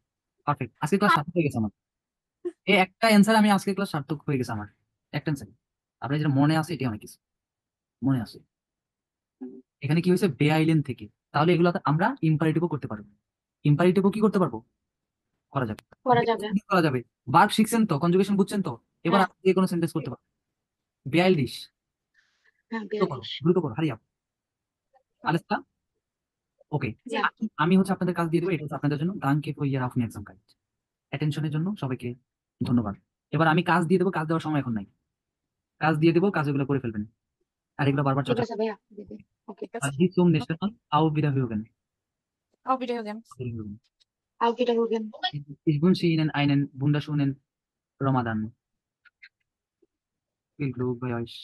পারফেক্ট, আজকে ক্লাস সার্থক হয়ে গেছে আমার। এই একটা অ্যান্সার আমি আজকে ক্লাস সার্থক হয়ে গেছে আমার, একটা অ্যান্সার। আপনার যেটা মনে আছে এটাই অনেক কিছু মনে আছে। এখানে কি হয়েছে? বে আইল্যান্ড থেকে, তাহলে এগুলো আমরা ইম্পারেটিভও করতে পারবো। ইম্পারেটিভও কি করতে পারবো? করা যাবে, করা যাবে। করা যাবে। ভার্ব শিখছেন তো, কনজুগেশন বুঝছেন তো, এবার হ্যাঁ। আপনি যে কোনো সেন্টেন্স করতে পারবেন। বেআইল ডিশ, হ্যাঁ, দ্রুত করো, দ্রুত করো, হারি আপ। আলেস্তা, ওকে। জি। আমি হচ্ছে আপনাদের কাজ দিয়ে দেবো, এটা হচ্ছে আপনাদের জন্য দাঙ্কে ফর ইয়ার অফ এক্সাম গাইড। অ্যাটেনশনের জন্য সবাইকে ধন্যবাদ। এবার আমি কাজ দিয়ে দেবো, কাজ দেওয়ার সময় এখন নাই, কাজ দিয়ে দেবো, কাজগুলো করে ফেলবেন, আর এগুলো বারবার ঠিক চর্চা। আছে ভাইয়া। ওকে। আর bis zum nächsten Mal. Auf Wiederhören. Auf Wiedersehen. Auf Wiedersehen. Ich wünsche Ihnen einen wunderschönen Ramadan. Viel Glück bei euch.